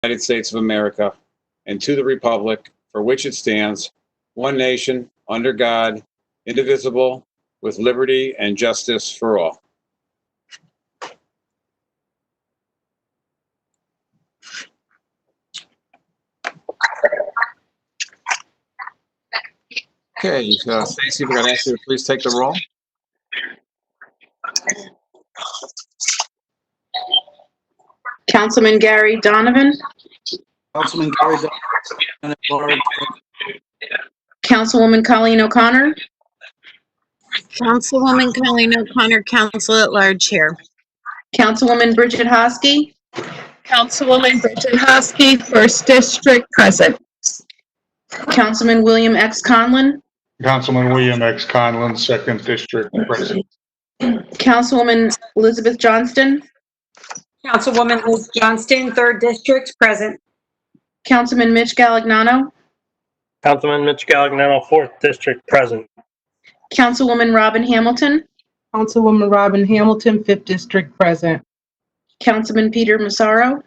United States of America and to the republic for which it stands, one nation, under God, indivisible, with liberty and justice for all. Okay, Stacy, we're going to ask you to please take the roll. Councilman Gary Donovan. Councilman Gary Donovan. Councilwoman Colleen O'Connor. Councilwoman Colleen O'Connor, Council at Large here. Councilwoman Bridget Hosky. Councilwoman Bridget Hosky, 1st District, present. Councilman William X. Conlon. Councilman William X. Conlon, 2nd District, present. Councilwoman Elizabeth Johnston. Councilwoman Liz Johnston, 3rd District, present. Councilman Mitch Galagnano. Councilman Mitch Galagnano, 4th District, present. Councilwoman Robin Hamilton. Councilwoman Robin Hamilton, 5th District, present. Councilman Peter Massaro.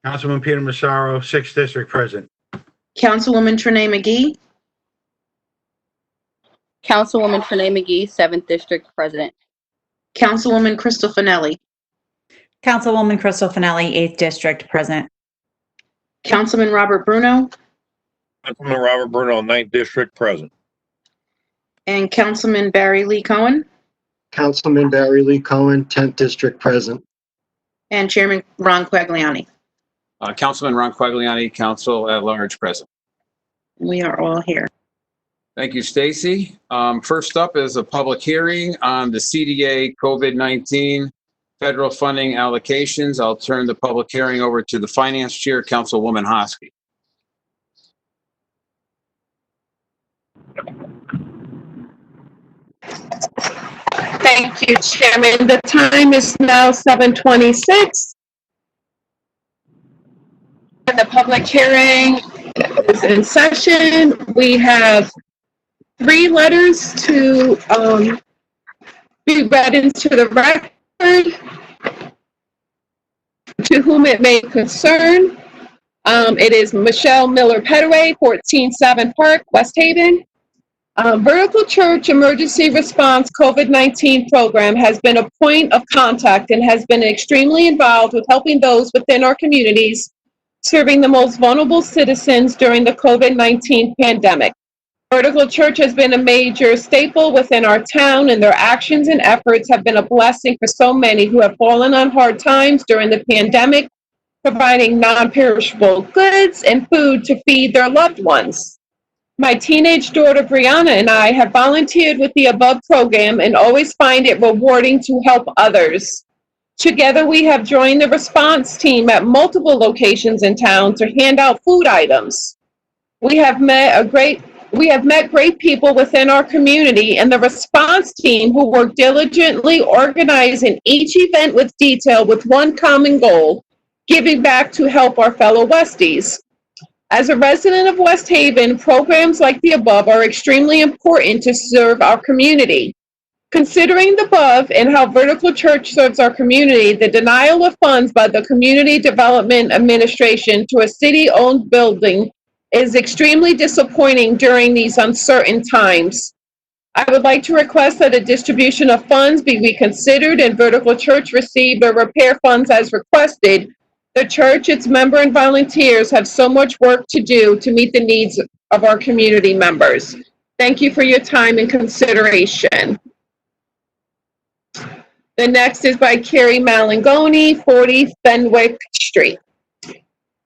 Councilman Peter Massaro, 6th District, present. Councilwoman Trenae McGee. Councilwoman Trenae McGee, 7th District, present. Councilwoman Crystal Finelli. Councilwoman Crystal Finelli, 8th District, present. Councilman Robert Bruno. Councilman Robert Bruno, 9th District, present. And Councilman Barry Lee Cohen. Councilman Barry Lee Cohen, 10th District, present. And Chairman Ron Quagliani. Councilman Ron Quagliani, Council at Large, present. We are all here. Thank you, Stacy. First up is a public hearing on the CDA COVID-19 federal funding allocations. I'll turn the public hearing over to the Finance Chair, Councilwoman Hosky. Thank you, Chairman. The time is now 7:26. And the public hearing is in session. We have 3 letters to be read into the record. To whom it may concern. It is Michelle Miller Petaway, 14 Savin Park, West Haven. Vertical Church Emergency Response COVID-19 program has been a point of contact and has been extremely involved with helping those within our communities serving the most vulnerable citizens during the COVID-19 pandemic. Vertical Church has been a major staple within our town, and their actions and efforts have been a blessing for so many who have fallen on hard times during the pandemic, providing non-perishable goods and food to feed their loved ones. My teenage daughter Brianna and I have volunteered with the above program and always find it rewarding to help others. Together, we have joined the response team at multiple locations in town to hand out food items. We have met great people within our community and the response team who work diligently organizing each event with detail with one common goal, giving back to help our fellow Westies. As a resident of West Haven, programs like the above are extremely important to serve our community. Considering the above and how Vertical Church serves our community, the denial of funds by the Community Development Administration to a city-owned building is extremely disappointing during these uncertain times. I would like to request that a distribution of funds be reconsidered and Vertical Church receive the repair funds as requested. The church, its member and volunteers have so much work to do to meet the needs of our community members. Thank you for your time and consideration. The next is by Carrie Malangoni, 40 Fenwick Street.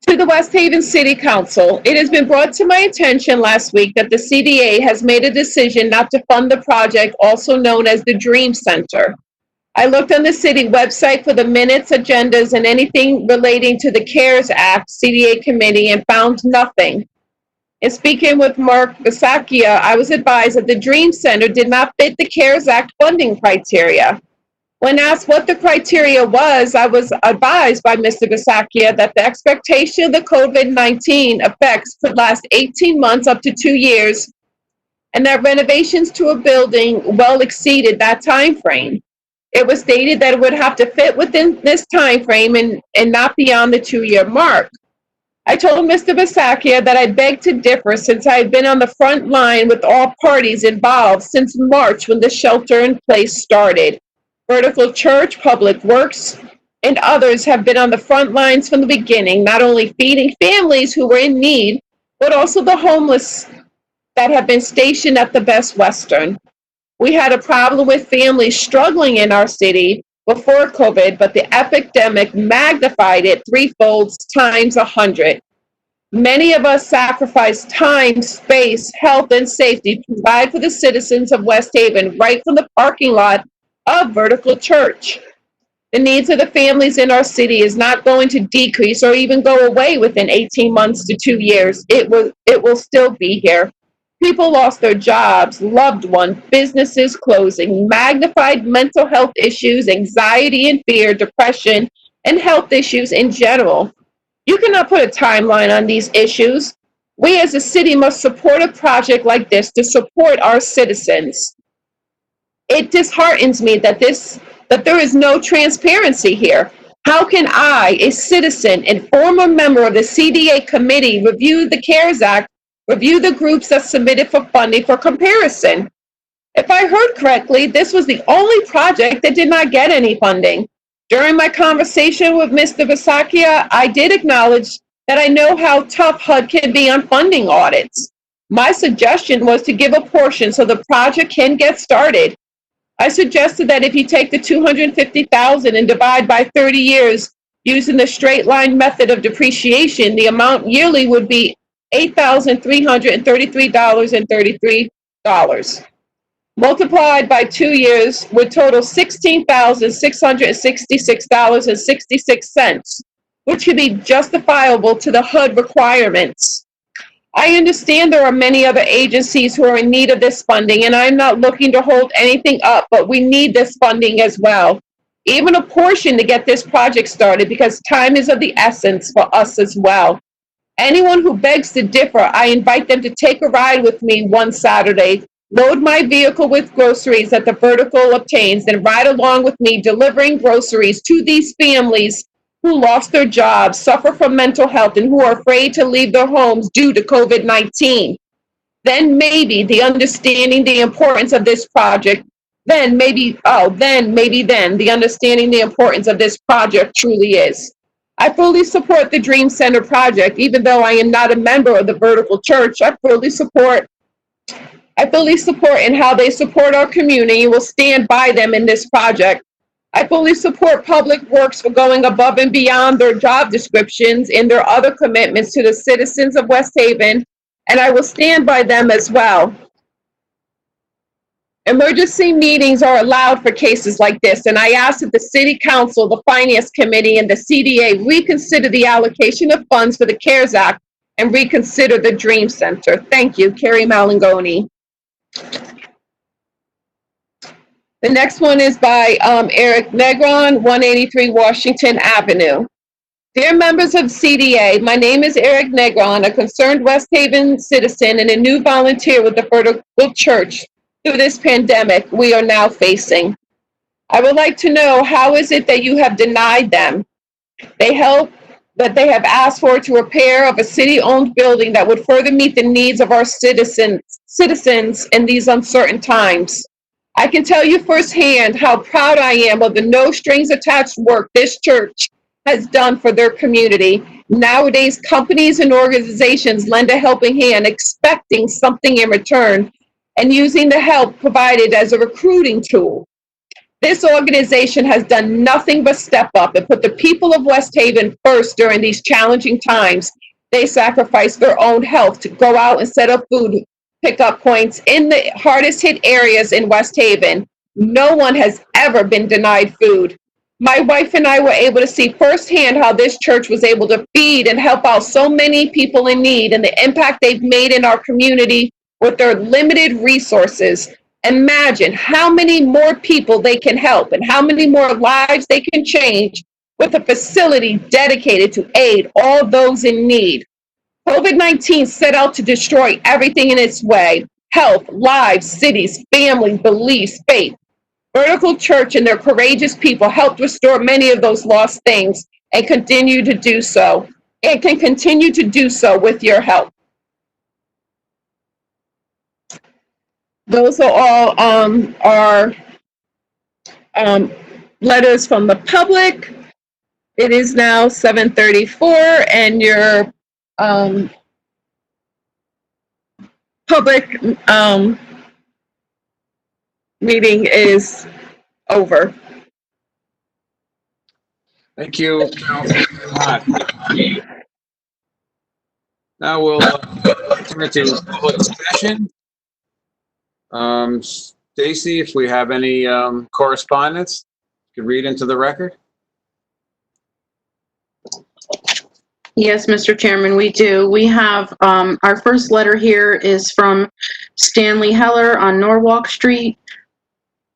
To the West Haven City Council, it has been brought to my attention last week that the CDA has made a decision not to fund the project, also known as the Dream Center. I looked on the city website for the minutes, agendas, and anything relating to the CARES Act CDA committee and found nothing. In speaking with Mark Bisacchia, I was advised that the Dream Center did not fit the CARES Act funding criteria. When asked what the criteria was, I was advised by Mr. Bisacchia that the expectation of the COVID-19 effects could last 18 months up to 2 years, and that renovations to a building well exceeded that time frame. It was stated that it would have to fit within this time frame and not beyond the 2-year mark. I told Mr. Bisaccia that I beg to differ since I have been on the front line with all parties involved since March when the shelter in place started. Vertical Church, Public Works, and others have been on the front lines from the beginning, not only feeding families who were in need, but also the homeless that have been stationed at the Best Western. We had a problem with families struggling in our city before COVID, but the epidemic magnified it threefold times 100. Many of us sacrificed time, space, health, and safety to provide for the citizens of West Haven right from the parking lot of Vertical Church. The needs of the families in our city is not going to decrease or even go away within 18 months to 2 years. It will still be here. People lost their jobs, loved ones, businesses closing, magnified mental health issues, anxiety and fear, depression, and health issues in general. You cannot put a timeline on these issues. We as a city must support a project like this to support our citizens. It disheartens me that there is no transparency here. How can I, a citizen and former member of the CDA committee, review the CARES Act, review the groups that submitted for funding for comparison? If I heard correctly, this was the only project that did not get any funding. During my conversation with Mr. Bisaccia, I did acknowledge that I know how tough HUD can be on funding audits. My suggestion was to give a portion so the project can get started. I suggested that if you take the $250,000 and divide by 30 years using the straight line method of depreciation, the amount yearly would be $8,333.33. Multiplied by 2 years would total $16,666.66, which could be justifiable to the HUD requirements. I understand there are many other agencies who are in need of this funding, and I'm not looking to hold anything up, but we need this funding as well. Even a portion to get this project started, because time is of the essence for us as well. Anyone who begs to differ, I invite them to take a ride with me one Saturday, load my vehicle with groceries that the Vertical obtains, and ride along with me delivering groceries to these families who lost their jobs, suffer from mental health, and who are afraid to leave their homes due to COVID-19. Then maybe the understanding the importance of this project, the understanding the importance of this project truly is. I fully support the Dream Center project, even though I am not a member of the Vertical Church. I fully support in how they support our community and will stand by them in this project. I fully support Public Works for going above and beyond their job descriptions and their other commitments to the citizens of West Haven, and I will stand by them as well. Emergency meetings are allowed for cases like this, and I ask that the City Council, the Finance Committee, and the CDA reconsider the allocation of funds for the CARES Act and reconsider the Dream Center. Thank you, Carrie Malangoni. The next one is by Eric Negron, 183 Washington Avenue. Dear members of CDA, my name is Eric Negron, a concerned West Haven citizen and a new volunteer with the Vertical Church through this pandemic we are now facing. I would like to know, how is it that you have denied them the help that they have asked for to repair of a city-owned building that would further meet the needs of our citizens in these uncertain times? I can tell you firsthand how proud I am of the no-strings-attached work this church has done for their community. Nowadays, companies and organizations lend a helping hand, expecting something in return, and using the help provided as a recruiting tool. This organization has done nothing but step up and put the people of West Haven first during these challenging times. They sacrificed their own health to go out and set up food pickup points in the hardest hit areas in West Haven. No one has ever been denied food. My wife and I were able to see firsthand how this church was able to feed and help out so many people in need and the impact they've made in our community with their limited resources. Imagine how many more people they can help and how many more lives they can change with a facility dedicated to aid all those in need. COVID-19 set out to destroy everything in its way: health, lives, cities, families, beliefs, faith. Vertical Church and their courageous people helped restore many of those lost things and continue to do so. and can continue to do so with your help. Those are all our letters from the public. It is now 7:34, and your public meeting is over. Thank you, Councilman Hahn. Now we'll turn to public session. Stacy, if we have any correspondence, you could read into the record. Yes, Mr. Chairman, we do. We have, our first letter here is from Stanley Heller on Norwalk Street.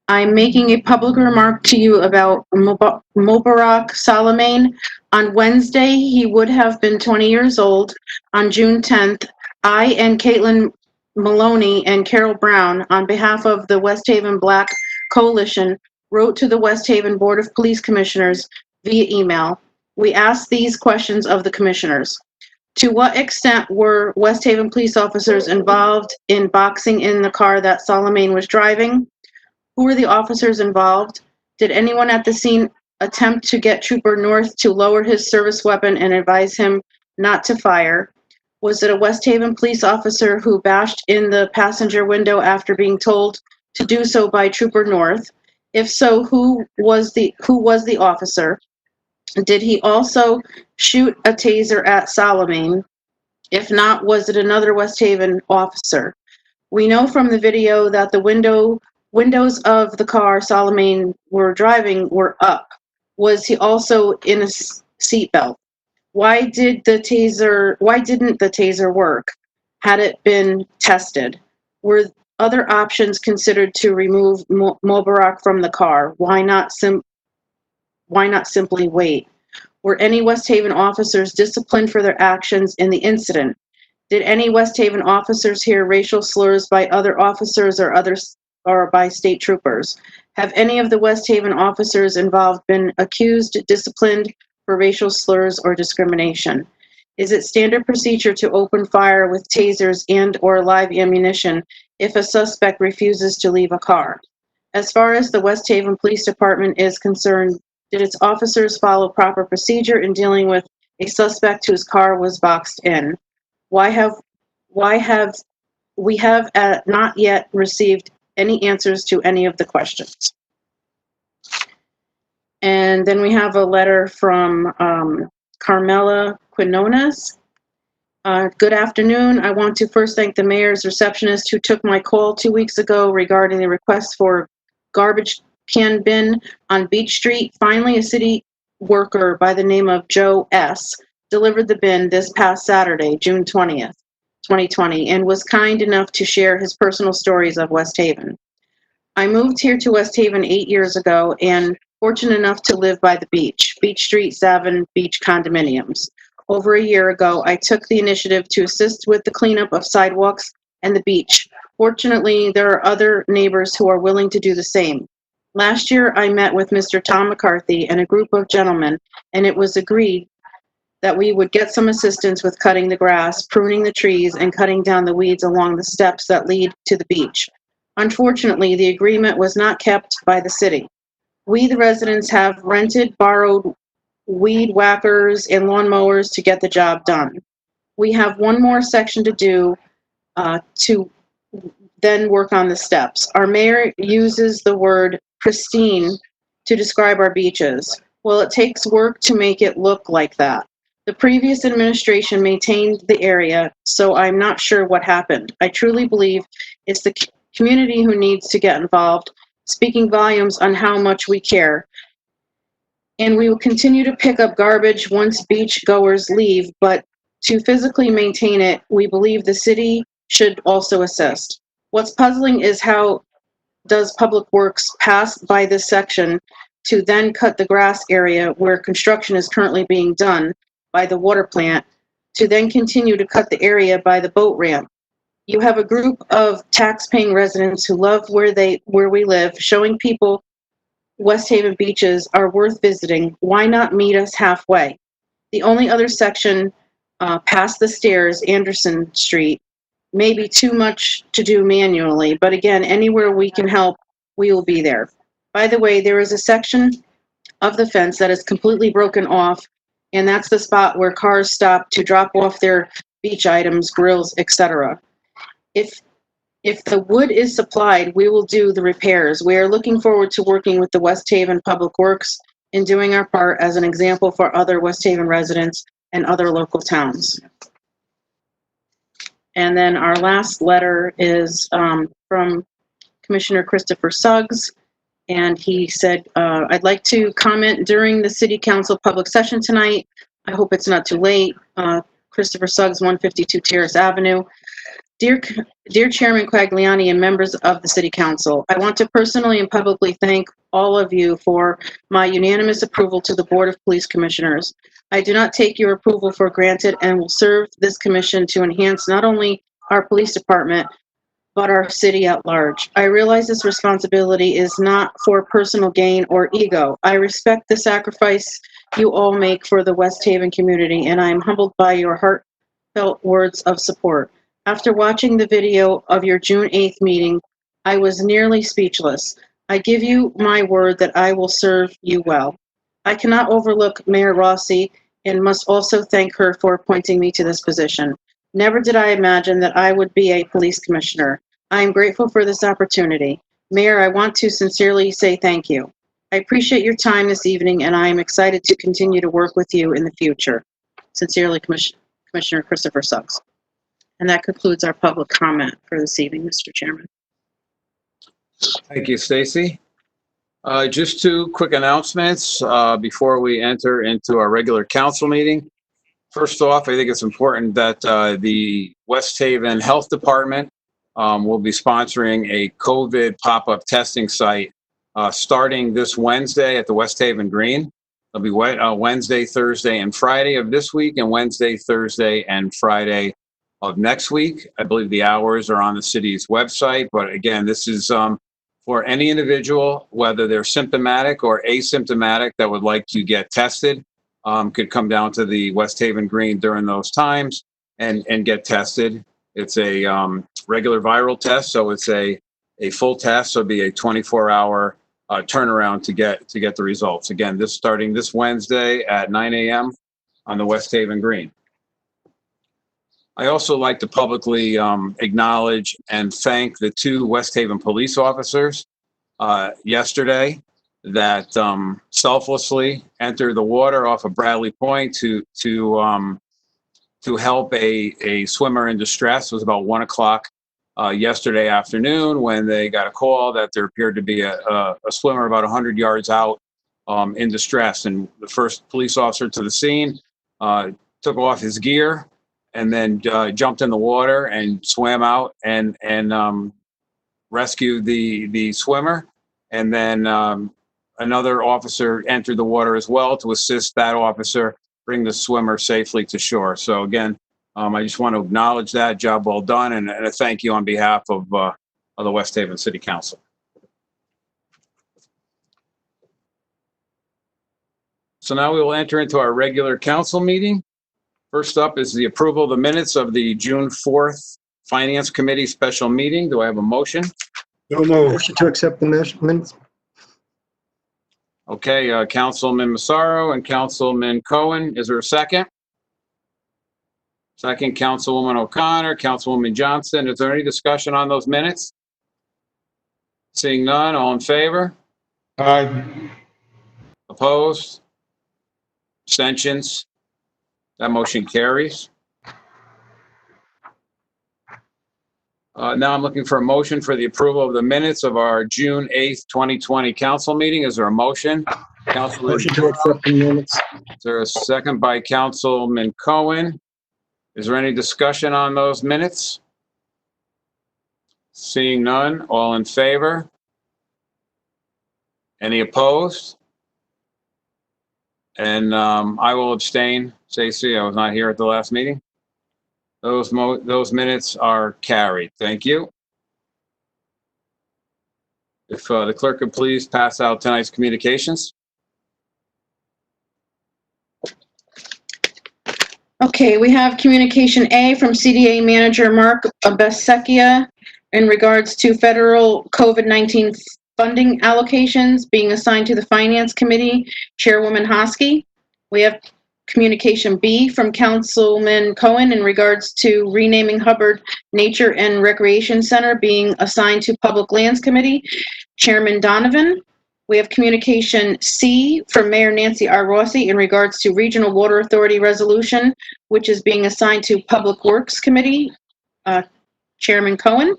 I'm making a public remark to you about Mubarak Salamane. On Wednesday, he would have been 20 years old. On June 10th, I and Caitlin Maloney and Carol Brown, on behalf of the West Haven Black Coalition, wrote to the West Haven Board of Police Commissioners via email. We asked these questions of the commissioners. To what extent were West Haven police officers involved in boxing in the car that Salamane was driving? Who were the officers involved? Did anyone at the scene attempt to get Trooper North to lower his service weapon and advise him not to fire? Was it a West Haven police officer who bashed in the passenger window after being told to do so by Trooper North? If so, who was the officer? Did he also shoot a taser at Salamane? If not, was it another West Haven officer? We know from the video that the windows of the car Salamane were driving were up. Was he also in a seatbelt? Why didn't the taser work? Had it been tested? Were other options considered to remove Mubarak from the car? Why not simply wait? Were any West Haven officers disciplined for their actions in the incident? Did any West Haven officers hear racial slurs by other officers or by state troopers? Have any of the West Haven officers involved been accused, disciplined for racial slurs or discrimination? Is it standard procedure to open fire with tasers and/or live ammunition if a suspect refuses to leave a car? As far as the West Haven Police Department is concerned, did its officers follow proper procedure in dealing with a suspect whose car was boxed in? Why have we not yet received any answers to any of the questions? And then we have a letter from Carmela Quinones. Good afternoon. I want to first thank the mayor's receptionist who took my call 2 weeks ago regarding the request for garbage can bin on Beach Street. Finally, a city worker by the name of Joe S. delivered the bin this past Saturday, June 20th, 2020, and was kind enough to share his personal stories of West Haven. I moved here to West Haven 8 years ago and fortunate enough to live by the beach, Beach Street, Savin Beach condominiums. Over a year ago, I took the initiative to assist with the cleanup of sidewalks and the beach. Fortunately, there are other neighbors who are willing to do the same. Last year, I met with Mr. Tom McCarthy and a group of gentlemen, and it was agreed that we would get some assistance with cutting the grass, pruning the trees, and cutting down the weeds along the steps that lead to the beach. Unfortunately, the agreement was not kept by the city. We, the residents, have rented, borrowed weed whackers and lawnmowers to get the job done. We have one more section to do to then work on the steps. Our mayor uses the word pristine to describe our beaches. Well, it takes work to make it look like that. The previous administration maintained the area, so I'm not sure what happened. I truly believe it's the community who needs to get involved, speaking volumes on how much we care. And we will continue to pick up garbage once beach goers leave, but to physically maintain it, we believe the city should also assist. What's puzzling is how does Public Works pass by this section to then cut the grass area where construction is currently being done by the water plant, to then continue to cut the area by the boat ramp. You have a group of tax-paying residents who love where we live, showing people West Haven beaches are worth visiting. Why not meet us halfway? The only other section past the stairs, Anderson Street, may be too much to do manually, but again, anywhere we can help, we will be there. By the way, there is a section of the fence that is completely broken off, and that's the spot where cars stop to drop off their beach items, grills, etc. If the wood is supplied, we will do the repairs. We are looking forward to working with the West Haven Public Works and doing our part as an example for other West Haven residents and other local towns. And then our last letter is from Commissioner Christopher Suggs. And he said, I'd like to comment during the City Council public session tonight. I hope it's not too late. Christopher Suggs, 152 Terrace Avenue. Dear Chairman Quagliani and members of the City Council, I want to personally and publicly thank all of you for my unanimous approval to the Board of Police Commissioners. I do not take your approval for granted and will serve this commission to enhance not only our police department, but our city at large. I realize this responsibility is not for personal gain or ego. I respect the sacrifice you all make for the West Haven community, and I am humbled by your heartfelt words of support. After watching the video of your June 8th meeting, I was nearly speechless. I give you my word that I will serve you well. I cannot overlook Mayor Rossi and must also thank her for appointing me to this position. Never did I imagine that I would be a police commissioner. I am grateful for this opportunity. Mayor, I want to sincerely say thank you. I appreciate your time this evening, and I am excited to continue to work with you in the future. Sincerely, Commissioner Christopher Suggs. And that concludes our public comment for this evening, Mr. Chairman. Thank you, Stacy. Just two quick announcements before we enter into our regular council meeting. First off, I think it's important that the West Haven Health Department will be sponsoring a COVID pop-up testing site starting this Wednesday at the West Haven Green. It'll be Wednesday, Thursday, and Friday of this week, and Wednesday, Thursday, and Friday of next week. I believe the hours are on the city's website, but again, this is for any individual, whether they're symptomatic or asymptomatic, that would like to get tested, could come down to the West Haven Green during those times and get tested. It's a regular viral test, so it's a full test, so it'll be a 24-hour turnaround to get the results. Again, this starting this Wednesday at 9 a.m. on the West Haven Green. I also like to publicly acknowledge and thank the two West Haven police officers yesterday that selflessly entered the water off of Bradley Point to help a swimmer in distress. It was about 1 o'clock yesterday afternoon when they got a call that there appeared to be a swimmer about 100 yards out in distress. And the first police officer to the scene took off his gear and then jumped in the water and swam out and rescued the swimmer. And then another officer entered the water as well to assist that officer bring the swimmer safely to shore. So again, I just want to acknowledge that. Job well done, and a thank you on behalf of the West Haven City Council. So now we will enter into our regular council meeting. First up is the approval of the minutes of the June 4th Finance Committee special meeting. Do I have a motion? So moved. Motion to accept the minutes. Okay, Councilman Massaro and Councilman Cohen. Is there a second? Second, Councilwoman O'Connor, Councilwoman Johnston. Is there any discussion on those minutes? Seeing none, all in favor? Aye. Opposed? Abstentions? That motion carries. Now I'm looking for a motion for the approval of the minutes of our June 8th, 2020 council meeting. Is there a motion? Councilman, Motion to accept the minutes. is there a second by Councilman Cohen? Is there any discussion on those minutes? Seeing none, all in favor? Any opposed? And I will abstain. Stacey, I was not here at the last meeting. Those minutes are carried. Thank you. If the clerk could please pass out tonight's communications. Okay, we have communication A from CDA Manager Mark Besekia in regards to federal COVID-19 funding allocations being assigned to the Finance Committee, Chairwoman Hosky. We have communication B from Councilman Cohen in regards to renaming Hubbard Nature and Recreation Center being assigned to Public Lands Committee, Chairman Donovan. We have communication C from Mayor Nancy R. Rossi in regards to Regional Water Authority resolution, which is being assigned to Public Works Committee, Chairman Cohen.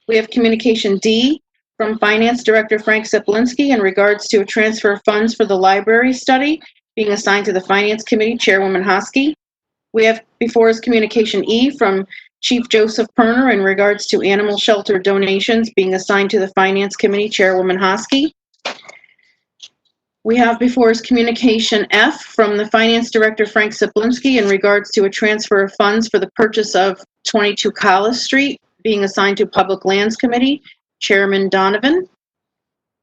We have communication D from Finance Director Frank Seplinsky in regards to a transfer of funds for the library study being assigned to the Finance Committee, Chairwoman Hosky. We have before us communication E from Chief Joseph Perner in regards to animal shelter donations being assigned to the Finance Committee, Chairwoman Hosky. We have before us communication F from the Finance Director Frank Seplinsky in regards to a transfer of funds for the purchase of 22 Collis Street being assigned to Public Lands Committee, Chairman Donovan.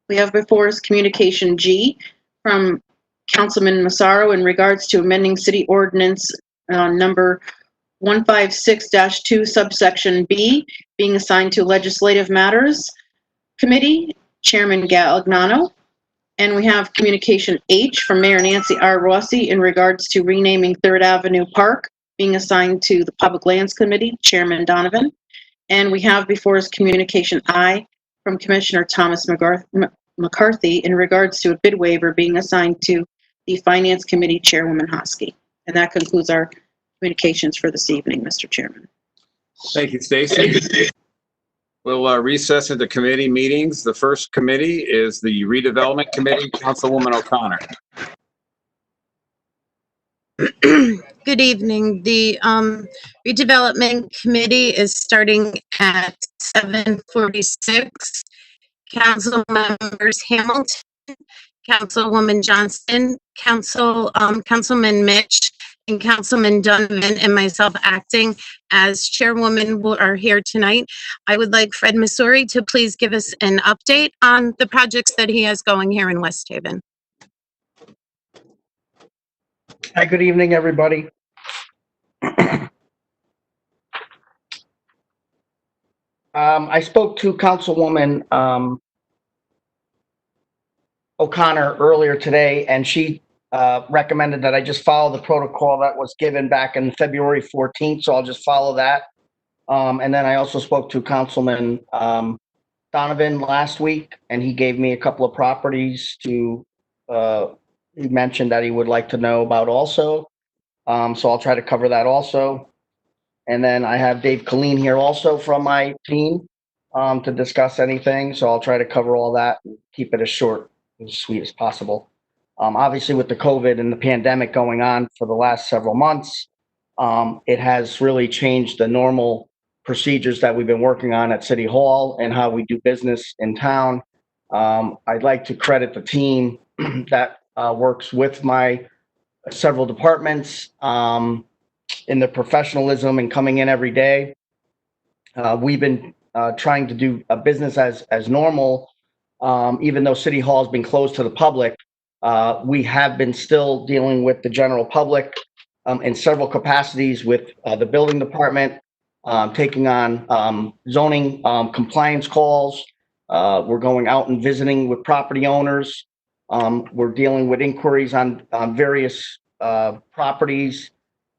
We have before us communication G from Councilman Massaro in regards to amending City Ordinance number 156-2 subsection B being assigned to Legislative Matters Committee, Chairman Galagnano. And we have communication H from Mayor Nancy R. Rossi in regards to renaming Third Avenue Park being assigned to the Public Lands Committee, Chairman Donovan. And we have before us communication I from Commissioner Thomas McCarthy in regards to a bid waiver being assigned to the Finance Committee, Chairwoman Hosky. And that concludes our communications for this evening, Mr. Chairman. Thank you, Stacy. We'll recess into committee meetings. The first committee is the Redevelopment Committee, Councilwoman O'Connor. Good evening. The redevelopment committee is starting at 7:46. Council members Hamilton, Councilwoman Johnston, Councilman Mitch, and Councilman Donovan, and myself acting as chairwoman are here tonight. I would like Fred Missouri to please give us an update on the projects that he has going here in West Haven. Hi, good evening, everybody. I spoke to Councilwoman O'Connor earlier today, and she recommended that I just follow the protocol that was given back in February 14th, so I'll just follow that. And then I also spoke to Councilman Donovan last week, and he gave me a couple of properties to, he mentioned that he would like to know about also. So I'll try to cover that also. And then I have Dave Colleen here also from my team to discuss anything. So I'll try to cover all that and keep it as short and sweet as possible. Obviously, with the COVID and the pandemic going on for the last several months, it has really changed the normal procedures that we've been working on at City Hall and how we do business in town. I'd like to credit the team that works with my several departments in their professionalism and coming in every day. We've been trying to do a business as normal, even though City Hall has been closed to the public. We have been still dealing with the general public in several capacities with the building department, taking on zoning compliance calls. We're going out and visiting with property owners. We're dealing with inquiries on various properties,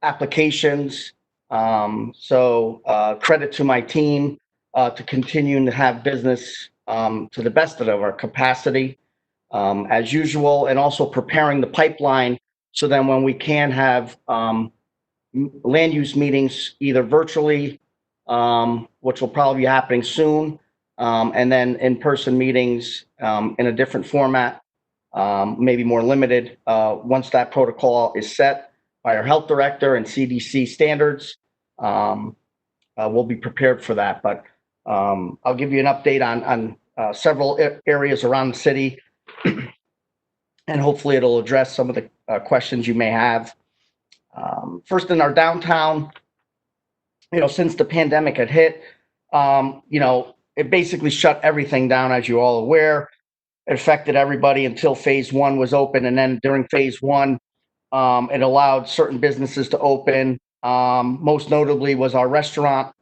applications. So credit to my team to continue to have business to the best of our capacity as usual, and also preparing the pipeline so then when we can have land use meetings either virtually, which will probably be happening soon, and then in-person meetings in a different format, maybe more limited once that protocol is set by our health director and CDC standards. We'll be prepared for that, but I'll give you an update on several areas around the city, and hopefully it'll address some of the questions you may have. First, in our downtown, since the pandemic had hit, it basically shut everything down, as you're all aware. It affected everybody until phase one was open, and then during phase one, It allowed certain businesses to open. Most notably was our restaurant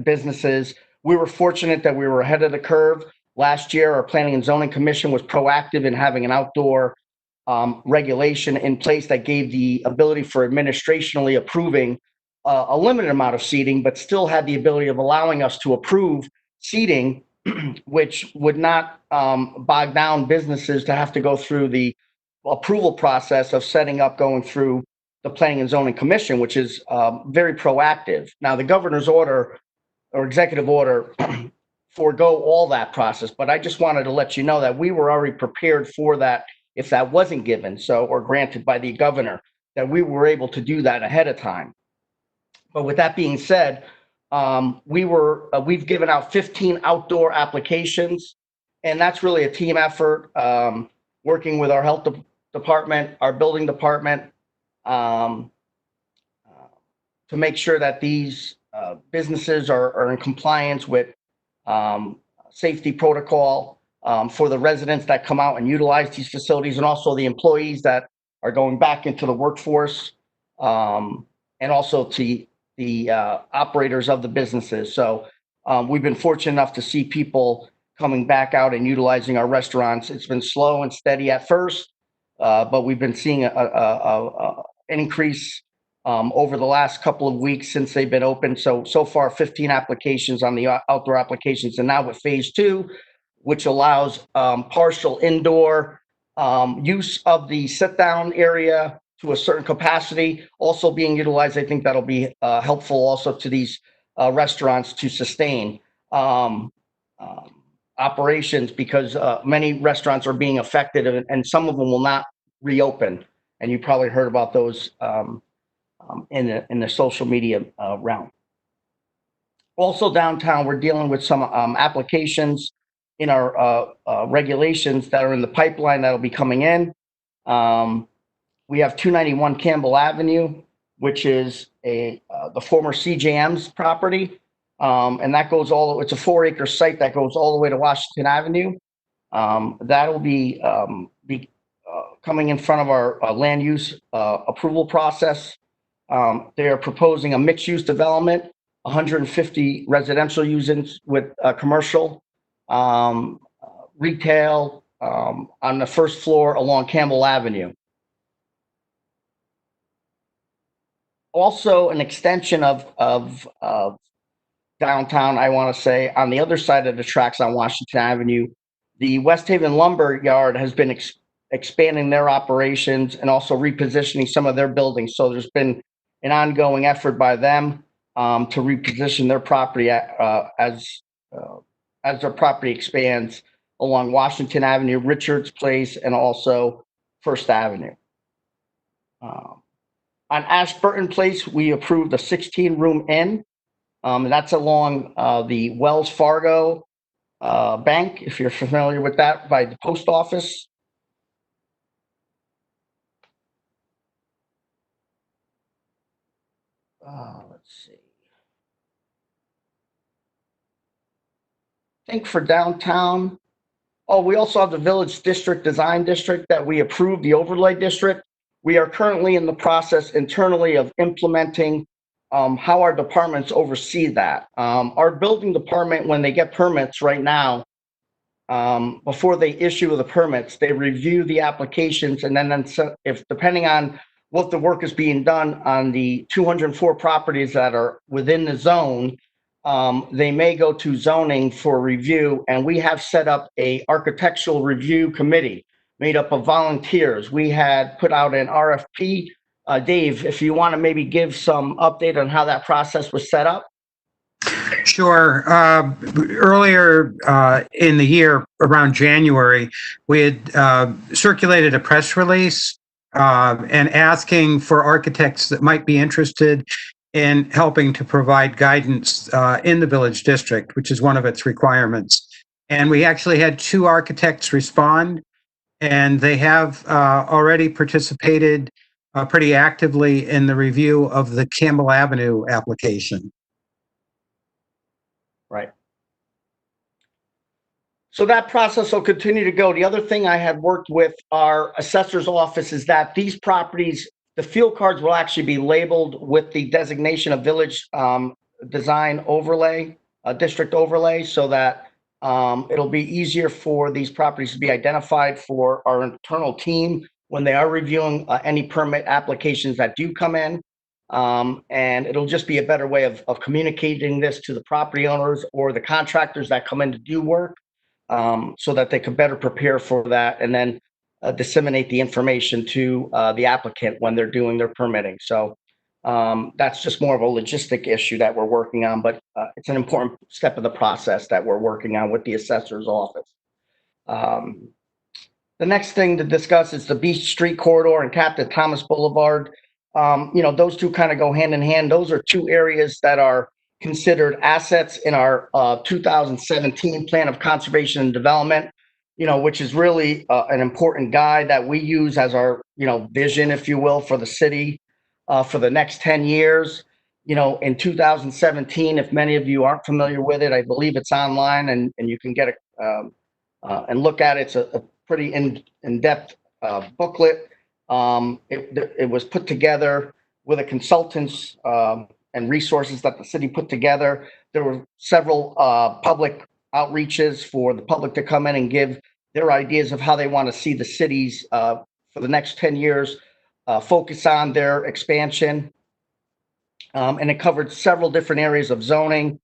businesses. We were fortunate that we were ahead of the curve. Last year, our Planning and Zoning Commission was proactive in having an outdoor regulation in place that gave the ability for administrationally approving a limited amount of seating, but still had the ability of allowing us to approve seating, which would not bog down businesses to have to go through the approval process of setting up, going through the Planning and Zoning Commission, which is very proactive. Now, the governor's order or executive order forego all that process, but I just wanted to let you know that we were already prepared for that if that wasn't given, or granted by the governor, that we were able to do that ahead of time. But with that being said, we've given out 15 outdoor applications, and that's really a team effort, working with our health department, our building department, to make sure that these businesses are in compliance with safety protocol for the residents that come out and utilize these facilities, and also the employees that are going back into the workforce, and also to the operators of the businesses. So we've been fortunate enough to see people coming back out and utilizing our restaurants. It's been slow and steady at first, but we've been seeing an increase over the last couple of weeks since they've been open. So far 15 applications on the outdoor applications, and now with phase 2, which allows partial indoor use of the sit-down area to a certain capacity also being utilized. I think that'll be helpful also to these restaurants to sustain operations, because many restaurants are being affected, and some of them will not reopen. And you probably heard about those in the social media realm. Also downtown, we're dealing with some applications in our regulations that are in the pipeline that'll be coming in. We have 291 Campbell Avenue, which is the former CJM's property. And that goes it's a 4-acre site that goes all the way to Washington Avenue. That'll be coming in front of our land use approval process. They are proposing a mixed-use development, 150 residential units with commercial, retail on the first floor along Campbell Avenue. Also, an extension of downtown, I want to say, on the other side of the tracks on Washington Avenue, the West Haven Lumber Yard has been expanding their operations and also repositioning some of their buildings. So there's been an ongoing effort by them to reposition their property as their property expands along Washington Avenue, Richards Place, and also First Avenue. On Ashburton Place, we approved a 16-room inn. That's along the Wells Fargo Bank, if you're familiar with that, by the post office. Let's see. I think for downtown, we also have the Village District Design District that we approved, the overlay district. We are currently in the process internally of implementing how our departments oversee that. Our building department, when they get permits right now, before they issue the permits, they review the applications, and then if depending on what the work is being done on the 204 properties that are within the zone, they may go to zoning for review. And we have set up a architectural review committee made up of volunteers. We had put out an RFP. Dave, if you want to maybe give some update on how that process was set up. Sure. Earlier in the year, around January, we had circulated a press release and asking for architects that might be interested in helping to provide guidance in the Village District, which is one of its requirements. And we actually had 2 architects respond, and they have already participated pretty actively in the review of the Campbell Avenue application. Right. So that process will continue to go. The other thing I had worked with our assessor's office is that these properties, the field cards will actually be labeled with the designation of village design overlay, district overlay, so that it'll be easier for these properties to be identified for our internal team when they are reviewing any permit applications that do come in. And it'll just be a better way of communicating this to the property owners or the contractors that come in to do work, so that they could better prepare for that and then disseminate the information to the applicant when they're doing their permitting. So that's just more of a logistic issue that we're working on, but it's an important step of the process that we're working on with the assessor's office. The next thing to discuss is the Beach Street corridor and Captain Thomas Boulevard. Those two kind of go hand in hand. Those are two areas that are considered assets in our 2017 Plan of Conservation and Development, which is really an important guide that we use as our, vision, if you will, for the city for the next 10 years. In 2017, if many of you aren't familiar with it, I believe it's online and you can get it and look at it. It's a pretty in-depth booklet. It was put together with a consultants and resources that the city put together. There were several public outreaches for the public to come in and give their ideas of how they want to see the cities for the next 10 years, focus on their expansion. And it covered several different areas of zoning,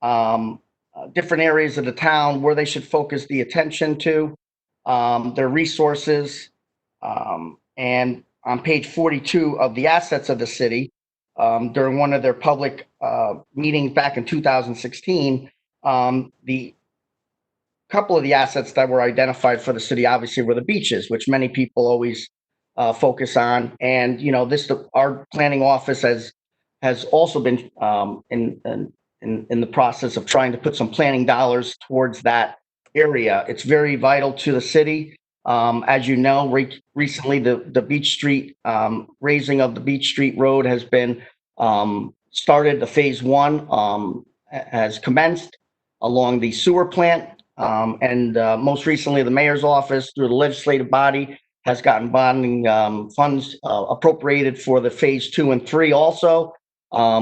different areas of the town where they should focus the attention to, their resources. And on page 42 of the assets of the city, during one of their public meetings back in 2016, the couple of the assets that were identified for the city obviously were the beaches, which many people always focus on. And our planning office has also been in the process of trying to put some planning dollars towards that area. It's very vital to the city. As you know, recently the Beach Street raising of the Beach Street Road has been started. The phase 1 has commenced along the sewer plant, and most recently the mayor's office through the legislative body has gotten bonding funds appropriated for the phase 2 and 3 also,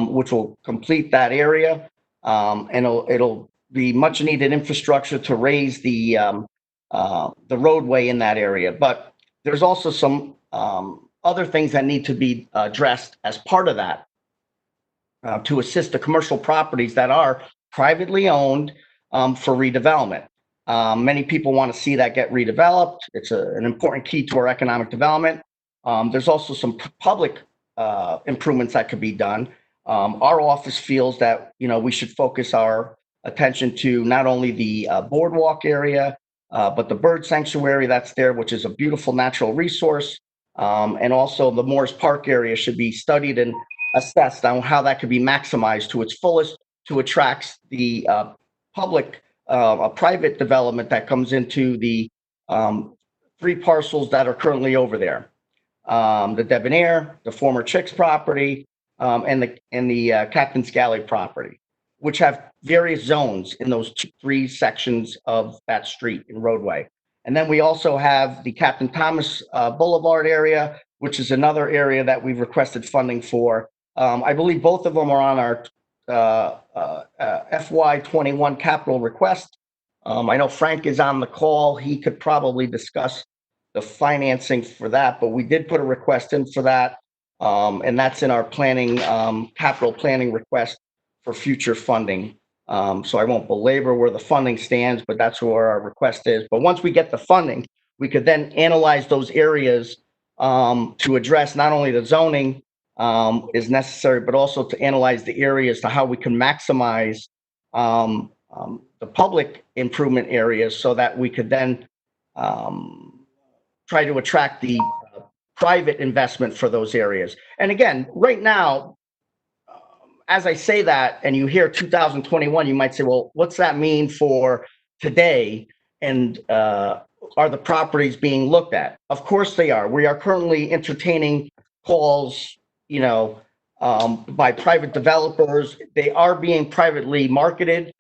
which will complete that area, and it'll be much needed infrastructure to raise the roadway in that area. But there's also some other things that need to be addressed as part of that to assist the commercial properties that are privately owned for redevelopment. Many people want to see that get redeveloped. It's an important key to our economic development. There's also some public improvements that could be done. Our office feels that we should focus our attention to not only the boardwalk area, but the bird sanctuary that's there, which is a beautiful natural resource. And also the Morris Park area should be studied and assessed on how that could be maximized to its fullest to attract the public, private development that comes into the 3 parcels that are currently over there. The Debonair, the former Chicks property, and the Captain's Galley property, which have various zones in those 3 sections of that street and roadway. And then we also have the Captain Thomas Boulevard area, which is another area that we've requested funding for. I believe both of them are on our FY21 capital request. I know Frank is on the call. He could probably discuss the financing for that, but we did put a request in for that. And that's in our planning, capital planning request for future funding. So I won't belabor where the funding stands, but that's where our request is. But once we get the funding, we could then analyze those areas to address not only the zoning is necessary, but also to analyze the areas to how we can maximize the public improvement areas so that we could then try to attract the private investment for those areas. And again, right now, as I say that, and you hear 2021, you might say, well, what's that mean for today? And are the properties being looked at? Of course they are. We are currently entertaining calls, by private developers. They are being privately marketed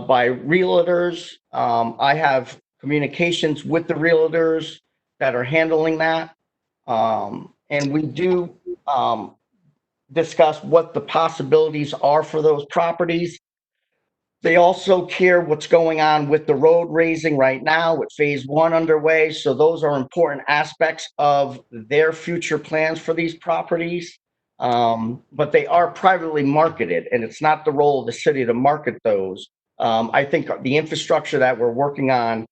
by realtors. I have communications with the realtors that are handling that. And we do discuss what the possibilities are for those properties. They also care what's going on with the road raising right now with phase one underway. So those are important aspects of their future plans for these properties. But they are privately marketed, and it's not the role of the city to market those. I think the infrastructure that we're working on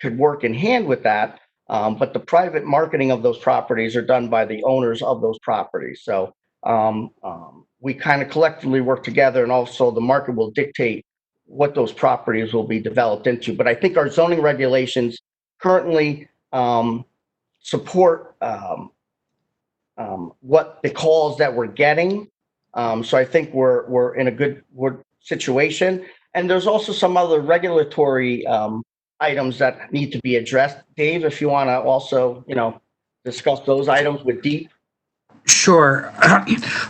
could work in hand with that. But the private marketing of those properties are done by the owners of those properties. So we kind of collectively work together, and also the market will dictate what those properties will be developed into. But I think our zoning regulations currently support what the calls that we're getting. So I think we're in a good situation. And there's also some other regulatory items that need to be addressed. Dave, if you want to also, discuss those items with Deep. Sure.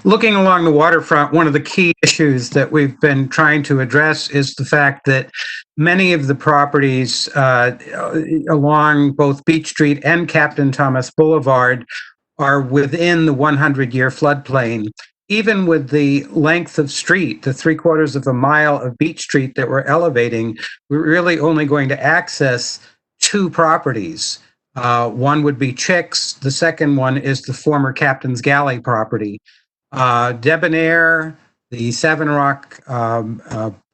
Looking along the waterfront, one of the key issues that we've been trying to address is the fact that many of the properties along both Beach Street and Captain Thomas Boulevard are within the 100-year floodplain. Even with the length of street, the 3/4 of a mile of Beach Street that we're elevating, we're really only going to access 2 properties. One would be Chick's. The second one is the former Captain's Galley property. Debonair, the Savin Rock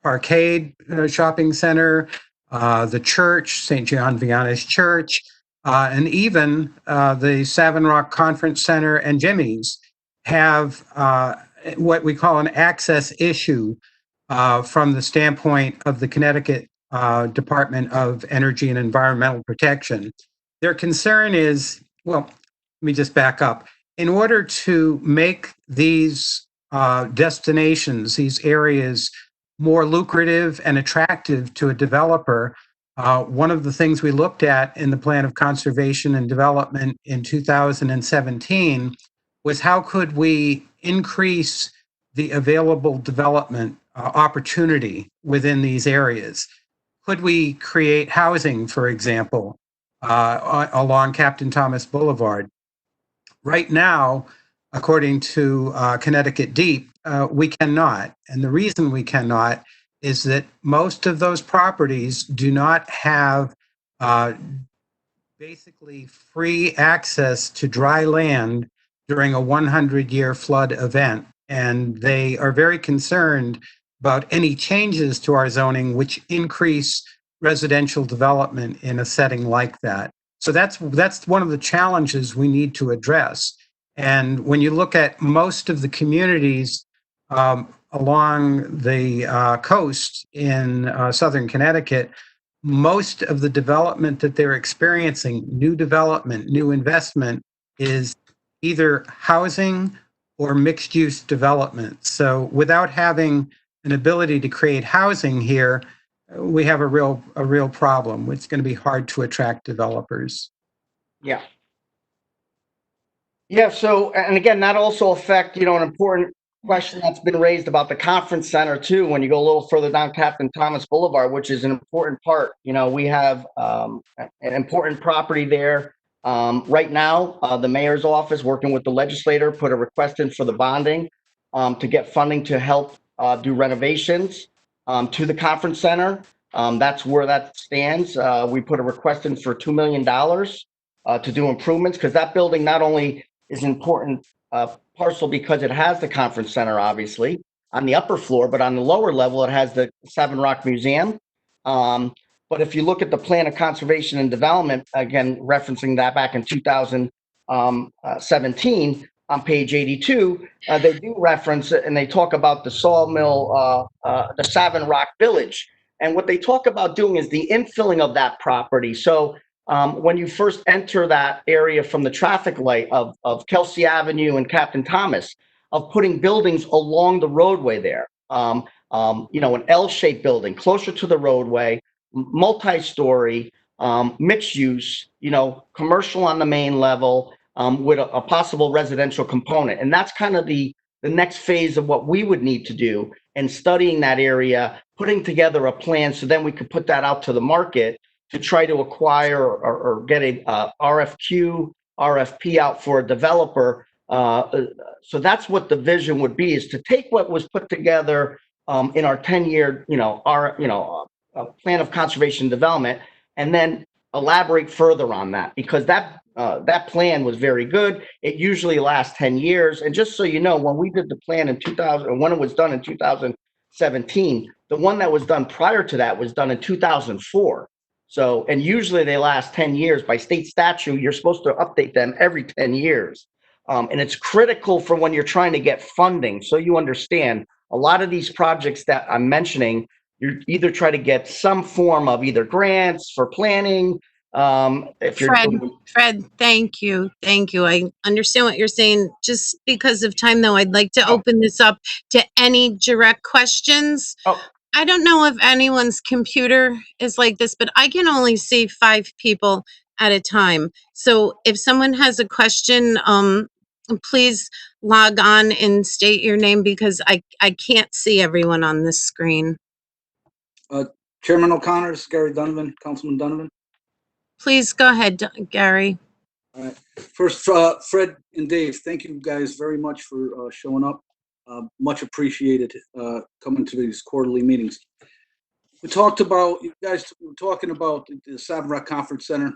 Arcade Shopping Center, the church, St. John Vianney's Church, and even the Savin Rock Conference Center and Jimmy's have what we call an access issue from the standpoint of the Connecticut Department of Energy and Environmental Protection. Their concern is, well, let me just back up. In order to make these destinations, these areas, more lucrative and attractive to a developer, one of the things we looked at in the Plan of Conservation and Development in 2017 was how could we increase the available development opportunity within these areas? Could we create housing, for example, along Captain Thomas Boulevard? Right now, according to Connecticut Deep, we cannot. And the reason we cannot is that most of those properties do not have basically free access to dry land during a 100-year flood event. And they are very concerned about any changes to our zoning which increase residential development in a setting like that. So that's one of the challenges we need to address. And when you look at most of the communities along the coast in southern Connecticut, most of the development that they're experiencing, new development, new investment, is either housing or mixed-use development. So without having an ability to create housing here, we have a real problem. It's going to be hard to attract developers. Yeah. Yeah. So, and again, that also affect, an important question that's been raised about the conference center too. When you go a little further down Captain Thomas Boulevard, which is an important part, we have an important property there. Right now, the mayor's office, working with the legislator, put a request in for the bonding to get funding to help do renovations to the conference center. That's where that stands. We put a request in for $2 million to do improvements, because that building not only is an important parcel because it has the conference center, obviously, on the upper floor, but on the lower level, it has the Savin Rock Museum. But if you look at the Plan of Conservation and Development, again, referencing that back in 2017, on page 82, they do reference it, and they talk about the sawmill, the Savin Rock Village. And what they talk about doing is the infilling of that property. So when you first enter that area from the traffic light of Kelsey Avenue and Captain Thomas, of putting buildings along the roadway there, an L-shaped building closer to the roadway, multi-story, mixed use, commercial on the main level, with a possible residential component. And that's kind of the the next phase of what we would need to do and studying that area, putting together a plan so then we could put that out to the market to try to acquire or get a RFQ, RFP out for a developer. So that's what the vision would be, is to take what was put together in our 10-year, plan of conservation and development, and then elaborate further on that, because that plan was very good. It usually lasts 10 years. And just so you know, when we did the plan in 2000, or when it was done in 2017, the one that was done prior to that was done in 2004. So, and usually they last 10 years. By state statute, you're supposed to update them every 10 years. And it's critical for when you're trying to get funding. So you understand, a lot of these projects that I'm mentioning, you either try to get some form of either grants for planning. If you're Fred, thank you. Thank you. I understand what you're saying. Just because of time, though, I'd like to open this up to any direct questions. Oh. I don't know if anyone's computer is like this, but I can only see 5 people at a time. So if someone has a question, please log on and state your name, because I can't see everyone on this screen. Chairman O'Connor, this is Gary Donovan, Councilman Donovan. Please go ahead, Gary. All right. First, Fred and Dave, thank you guys very much for showing up. Much appreciated coming to these quarterly meetings. We talked about, you guys were talking about the Savin Rock Conference Center.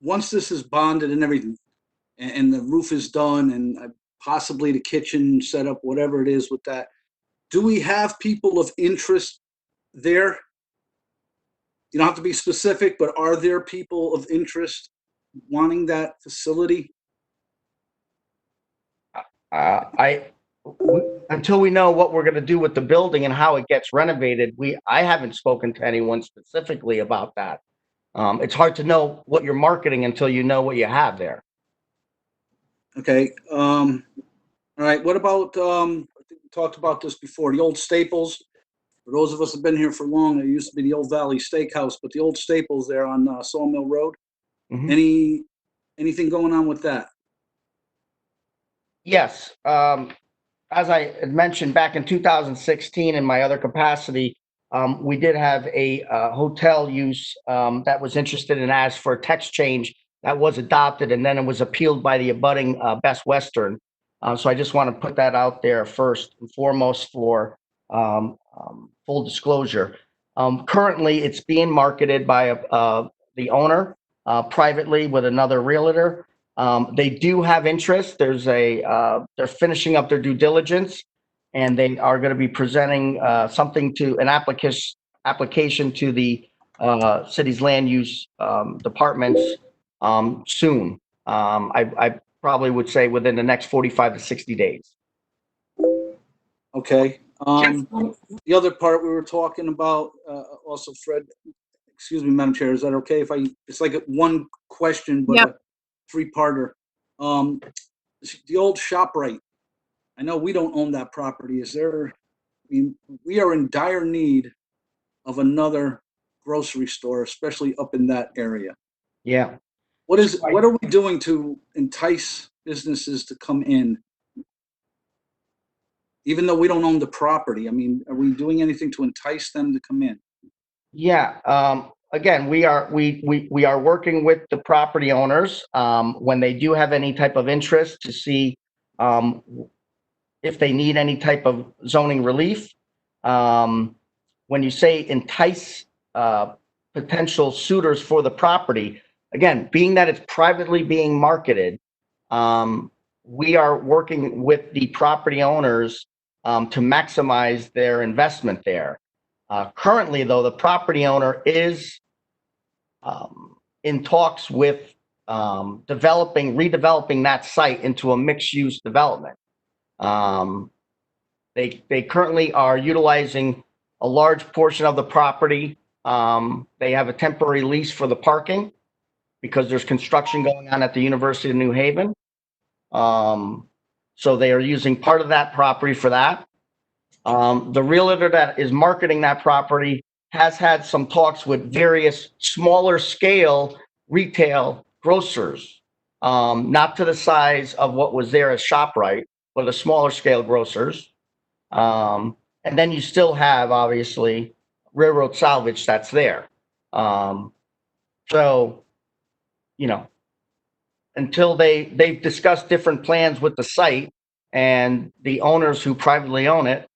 Once this is bonded and everything, and the roof is done, and possibly the kitchen set up, whatever it is with that, do we have people of interest there? You don't have to be specific, but are there people of interest wanting that facility? Until we know what we're going to do with the building and how it gets renovated, I haven't spoken to anyone specifically about that. It's hard to know what you're marketing until you know what you have there. Okay. All right. What about, I think we talked about this before, the old Staples. For those of us who've been here for long, it used to be the Old Valley Steakhouse, but the old Staples there on Sawmill Road. Mm-hmm. Anything going on with that? Yes. As I had mentioned back in 2016 in my other capacity, we did have a hotel use that was interested and asked for a text change that was adopted, and then it was appealed by the abutting Best Western. So I just want to put that out there first and foremost for full disclosure. Currently, it's being marketed by the owner privately with another realtor. They do have interest. They're finishing up their due diligence, and they are going to be presenting something to an application to the city's land use departments soon. I probably would say within the next 45 to 60 days. Okay. The other part we were talking about, also, Fred, excuse me, Madam Chair, is that okay if it's like one question, but yep. A three-parter. The old ShopRite, I know we don't own that property. We are in dire need of another grocery store, especially up in that area. Yeah. What are we doing to entice businesses to come in? Even though we don't own the property, are we doing anything to entice them to come in? Yeah. Again, we are working with the property owners when they do have any type of interest to see if they need any type of zoning relief. When you say entice potential suitors for the property, again, being that it's privately being marketed, we are working with the property owners to maximize their investment there. Currently, though, the property owner is in talks with redeveloping that site into a mixed-use development. They currently are utilizing a large portion of the property. They have a temporary lease for the parking because there's construction going on at the University of New Haven. So they are using part of that property for that. The realtor that is marketing that property has had some talks with various smaller scale retail grocers, not to the size of what was there as ShopRite, for the smaller scale grocers. And then you still have, obviously, railroad salvage that's there. So, you know, until they've discussed different plans with the site, and the owners who privately own it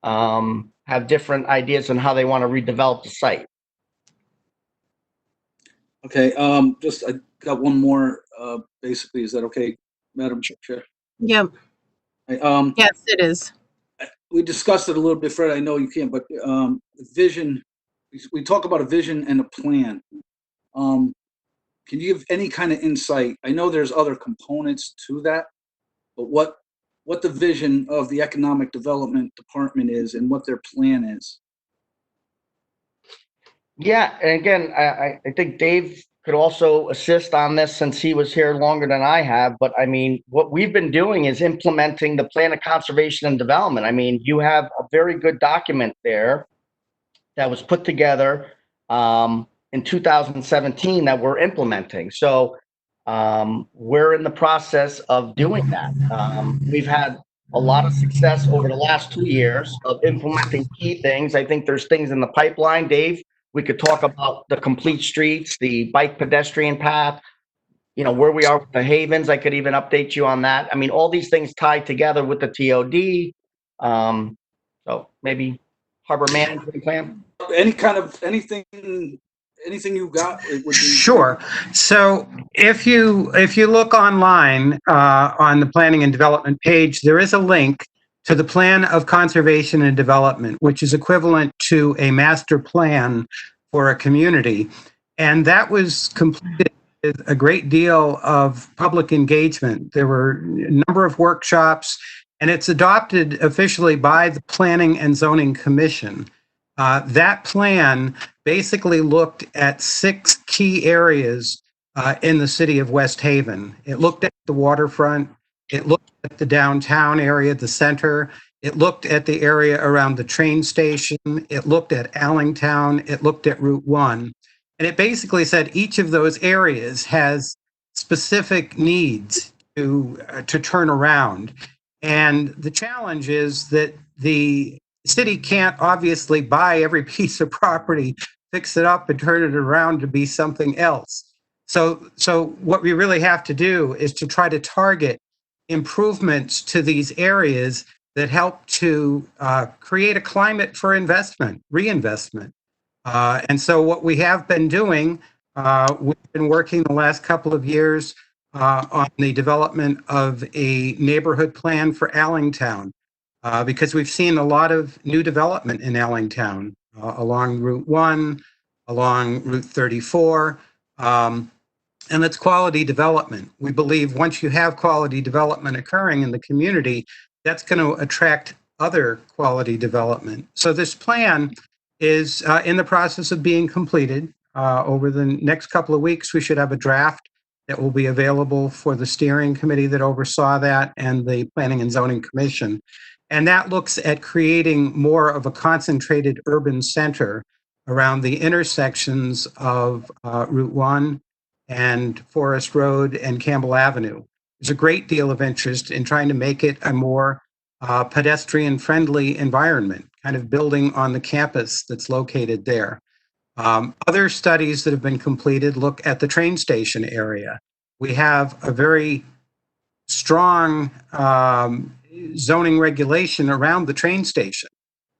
have different ideas on how they want to redevelop the site. Okay, just, I got one more, basically, is that okay, Madam Chair? Yep. Yes, it is. We discussed it a little bit, Fred, I know you can't, but, vision, we talk about a vision and a plan. Can you give any kind of insight? I know there's other components to that, but what the vision of the Economic Development Department is and what their plan is? Yeah, and again, I think Dave could also assist on this since he was here longer than I have. But I mean, what we've been doing is implementing the Plan of Conservation and Development. I mean, you have a very good document there that was put together in 2017 that we're implementing. So we're in the process of doing that. We've had a lot of success over the last 2 years of implementing key things. I think there's things in the pipeline, Dave. We could talk about the complete streets, the bike pedestrian path, you know, where we are with the havens. I could even update you on that. I mean, all these things tied together with the TOD. So maybe harbor management plan. Anything you got, it would be. Sure. So if you look online on the Planning and Development page, there is a link to the Plan of Conservation and Development, which is equivalent to a master plan for a community. And that was completed with a great deal of public engagement. There were a number of workshops, and it's adopted officially by the Planning and Zoning Commission. That plan basically looked at 6 key areas in the city of West Haven. It looked at the waterfront. It looked at the downtown area, the center. It looked at the area around the train station. It looked at Allentown. It looked at Route 1. And it basically said each of those areas has specific needs to turn around. And the challenge is that the city can't obviously buy every piece of property, fix it up, and turn it around to be something else. So what we really have to do is to try to target improvements to these areas that help to create a climate for investment, reinvestment. And so what we have been doing, we've been working the last couple of years on the development of a neighborhood plan for Allentown, because we've seen a lot of new development in Allentown along Route 1, along Route 34. And it's quality development. We believe once you have quality development occurring in the community, that's going to attract other quality development. So this plan is in the process of being completed. Over the next couple of weeks, we should have a draft that will be available for the steering committee that oversaw that and the Planning and Zoning Commission. And that looks at creating more of a concentrated urban center around the intersections of Route 1 and Forest Road and Campbell Avenue. There's a great deal of interest in trying to make it a more pedestrian-friendly environment, kind of building on the campus that's located there. Other studies that have been completed look at the train station area. We have a very strong zoning regulation around the train station.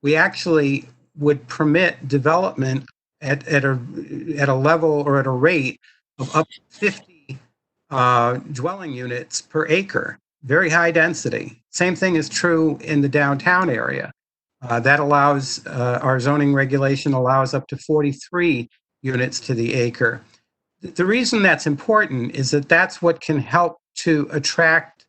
We actually would permit development at a level or at a rate of up to 50 dwelling units per acre, very high density. Same thing is true in the downtown area. That allows, our zoning regulation allows up to 43 units to the acre. The reason that's important is that that's what can help to attract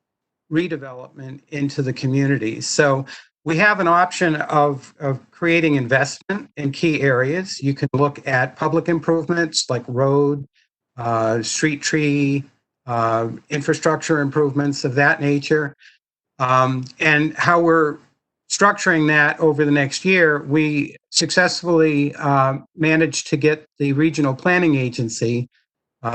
redevelopment into the community. So we have an option of creating investment in key areas. You can look at public improvements like road, street tree, infrastructure improvements of that nature. And how we're structuring that over the next year, we successfully managed to get the regional planning agency,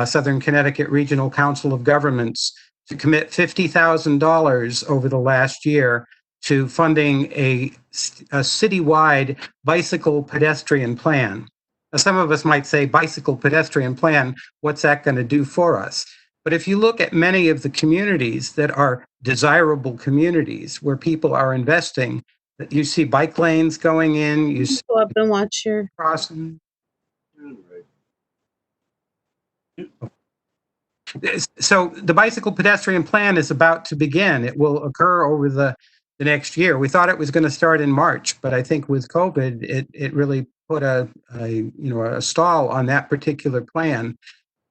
Southern Connecticut Regional Council of Governments, to commit $50,000 over the last year to funding a citywide bicycle pedestrian plan. Now, some of us might say, bicycle pedestrian plan, what's that going to do for us? But if you look at many of the communities that are desirable communities where people are investing, you see bike lanes going in, you see Go up and watch your. crossing. So the bicycle pedestrian plan is about to begin. It will occur over the next year. We thought it was going to start in March, but I think with COVID, it really put a stall on that particular plan.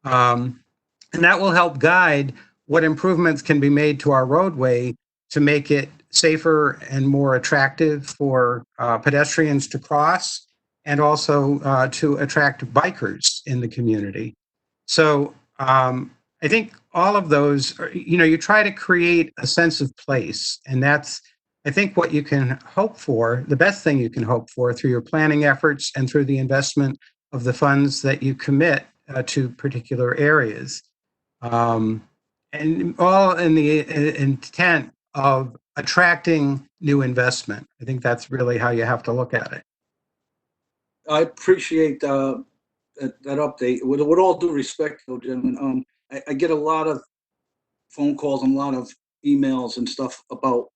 And that will help guide what improvements can be made to our roadway to make it safer and more attractive for pedestrians to cross, and also to attract bikers in the community. So I think all of those, you try to create a sense of place, and that's, I think, what you can hope for, the best thing you can hope for through your planning efforts and through the investment of the funds that you commit to particular areas. And all in the intent of attracting new investment. I think that's really how you have to look at it. I appreciate that update. With all due respect, though, gentlemen, I get a lot of phone calls and a lot of emails and stuff about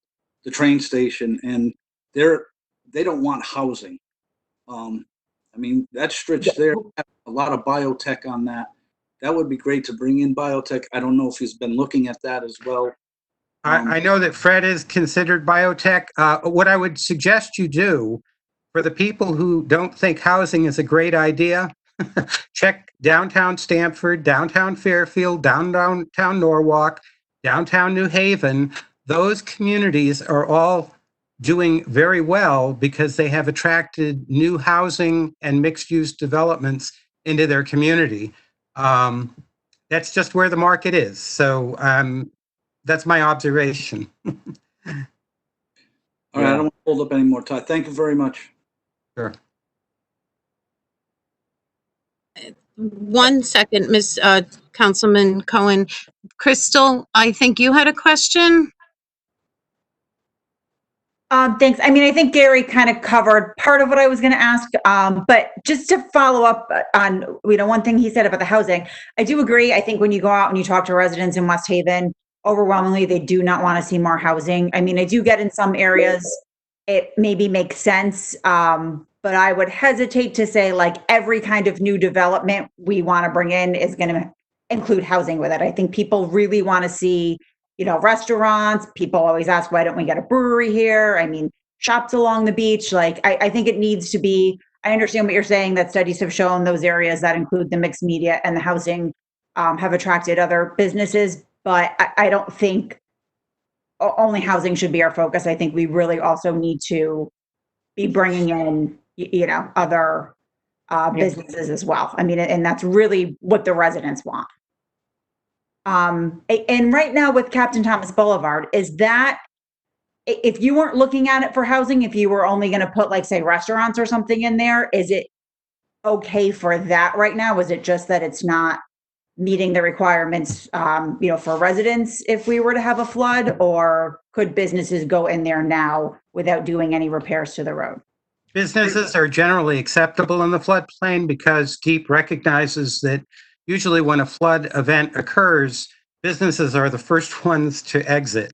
the train station, and they don't want housing. I mean, that stretch there, a lot of biotech on that. That would be great to bring in biotech. I don't know if he's been looking at that as well. I know that Fred is considered biotech. What I would suggest you do, for the people who don't think housing is a great idea, check downtown Stamford, downtown Fairfield, downtown Norwalk, downtown New Haven. Those communities are all doing very well because they have attracted new housing and mixed-use developments into their community. That's just where the market is. So that's my observation. All right, I don't want to hold up any more time. Thank you very much. Sure. 1 second, Miss Councilman Cohen. Crystal, I think you had a question? Thanks. I mean, I think Gary kind of covered part of what I was going to ask, but just to follow up on, one thing he said about the housing, I do agree. I think when you go out and you talk to residents in West Haven, overwhelmingly, they do not want to see more housing. I mean, I do get in some areas, it maybe makes sense, but I would hesitate to say like every kind of new development we want to bring in is going to include housing with it. I think people really want to see restaurants. People always ask, why don't we get a brewery here? I mean, shops along the beach. Like, I think it needs to be, I understand what you're saying, that studies have shown those areas that include the mixed media and the housing have attracted other businesses. But I don't think only housing should be our focus. I think we really also need to be bringing in, other businesses as well. I mean, and that's really what the residents want. And right now with Captain Thomas Boulevard, is that, if you weren't looking at it for housing, if you were only going to put like, say, restaurants or something in there, is it okay for that right now? Was it just that it's not meeting the requirements, for residents if we were to have a flood, or could businesses go in there now without doing any repairs to the road? Businesses are generally acceptable in the floodplain because DEEP recognizes that usually when a flood event occurs, businesses are the first ones to exit.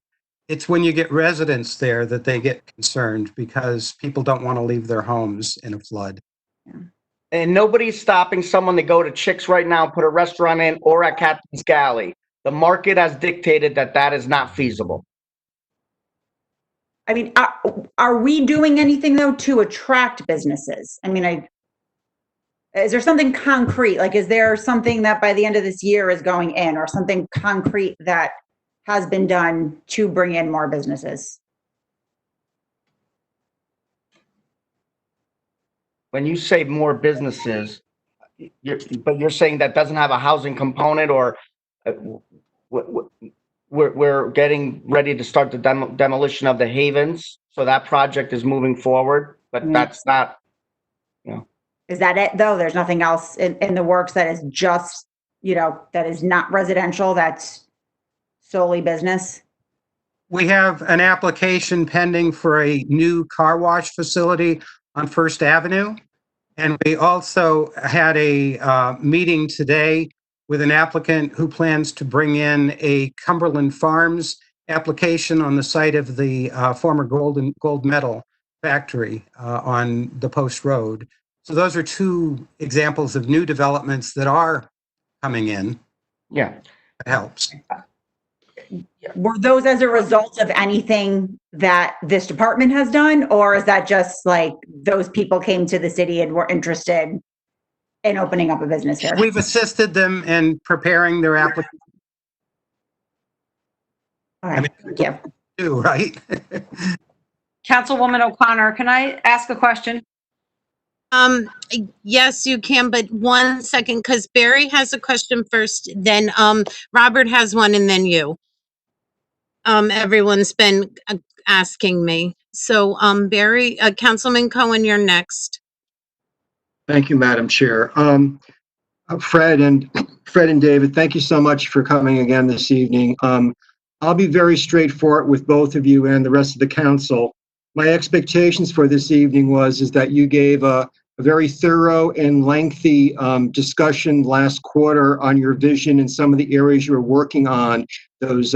It's when you get residents there that they get concerned because people don't want to leave their homes in a flood. Yeah. And nobody's stopping someone to go to Chick's right now, put a restaurant in, or at Captain's Galley. The market has dictated that is not feasible. I mean, are we doing anything though to attract businesses? I mean, is there something concrete? Like, is there something that by the end of this year is going in, or something concrete that has been done to bring in more businesses? When you say more businesses, you're saying that doesn't have a housing component, or we're getting ready to start the demolition of the Havens. So that project is moving forward, but that's not, Is that it though? There's nothing else in the works that is just, that is not residential, that's solely business? We have an application pending for a new car wash facility on First Avenue. And we also had a meeting today with an applicant who plans to bring in a Cumberland Farms application on the site of the former gold medal factory on the Post Road. So those are two examples of new developments that are coming in. Yeah. It helps. Were those as a result of anything that this department has done, or is that just like those people came to the city and were interested in opening up a business here? We've assisted them in preparing their application. All right, thank you. Too, right? Councilwoman O'Connor, can I ask a question? Yes, you can, but 1 second, because Barry has a question first, then, Robert has one, and then you. Everyone's been asking me. So, Barry, Councilman Cohen, you're next. Thank you, Madam Chair. Fred and David, thank you so much for coming again this evening. I'll be very straightforward with both of you and the rest of the council. My expectations for this evening is that you gave a very thorough and lengthy discussion last quarter on your vision and some of the areas you were working on. Those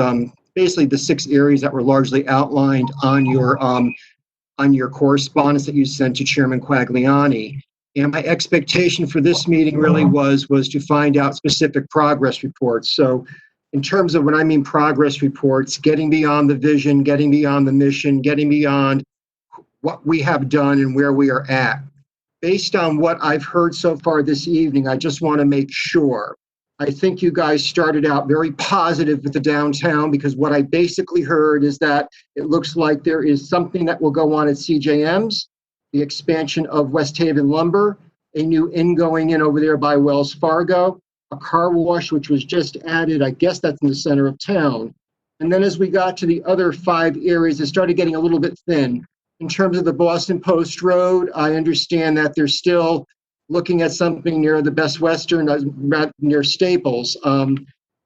basically the 6 areas that were largely outlined on your correspondence that you sent to Chairman Quagliani. And my expectation for this meeting really was to find out specific progress reports. So in terms of when I mean progress reports, getting beyond the vision, getting beyond the mission, getting beyond what we have done and where we are at. Based on what I've heard so far this evening, I just want to make sure. I think you guys started out very positive with the downtown, because what I basically heard is that it looks like there is something that will go on at CJM's, the expansion of West Haven Lumber, a new inn going in over there by Wells Fargo, a car wash, which was just added, I guess that's in the center of town. And then as we got to the other 5 areas, it started getting a little bit thin. In terms of the Boston Post Road, I understand that they're still looking at something near the Best Western, near Staples.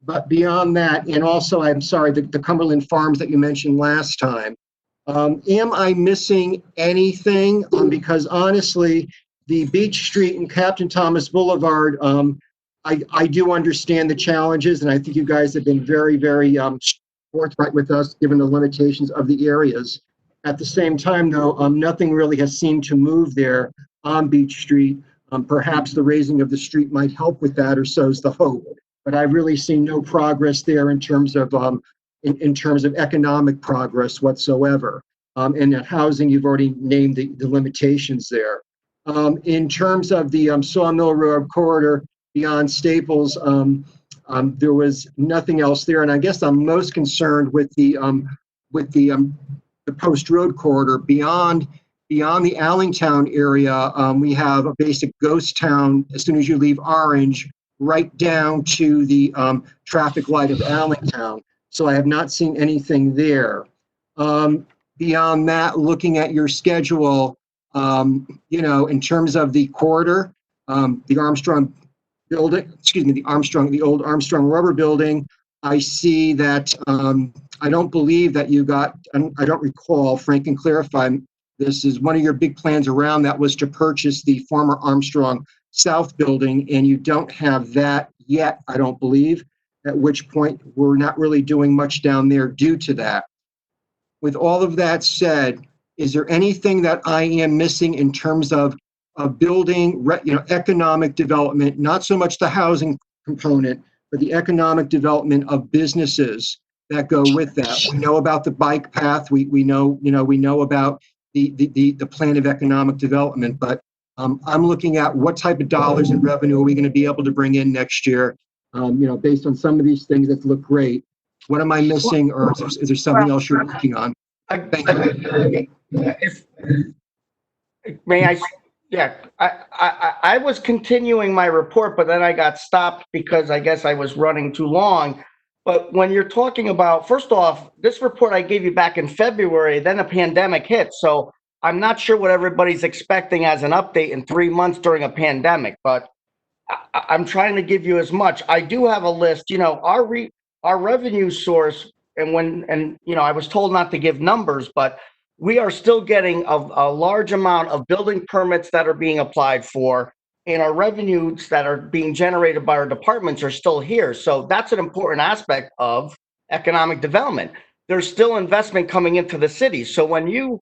But beyond that, and also, I'm sorry, the Cumberland Farms that you mentioned last time. Am I missing anything? Because honestly, the Beach Street and Captain Thomas Boulevard, I do understand the challenges, and I think you guys have been very, very forthright with us, given the limitations of the areas. At the same time, though, nothing really has seemed to move there on Beach Street. Perhaps the raising of the street might help with that, or so's the hope. But I've really seen no progress there in terms of economic progress whatsoever. And at housing, you've already named the limitations there. In terms of the Sawmill Road corridor beyond Staples, there was nothing else there. And I guess I'm most concerned with the Post Road corridor beyond the Allentown area. We have a basic ghost town as soon as you leave Orange, right down to the traffic light of Allentown. So I have not seen anything there. Beyond that, looking at your schedule, in terms of the corridor, the Armstrong building, the old Armstrong Rubber Building, I see that I don't believe that you got, I don't recall, Frank can clarify, this is one of your big plans around that was to purchase the former Armstrong South Building, and you don't have that yet, I don't believe, at which point we're not really doing much down there due to that. With all of that said, is there anything that I am missing in terms of building, economic development, not so much the housing component, but the economic development of businesses that go with that? We know about the bike path. We know about the plan of economic development, but I'm looking at what type of dollars in revenue are we going to be able to bring in next year, based on some of these things that look great. What am I missing, or is there something else you're working on? Thank you. I was continuing my report, but then I got stopped because I guess I was running too long. But when you're talking about, first off, this report I gave you back in February, then a pandemic hit. So I'm not sure what everybody's expecting as an update in 3 months during a pandemic, but I'm trying to give you as much. I do have a list, our revenue source, and you know, I was told not to give numbers, but we are still getting a large amount of building permits that are being applied for, and our revenues that are being generated by our departments are still here. So that's an important aspect of economic development. There's still investment coming into the city. So when you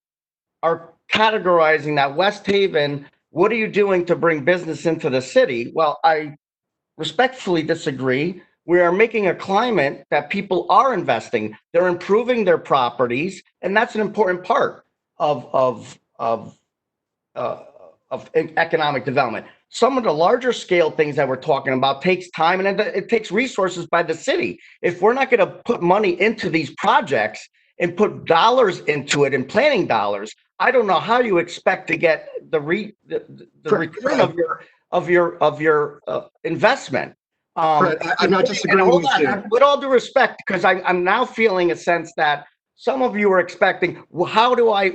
are categorizing that West Haven, what are you doing to bring business into the city? Well, I respectfully disagree. We are making a climate that people are investing. They're improving their properties, and that's an important part of economic development. Some of the larger scale things that we're talking about takes time, and it takes resources by the city. If we're not going to put money into these projects and put dollars into it and planning dollars, I don't know how you expect to get the return of your investment. Fred, I'm not disagreeing with you. With all due respect, because I'm now feeling a sense that some of you are expecting, well,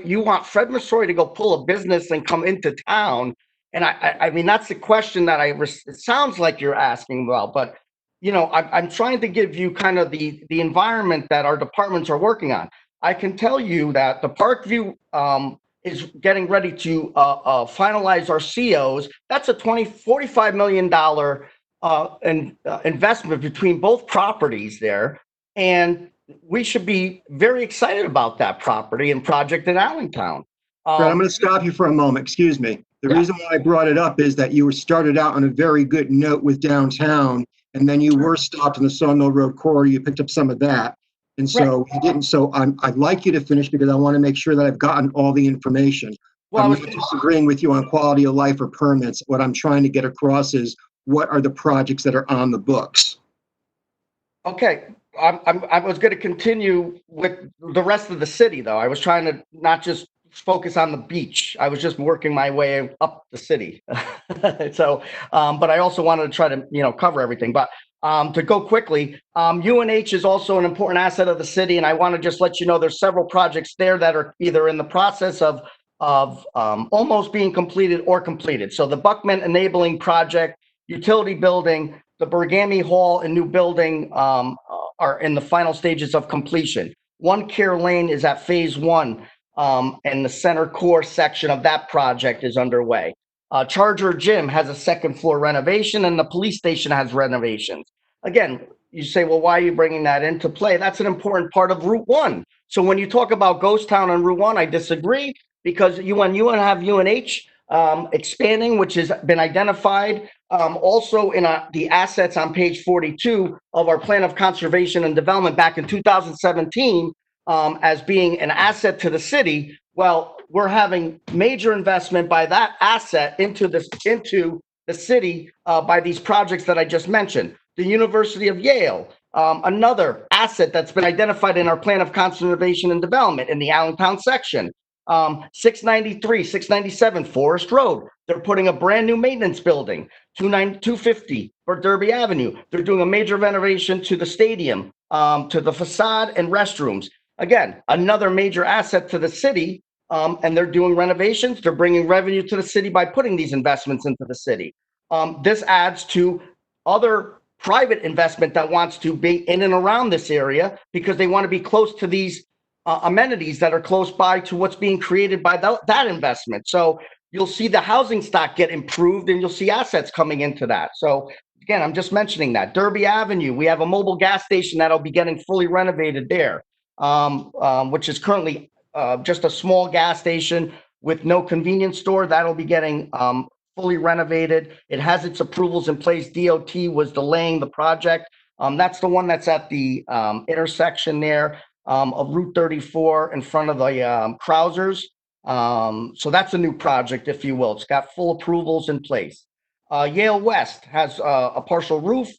you want Fred Masori to go pull a business and come into town? And I mean, that's the question that it sounds like you're asking about, but you know, I'm trying to give you kind of the environment that our departments are working on. I can tell you that the Parkview is getting ready to finalize our COs. That's a $45 million investment between both properties there. And we should be very excited about that property and project in Allentown. Fred, I'm going to stop you for a moment. Excuse me. The reason why I brought it up is that you were started out on a very good note with downtown, and then you were stopped in the Sawmill Road corridor. You picked up some of that. And so you didn't. So I'd like you to finish because I want to make sure that I've gotten all the information. Well, I'm not disagreeing with you on quality of life or permits. What I'm trying to get across is what are the projects that are on the books? Okay. I was going to continue with the rest of the city, though. I was trying to not just focus on the beach. I was just working my way up the city. So, but I also wanted to try to, you know, cover everything. But to go quickly, UNH is also an important asset of the city, and I want to just let you know there's several projects there that are either in the process of almost being completed or completed. So the Buckman Enabling Project, utility building, the Bergami Hall and new building are in the final stages of completion. One Care Lane is at phase 1, and the center core section of that project is underway. Charger Gym has a second floor renovation, and the police station has renovations. Again, you say, well, why are you bringing that into play? That's an important part of Route 1. So when you talk about Ghost Town on Route 1, I disagree, because when you have UNH expanding, which has been identified also in the assets on page 42 of our plan of conservation and development back in 2017 as being an asset to the city. Well, we're having major investment by that asset into the city by these projects that I just mentioned. The University of Yale, another asset that's been identified in our plan of conservation and development in the Allentown section. 693, 697 Forest Road. They're putting a brand new maintenance building. 250 for Derby Avenue. They're doing a major renovation to the stadium, to the facade and restrooms. Again, another major asset to the city, and they're doing renovations. They're bringing revenue to the city by putting these investments into the city. This adds to other private investment that wants to be in and around this area because they want to be close to these amenities that are close by to what's being created by that investment. So you'll see the housing stock get improved and you'll see assets coming into that. So again, I'm just mentioning that. Derby Avenue, we have a mobile gas station that'll be getting fully renovated there, which is currently just a small gas station with no convenience store. That'll be getting fully renovated. It has its approvals in place. DOT was delaying the project. That's the one that's at the intersection there of Route 34 in front of the Krausers. So that's a new project, if you will. It's got full approvals in place. Yale West has a partial roof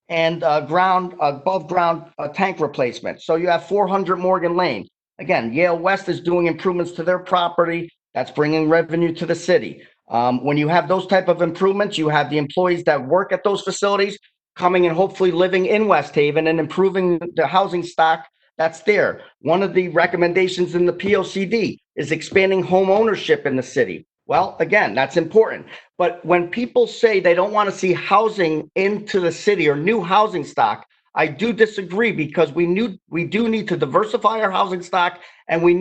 and above ground tank replacement. So you have 400 Morgan Lane. Again, Yale West is doing improvements to their property. That's bringing revenue to the city. When you have those type of improvements, you have the employees that work at those facilities coming and hopefully living in West Haven and improving the housing stock that's there. One of the recommendations in the POCD is expanding home ownership in the city. Well, again, that's important. But when people say they don't want to see housing into the city or new housing stock, I do disagree because we do need to diversify our housing stock, and we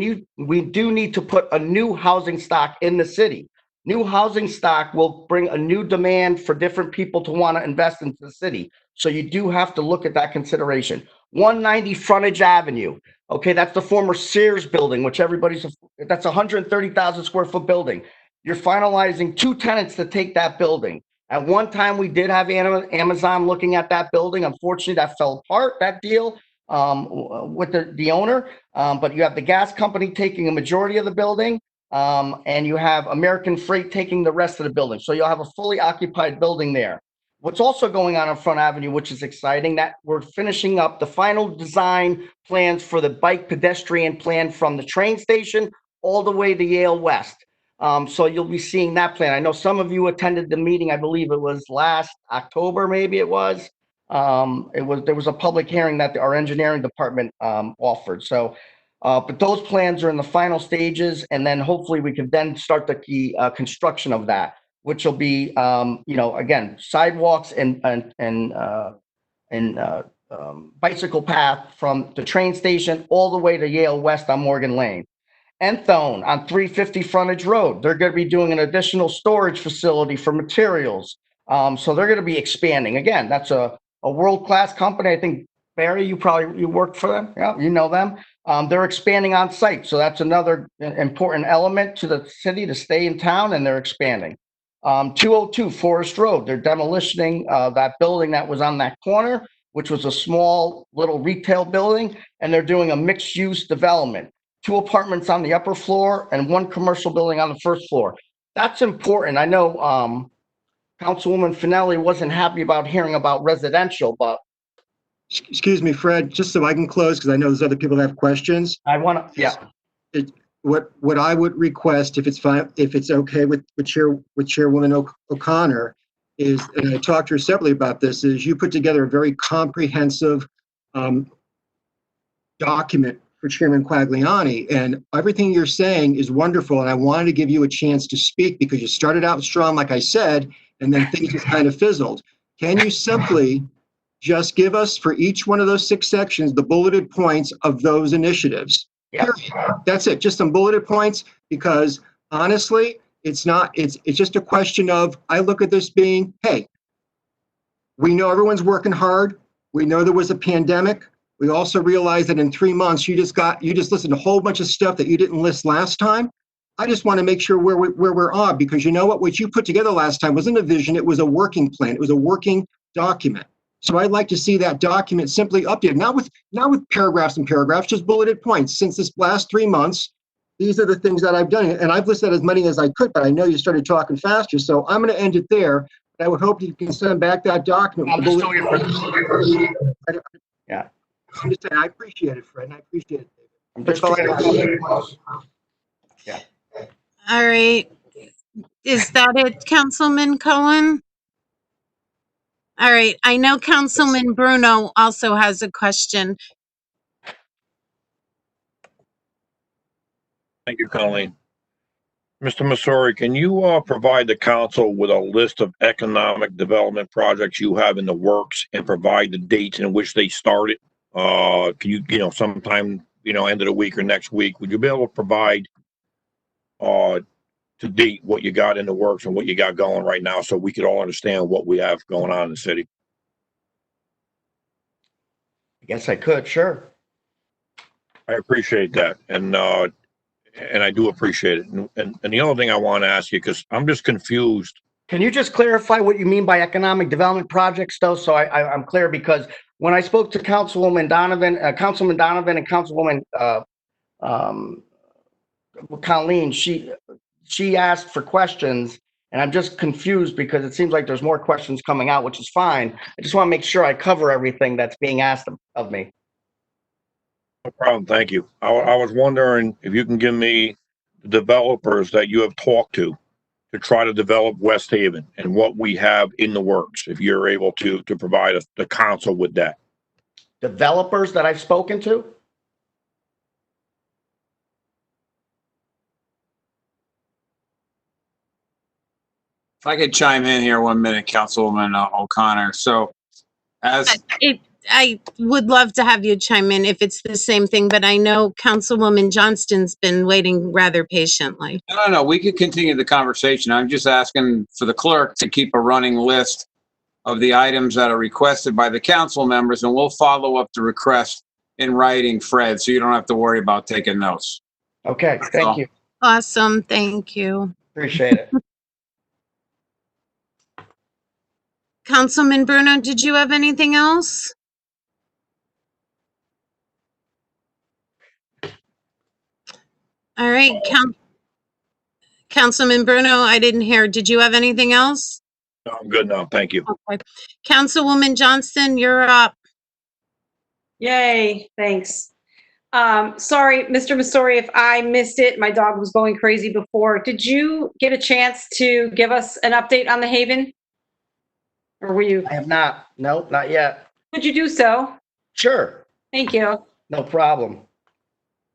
do need to put a new housing stock in the city. New housing stock will bring a new demand for different people to want to invest into the city. So you do have to look at that consideration. 190 Frontage Avenue. Okay, that's the former Sears building, which that's a 130,000 square foot building. You're finalizing 2 tenants to take that building. At one time, we did have Amazon looking at that building. Unfortunately, that fell apart, that deal with the owner. But you have the gas company taking a majority of the building. And you have American Freight taking the rest of the building. So you'll have a fully occupied building there. What's also going on Front Avenue, which is exciting, that we're finishing up the final design plans for the bike pedestrian plan from the train station all the way to Yale West. So you'll be seeing that plan. I know some of you attended the meeting. I believe it was last October, maybe it was. There was a public hearing that our engineering department offered. So but those plans are in the final stages, and then hopefully we can then start the construction of that, which will be, again, sidewalks and bicycle path from the train station all the way to Yale West on Morgan Lane. Enthone on 350 Frontage Road. They're going to be doing an additional storage facility for materials. So they're going to be expanding. Again, that's a world-class company. I think, Barry, you worked for them. Yeah, you know them. They're expanding on site. So that's another important element to the city to stay in town, and they're expanding. 202 Forest Road. They're demolishing that building that was on that corner, which was a small little retail building, and they're doing a mixed-use development. 2 apartments on the upper floor and 1 commercial building on the first floor. That's important. I know Councilwoman Finelli wasn't happy about hearing about residential, but Excuse me, Fred, just so I can close, because I know there's other people that have questions. I want to, yeah. What I would request, if it's fine, if it's okay with Chairwoman O'Connor, is, and I talked to her separately about this, is you put together a very comprehensive document for Chairman Quagliani, and everything you're saying is wonderful, and I wanted to give you a chance to speak because you started out strong, like I said, and then things just kind of fizzled. Can you simply just give us, for each one of those 6 sections, the bulleted points of those initiatives? Yep. That's it, just some bulleted points, because honestly, it's just a question of, I look at this being, hey, we know everyone's working hard. We know there was a pandemic. We also realize that in 3 months, you just listed a whole bunch of stuff that you didn't list last time. I just want to make sure where we're on, because you know what you put together last time wasn't a vision, it was a working plan. It was a working document. So I'd like to see that document simply updated, not with paragraphs and paragraphs, just bulleted points. Since this last 3 months, these are the things that I've done. And I've listed as many as I could, but I know you started talking faster. So I'm going to end it there. I would hope you can send back that document. I'm just doing it. Yeah. I'm just saying, I appreciate it, Fred, and I appreciate it, David. I'm just trying yeah. All right. Is that it, Councilman Cohen? All right. I know Councilman Bruno also has a question. Thank you, Colleen. Mr. Masori, can you provide the council with a list of economic development projects you have in the works and provide the dates in which they started? Can you, sometime, end of the week or next week, would you be able to provide to date what you got in the works and what you got going right now so we could all understand what we have going on in the city? I guess I could, sure. I appreciate that. And I do appreciate it. And the other thing I want to ask you, because I'm just confused. Can you just clarify what you mean by economic development projects, though, so I'm clear? Because when I spoke to Councilman Donovan and Councilwoman Colleen, she asked for questions, and I'm just confused because it seems like there's more questions coming out, which is fine. I just want to make sure I cover everything that's being asked of me. No problem. Thank you. I was wondering if you can give me the developers that you have talked to try to develop West Haven and what we have in the works, if you're able to provide the council with that. Developers that I've spoken to? If I could chime in here 1 minute, Councilwoman O'Connor. So as I would love to have you chime in if it's the same thing, but I know Councilwoman Johnston's been waiting rather patiently. No, we could continue the conversation. I'm just asking for the clerk to keep a running list of the items that are requested by the council members, and we'll follow up the request in writing, Fred, so you don't have to worry about taking notes. Okay, thank you. Awesome, thank you. Appreciate it. Councilman Bruno, did you have anything else? All right, Councilman Bruno, I didn't hear. Did you have anything else? No, I'm good now. Thank you. Okay. Councilwoman Johnston, you're up. Yay, thanks. Sorry, Mr. Masori, if I missed it, my dog was going crazy before. Did you get a chance to give us an update on the Haven? Or were you? I have not. No, not yet. Could you do so? Sure. Thank you. No problem.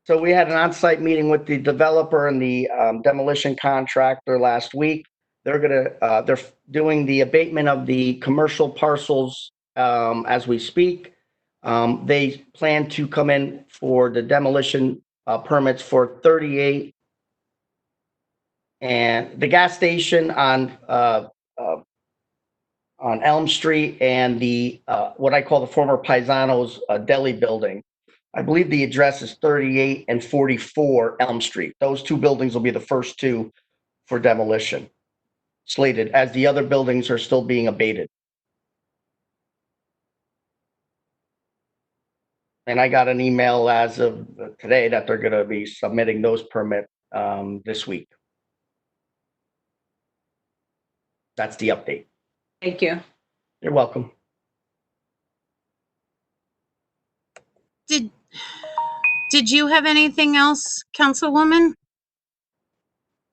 So we had an on-site meeting with the developer and the demolition contractor last week. They're doing the abatement of the commercial parcels as we speak. They plan to come in for the demolition permits for 38 and the gas station on Elm Street and the what I call the former Paisano's deli building. I believe the address is 38 and 44 Elm Street. Those two buildings will be the first two for demolition, slated, as the other buildings are still being abated. And I got an email as of today that they're going to be submitting those permits this week. That's the update. Thank you. You're welcome. Did you have anything else, Councilwoman?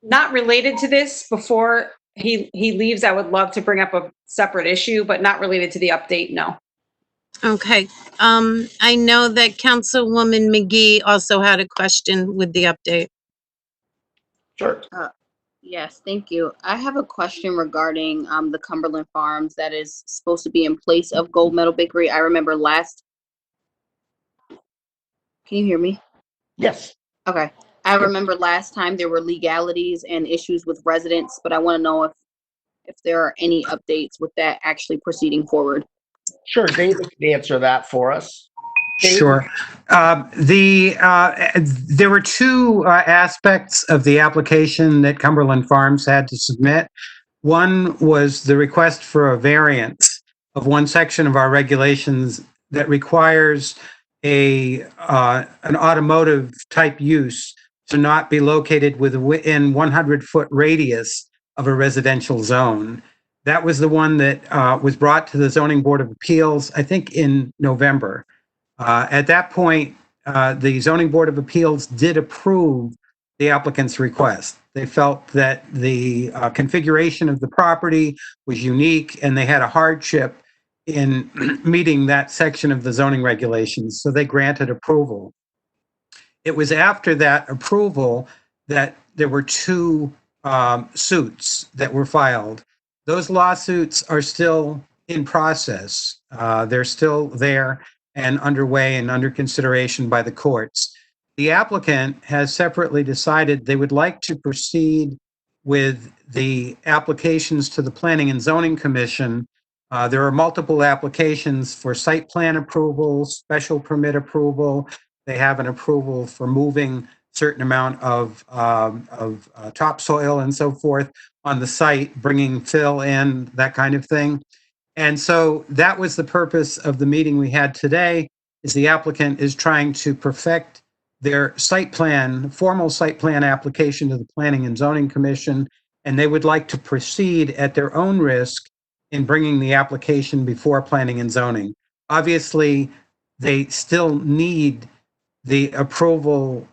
Not related to this, before he leaves, I would love to bring up a separate issue, but not related to the update, no. Okay. I know that Councilwoman McGee also had a question with the update. Sure. Yes, thank you. I have a question regarding the Cumberland Farms that is supposed to be in place of Gold Medal Bakery. I remember last. Can you hear me? Yes. Okay. I remember last time there were legalities and issues with residents, but I want to know if there are any updates with that actually proceeding forward. Sure, David can answer that for us. Dave? Sure. There were two aspects of the application that Cumberland Farms had to submit. One was the request for a variance of one section of our regulations that requires an automotive type use to not be located within 100-foot radius of a residential zone. That was the one that was brought to the Zoning Board of Appeals, I think in November. At that point, the Zoning Board of Appeals did approve the applicant's request. They felt that the configuration of the property was unique and they had a hardship in meeting that section of the zoning regulations, so they granted approval. It was after that approval that there were two suits that were filed. Those lawsuits are still in process. They're still there and underway and under consideration by the courts. The applicant has separately decided they would like to proceed with the applications to the Planning and Zoning Commission. There are multiple applications for site plan approval, special permit approval. They have an approval for moving certain amount of topsoil and so forth on the site, bringing fill in, that kind of thing. And so that was the purpose of the meeting we had today, is the applicant is trying to perfect their site plan, formal site plan application to the Planning and Zoning Commission, and they would like to proceed at their own risk in bringing the application before Planning and Zoning. Obviously, they still need the approval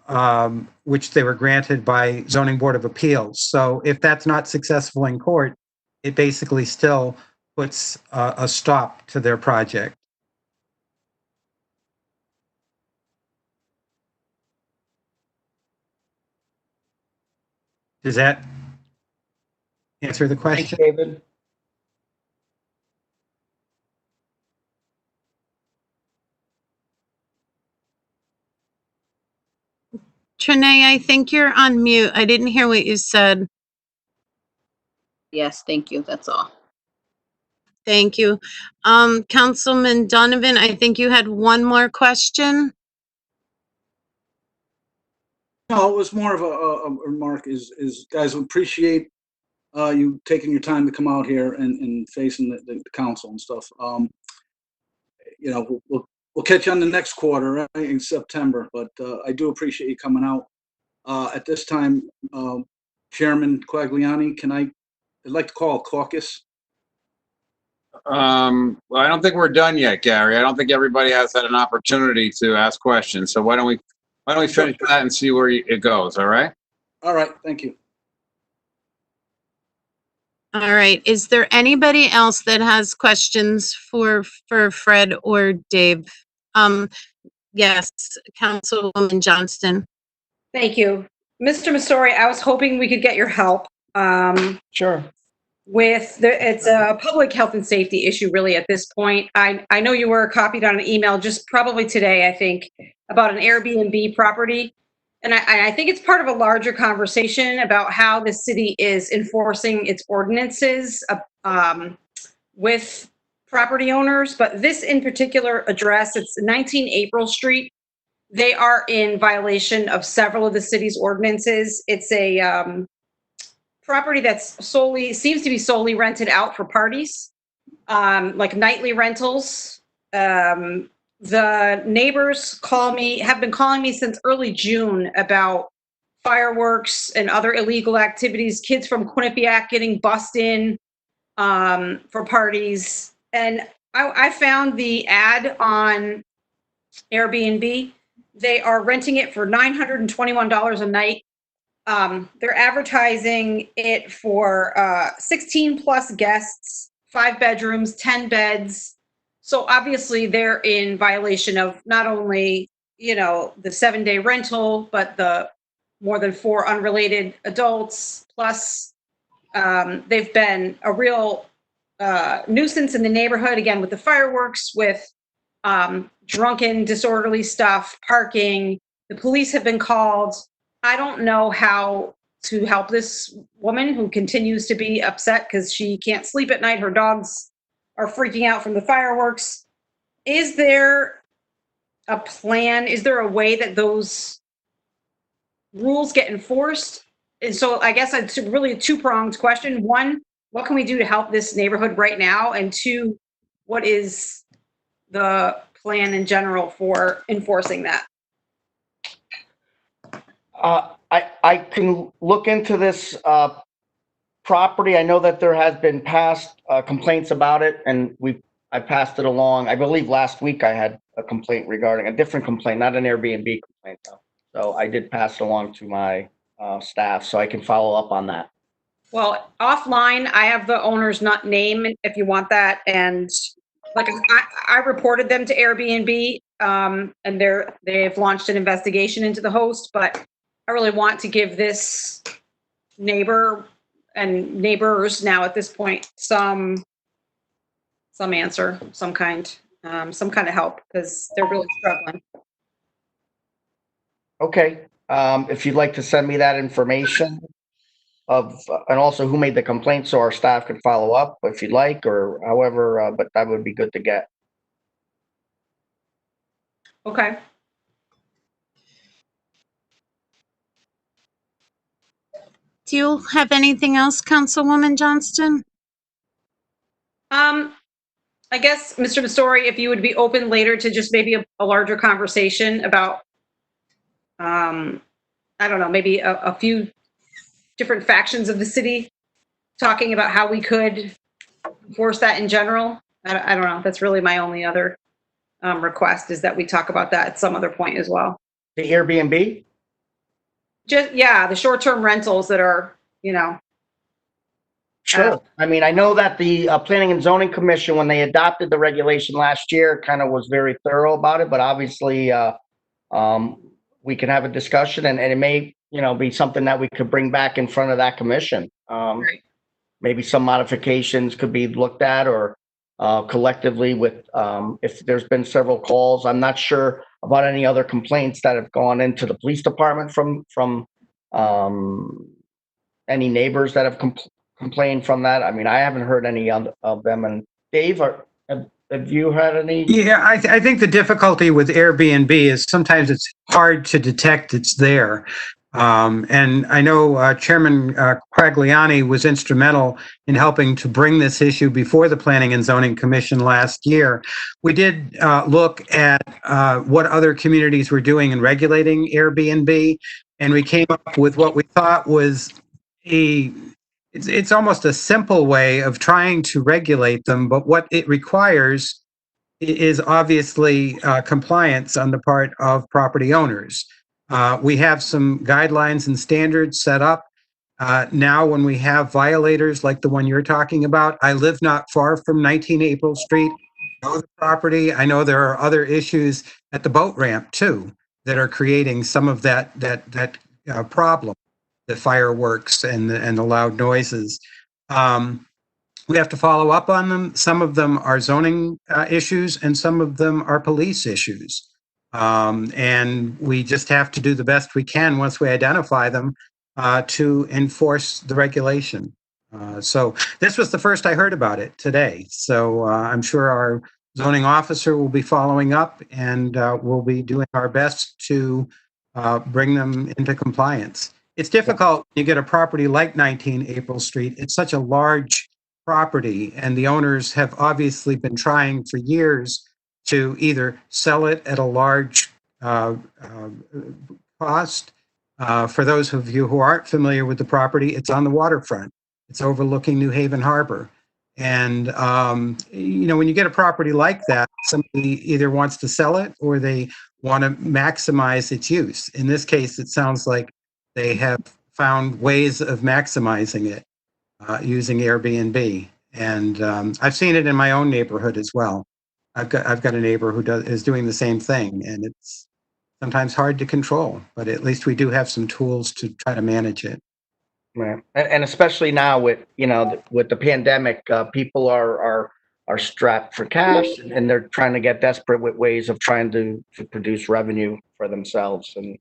which they were granted by Zoning Board of Appeals. So if that's not successful in court, it basically still puts a stop to their project. Does that answer the question? Thanks, David. Trinae, I think you're on mute. I didn't hear what you said. Yes, thank you. That's all. Thank you. Councilman Donovan, I think you had one more question. No, it was more of a remark is guys, we appreciate you taking your time to come out here and facing the council and stuff. You know, we'll catch you on the next quarter, right, in September, but I do appreciate you coming out. At this time, Chairman Quagliani, I'd like to call a caucus. Well, I don't think we're done yet, Gary. I don't think everybody has had an opportunity to ask questions. So why don't we finish that and see where it goes, all right? All right, thank you. All right. Is there anybody else that has questions for Fred or Dave? Yes, Councilwoman Johnston. Thank you. Mr. Masori, I was hoping we could get your help. Sure. It's a public health and safety issue really at this point. I know you were copied on an email just probably today, I think, about an Airbnb property. And I think it's part of a larger conversation about how the city is enforcing its ordinances with property owners. But this in particular address, it's 19 April Street. They are in violation of several of the city's ordinances. It's a property that's seems to be solely rented out for parties, like nightly rentals. The neighbors have been calling me since early June about fireworks and other illegal activities, kids from Quinnipiac getting bussed in for parties. And I found the ad on Airbnb. They are renting it for $921 a night. They're advertising it for 16 plus guests, 5 bedrooms, 10 beds. So obviously they're in violation of not only, the 7-day rental, but the more than 4 unrelated adults. Plus, they've been a real nuisance in the neighborhood, again, with the fireworks, with drunken, disorderly stuff, parking. The police have been called. I don't know how to help this woman who continues to be upset because she can't sleep at night. Her dogs are freaking out from the fireworks. Is there a plan? Is there a way that those rules get enforced? And so I guess it's really a two-pronged question. One, what can we do to help this neighborhood right now? And two, what is the plan in general for enforcing that? I can look into this property. I know that there has been past complaints about it, and I passed it along. I believe last week I had a complaint regarding a different complaint, not an Airbnb complaint though. So I did pass it along to my staff, so I can follow up on that. Well, offline, I have the owner's name if you want that, and like I reported them to Airbnb, and they've launched an investigation into the host, but I really want to give this neighbor and neighbors now at this point some answer, some kind of help, because they're really struggling. Okay. If you'd like to send me that information and also who made the complaint so our staff could follow up if you'd like, or however, but that would be good to get. Okay. Do you have anything else, Councilwoman Johnston? I guess, Mr. Masori, if you would be open later to just maybe a larger conversation about, I don't know, maybe a few different factions of the city talking about how we could enforce that in general. I don't know. That's really my only other request, is that we talk about that at some other point as well. The Airbnb? The short-term rentals that are, Sure. I mean, I know that the Planning and Zoning Commission, when they adopted the regulation last year, kind of was very thorough about it, but obviously we can have a discussion and it may, be something that we could bring back in front of that commission. Right. Maybe some modifications could be looked at or collectively with, if there's been several calls. I'm not sure about any other complaints that have gone into the police department from any neighbors that have complained from that. I mean, I haven't heard any of them. And Dave, have you had any? Yeah, I think the difficulty with Airbnb is sometimes it's hard to detect it's there. And I know Chairman Quagliani was instrumental in helping to bring this issue before the Planning and Zoning Commission last year. We did look at what other communities were doing in regulating Airbnb, and we came up with what we thought was it's almost a simple way of trying to regulate them, but what it requires is obviously compliance on the part of property owners. We have some guidelines and standards set up. Now, when we have violators like the one you're talking about, I live not far from 19 April Street. I know the property. I know there are other issues at the boat ramp too that are creating some of that problem, the fireworks and the loud noises. We have to follow up on them. Some of them are zoning issues, and some of them are police issues. And we just have to do the best we can once we identify them to enforce the regulation. So this was the first I heard about it today. So I'm sure our zoning officer will be following up, and we'll be doing our best to bring them into compliance. It's difficult when you get a property like 19 April Street. It's such a large property, and the owners have obviously been trying for years to either sell it at a large cost. For those of you who aren't familiar with the property, it's on the waterfront. It's overlooking New Haven Harbor. And, when you get a property like that, somebody either wants to sell it or they want to maximize its use. In this case, it sounds like they have found ways of maximizing it using Airbnb. And I've seen it in my own neighborhood as well. I've got a neighbor who is doing the same thing, and it's sometimes hard to control, but at least we do have some tools to try to manage it. Right. And especially now with the pandemic, people are strapped for cash, and they're trying to get desperate with ways of trying to produce revenue for themselves. And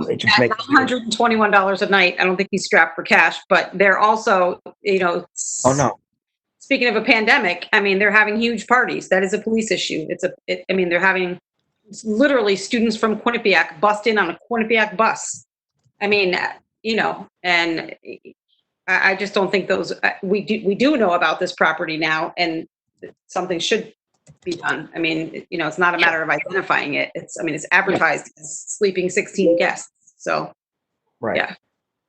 it just makes $121 a night. I don't think he's strapped for cash, but they're also, Oh no. Speaking of a pandemic, I mean, they're having huge parties. That is a police issue. They're having literally students from Quinnipiac bust in on a Quinnipiac bus. I mean, and I just don't think those, we do know about this property now, and something should be done. I mean, it's not a matter of identifying it. It's advertised as sleeping 16 guests. So, right. Yeah.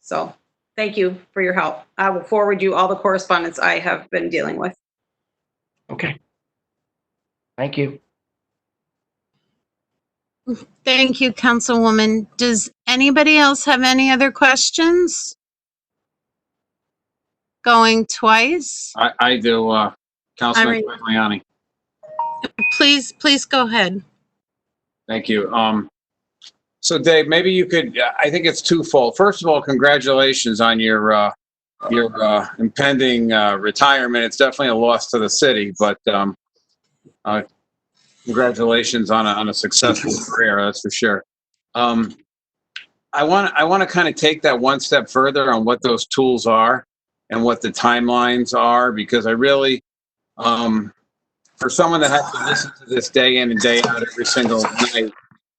So thank you for your help. I will forward you all the correspondence I have been dealing with. Okay. Thank you. Thank you, Councilwoman. Does anybody else have any other questions? Going twice? I do, Councilman Quagliani. Please go ahead. Thank you. So Dave, maybe you could, I think it's twofold. First of all, congratulations on your impending retirement. It's definitely a loss to the city, but congratulations on a successful career, that's for sure. I want to kind of take that one step further on what those tools are and what the timelines are, because I really, for someone that has to listen to this day in and day out every single night,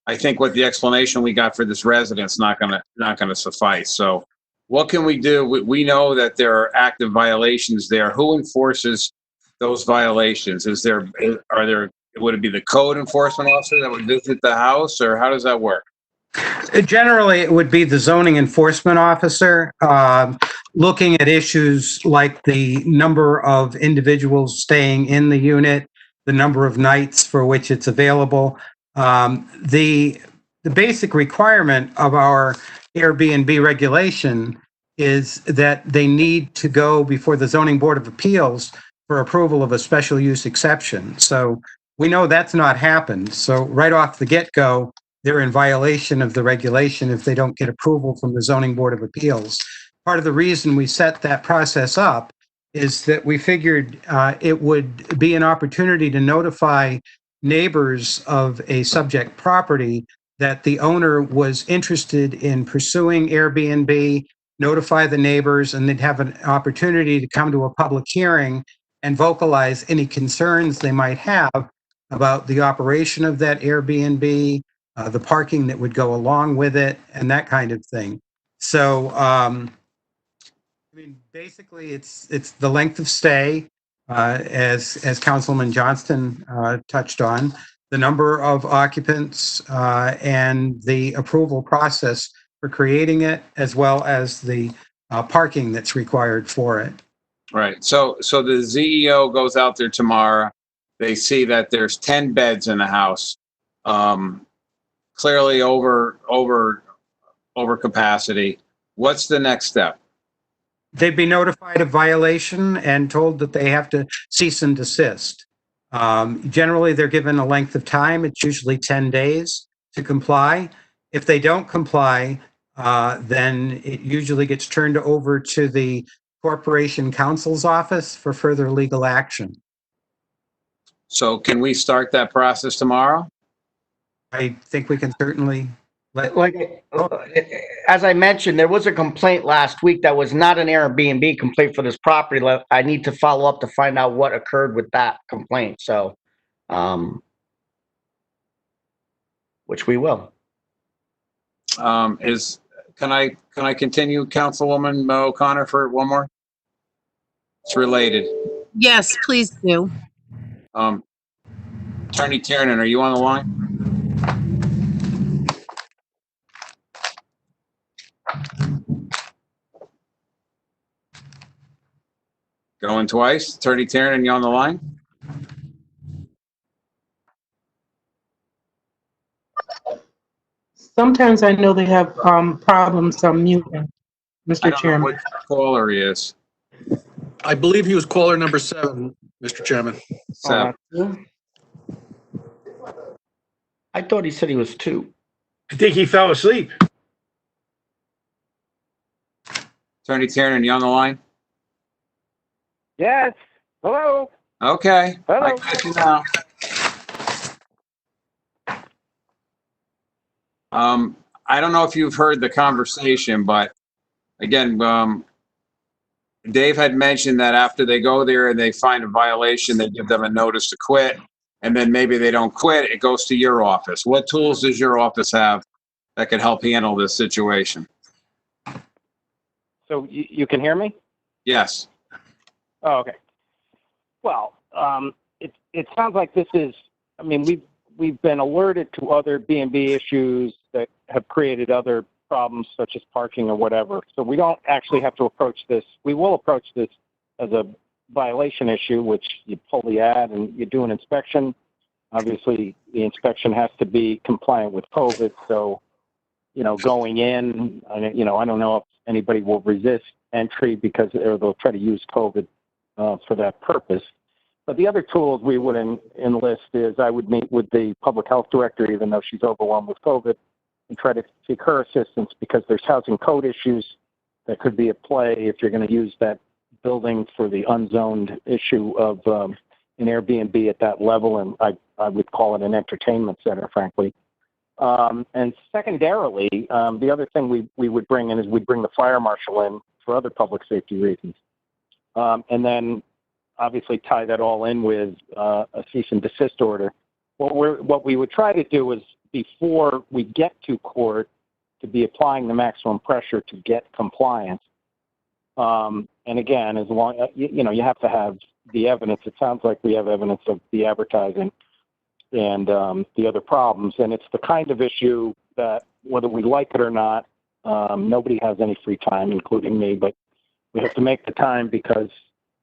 I think what the explanation we got for this resident's not gonna suffice. So what can we do? We know that there are active violations there. Who enforces those violations? Would it be the code enforcement officer that would visit the house, or how does that work? Generally, it would be the zoning enforcement officer looking at issues like the number of individuals staying in the unit, the number of nights for which it's available. The basic requirement of our Airbnb regulation is that they need to go before the Zoning Board of Appeals for approval of a special use exception. So we know that's not happened. So right off the get-go, they're in violation of the regulation if they don't get approval from the Zoning Board of Appeals. Part of the reason we set that process up is that we figured it would be an opportunity to notify neighbors of a subject property that the owner was interested in pursuing Airbnb, notify the neighbors, and they'd have an opportunity to come to a public hearing and vocalize any concerns they might have about the operation of that Airbnb, the parking that would go along with it, and that kind of thing. So, I mean, basically, it's the length of stay, as Councilman Johnston touched on, the number of occupants, and the approval process for creating it, as well as the parking that's required for it. Right. So the CEO goes out there tomorrow. They see that there's 10 beds in the house, clearly over capacity. What's the next step? They'd be notified of violation and told that they have to cease and desist. Generally, they're given a length of time. It's usually 10 days to comply. If they don't comply, then it usually gets turned over to the Corporation Counsel's office for further legal action. So can we start that process tomorrow? I think we can certainly let. As I mentioned, there was a complaint last week that was not an Airbnb complaint for this property. I need to follow up to find out what occurred with that complaint. So, which we will. Can I continue, Councilwoman O'Connor, for one more? It's related. Yes, please do. Attorney Tiernan, are you on the line? Going twice. Attorney Tiernan, you on the line? Sometimes I know they have problems muting, Mr. Chairman. Which caller he is. I believe he was caller number 7, Mr. Chairman. 7. I thought he said he was 2. I think he fell asleep. Attorney Tiernan, you on the line? Yes. Hello. Okay. Hello. I got you now. I don't know if you've heard the conversation, but again, Dave had mentioned that after they go there and they find a violation, they give them a notice to quit, and then maybe they don't quit, it goes to your office. What tools does your office have that could help handle this situation? So you can hear me? Yes. Oh, okay. Well, it sounds like this is, I mean, we've been alerted to other B&B issues that have created other problems such as parking or whatever. So we don't actually have to approach this. We will approach this as a violation issue, which you pull the ad and you do an inspection. Obviously, the inspection has to be compliant with COVID. So, going in, I don't know if anybody will resist entry because they'll try to use COVID for that purpose. But the other tools we would enlist is I would meet with the public health director, even though she's overwhelmed with COVID, and try to seek her assistance because there's housing code issues that could be at play if you're going to use that building for the unzoned issue of an Airbnb at that level. And I would call it an entertainment center, frankly. And secondarily, the other thing we would bring in is we'd bring the fire marshal in for other public safety reasons. And then obviously tie that all in with a cease and desist order. What we would try to do is before we get to court to be applying the maximum pressure to get compliance. And again, as long, you have to have the evidence. It sounds like we have evidence of the advertising and the other problems. And it's the kind of issue that whether we like it or not, nobody has any free time, including me, but we have to make the time because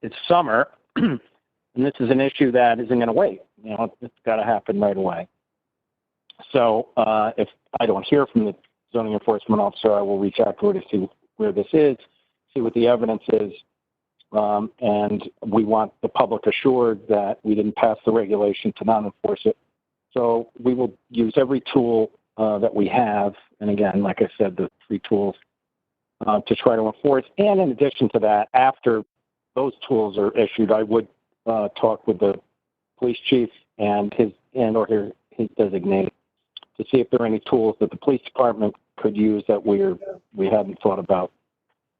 it's summer and this is an issue that isn't going to wait. It's got to happen right away. So if I don't hear from the zoning enforcement officer, I will reach out to her to see where this is, see what the evidence is. And we want the public assured that we didn't pass the regulation to not enforce it. So we will use every tool that we have. And again, like I said, the 3 tools to try to enforce. And in addition to that, after those tools are issued, I would talk with the police chief and his and or his designee, to see if there are any tools that the police department could use that we hadn't thought about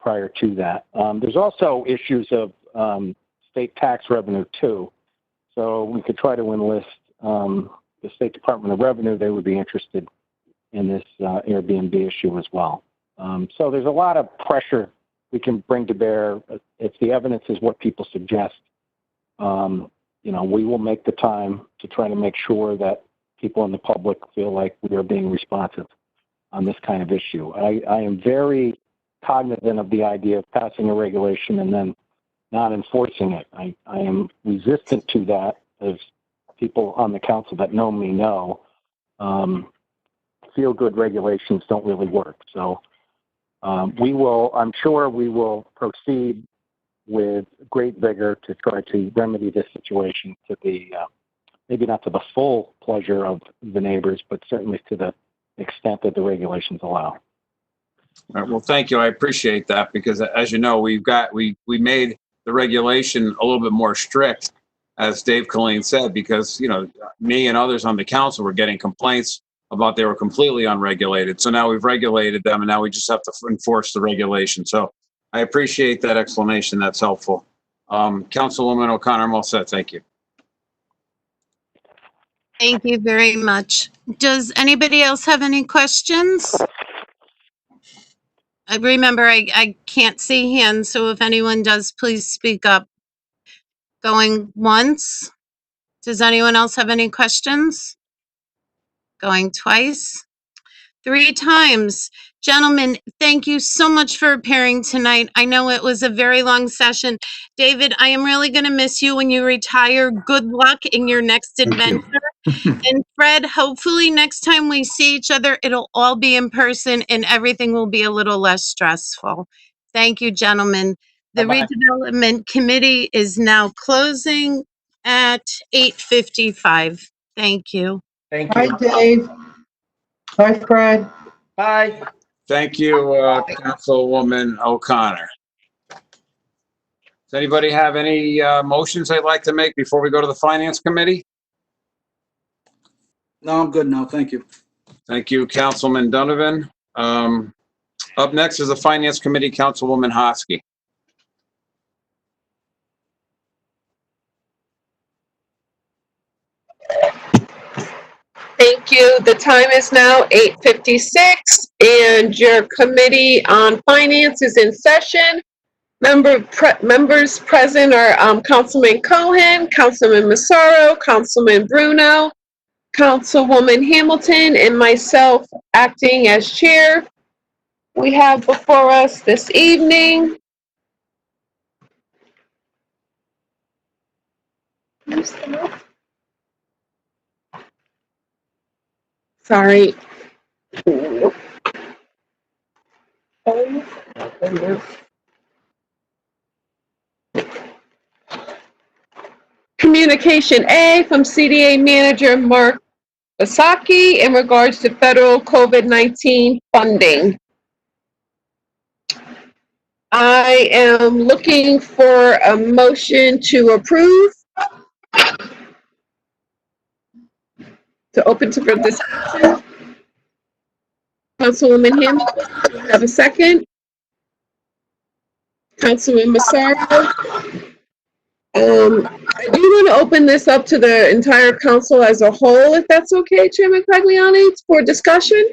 prior to that. There's also issues of state tax revenue too. So we could try to enlist the State Department of Revenue. They would be interested in this Airbnb issue as well. So there's a lot of pressure we can bring to bear. If the evidence is what people suggest, we will make the time to try to make sure that people in the public feel like we are being responsive on this kind of issue. I am very cognizant of the idea of passing a regulation and then not enforcing it. I am resistant to that, as people on the council that know me know. Feel-good regulations don't really work. So I'm sure we will proceed with great vigor to try to remedy this situation to the, maybe not to the full pleasure of the neighbors, but certainly to the extent that the regulations allow. All right, well, thank you. I appreciate that, because as you know, we made the regulation a little bit more strict, as Dave Colleen said, because, me and others on the council were getting complaints about they were completely unregulated. So now we've regulated them, and now we just have to enforce the regulation. So I appreciate that explanation. That's helpful. Councilwoman O'Connor, I'm all set. Thank you. Thank you very much. Does anybody else have any questions? Remember, I can't see hands, so if anyone does, please speak up. Going once. Does anyone else have any questions? Going twice. 3 times. Gentlemen, thank you so much for appearing tonight. I know it was a very long session. David, I am really going to miss you when you retire. Good luck in your next adventure. And Fred, hopefully next time we see each other, it'll all be in person and everything will be a little less stressful. Thank you, gentlemen. The Bye-bye. redevelopment committee is now closing at 8:55. Thank you. Thank Hi, you. Dave. Hi, Fred. Bye. Thank you, Councilwoman O'Connor. Does anybody have any motions they'd like to make before we go to the Finance Committee? No, I'm good now. Thank you. Thank you, Councilman Donovan. Up next is the Finance Committee, Councilwoman Hosky. Thank you. The time is now 8:56 and your committee on finance is in session. Members present are Councilman Cohen, Councilman Massaro, Councilman Bruno, Councilwoman Hamilton, and myself acting as chair. We have before us this evening sorry. Communication A from CDA Manager Mark Basaki in regards to federal COVID-19 funding. I am looking for a motion to approve. To open to discussion. Councilwoman Hamilton, have a second. Councilman Massaro. I do want to open this up to the entire council as a whole, if that's okay, Chairman Pagliani, for discussion.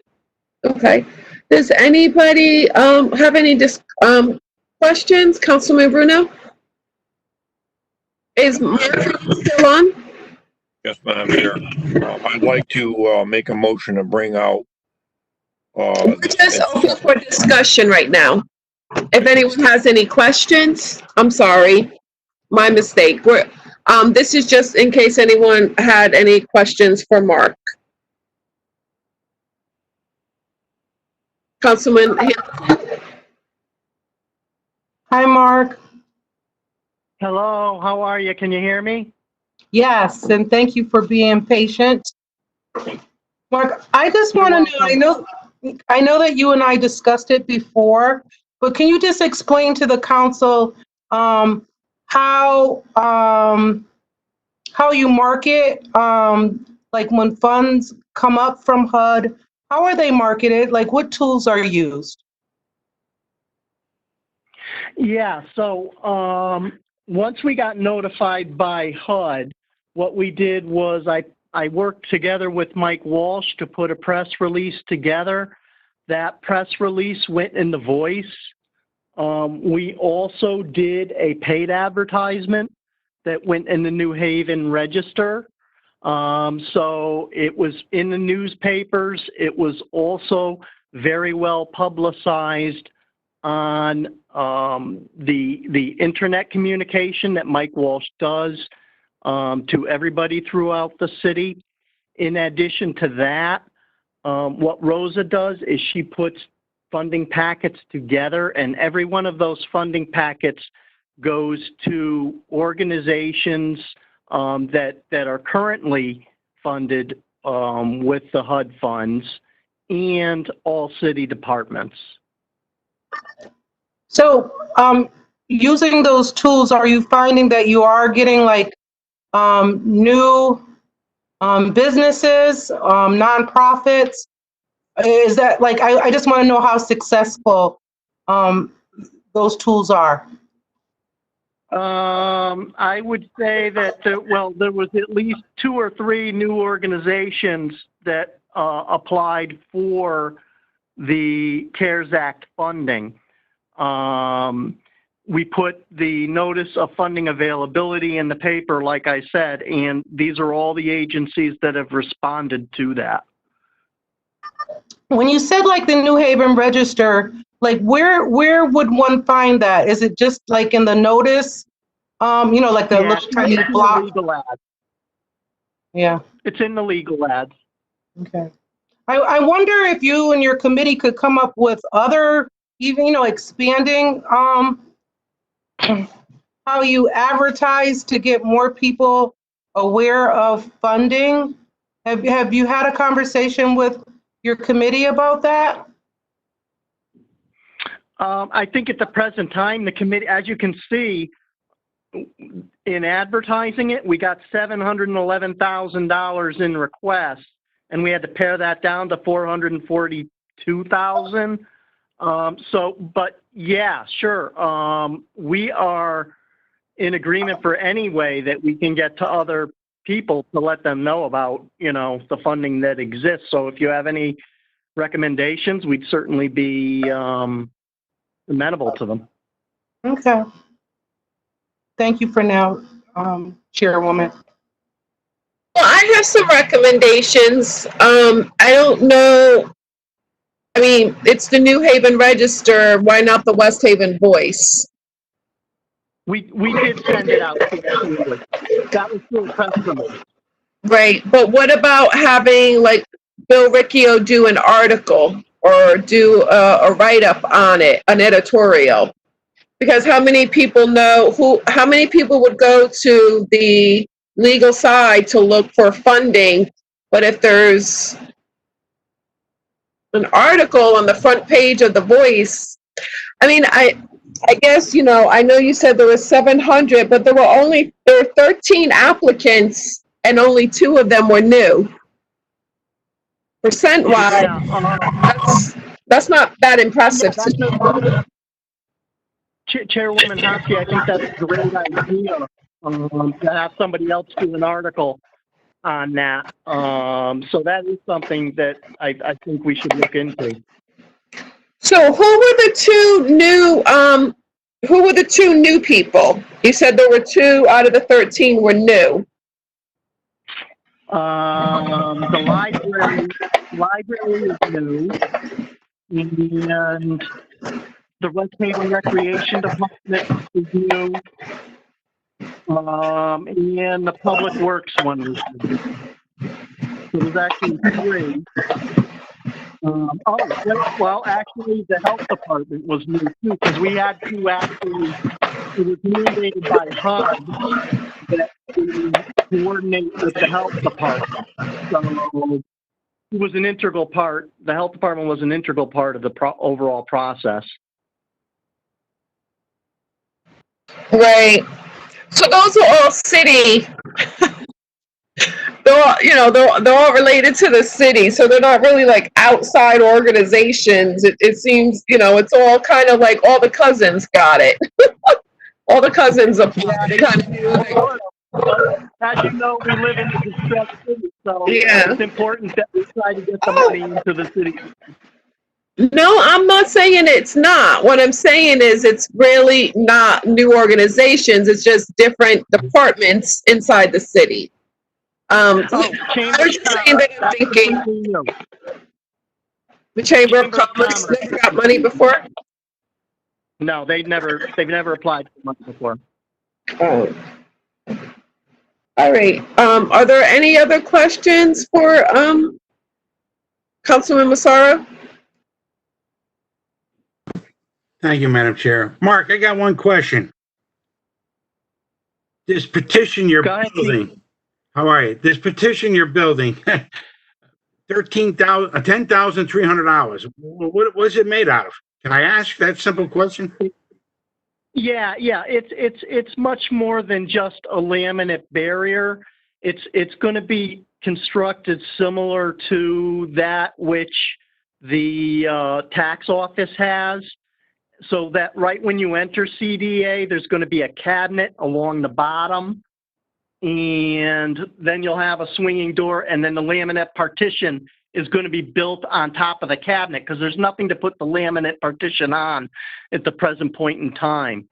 Okay. Does anybody have any questions? Councilman Bruno? Is Mark still on? Yes, Madam Chair. I'd like to make a motion to bring out. We're just open for discussion right now. If anyone has any questions, I'm sorry, my mistake. This is just in case anyone had any questions for Mark. Councilman. Hi, Mark. Hello, how are you? Can you hear me? Yes, and thank you for being patient. Mark, I just want to know, I know that you and I discussed it before, but can you just explain to the council how you market Like when funds come up from HUD, how are they marketed? Like what tools are used? Yeah, so once we got notified by HUD, what we did was I worked together with Mike Walsh to put a press release together. That press release went in the Voice. We also did a paid advertisement that went in the New Haven Register. So it was in the newspapers. It was also very well publicized on the internet communication that Mike Walsh does to everybody throughout the city. In addition to that, what Rosa does is she puts funding packets together, and every one of those funding packets goes to organizations that are currently funded with the HUD funds and all city departments. So, using those tools, are you finding that you are getting like new businesses, nonprofits? Is that like, I just want to know how successful those tools are. I would say that, well, there was at least 2 or 3 new organizations that applied for the CARES Act funding. We put the notice of funding availability in the paper, like I said, and these are all the agencies that have responded to that. When you said like the New Haven Register, like where would one find that? Is it just like in the notice? You know, like the Yeah, little tiny it's in block? the legal ads. Yeah. It's in the legal ads. Okay. I wonder if you and your committee could come up with other, even, you know, expanding how you advertise to get more people aware of funding. Have you had a conversation with your committee about that? I think at the present time, the committee, as you can see, in advertising it, we got $711,000 in requests, and we had to pare that down to $442,000. But yeah, sure. We are in agreement for any way that we can get to other people to let them know about, you know, the funding that exists. So if you have any recommendations, we'd certainly be amenable to them. Okay. Thank you for now, Chairwoman. Well, I have some recommendations. I don't know. I mean, it's the New Haven Register. Why not the West Haven Voice? We did send it out. That was through a press release. Right, but what about having like Bill Riccio do an article or do a write-up on it, an editorial? Because how many people know how many people would go to the legal side to look for funding, but if there's an article on the front page of the Voice, I mean, I guess, you know, I know you said there was 700, but there were 13 applicants and only 2 of them were new. Percent-wise, that's not that impressive. Chairwoman Hosky, I think that's a great idea to have somebody else do an article on that. So that is something that I think we should look into. So who were the 2 new people? You said there were 2 out of the 13 were new. The library is new, and the West Haven Recreation Department is new, and the Public Works one was new. So there's actually 3. Well, actually, the Health Department was new too, because we had to actually, it was mandated by HUD that we coordinate with the Health Department. So it was an integral part, the Health Department was an integral part of the overall process. Right. So those are all city they're all, they're all related to the city, so they're not really like outside organizations. It seems, it's all kind of like all the cousins got it. All the cousins apply. They kind of do As you know, we live in a distressed city, so Yeah. it's important that we try to get the money into the city. No, I'm not saying it's not. What I'm saying is it's really not new organizations. It's just different departments inside the city. I was just saying that I'm thinking the Chamber of Commerce never got money before. No, they've never applied for money before. Oh. All right. Are there any other questions for Councilman Massaro? Thank you, Madam Chair. Mark, I got one question. This petition you're building, how are you? This petition you're building, $10,300. What was it made out of? Can I ask that simple question? Yeah. It's much more than just a laminate barrier. It's going to be constructed similar to that which the tax office has. So that right when you enter CDA, there's going to be a cabinet along the bottom, and then you'll have a swinging door, and then the laminate partition is going to be built on top of the cabinet because there's nothing to put the laminate partition on at the present point in time.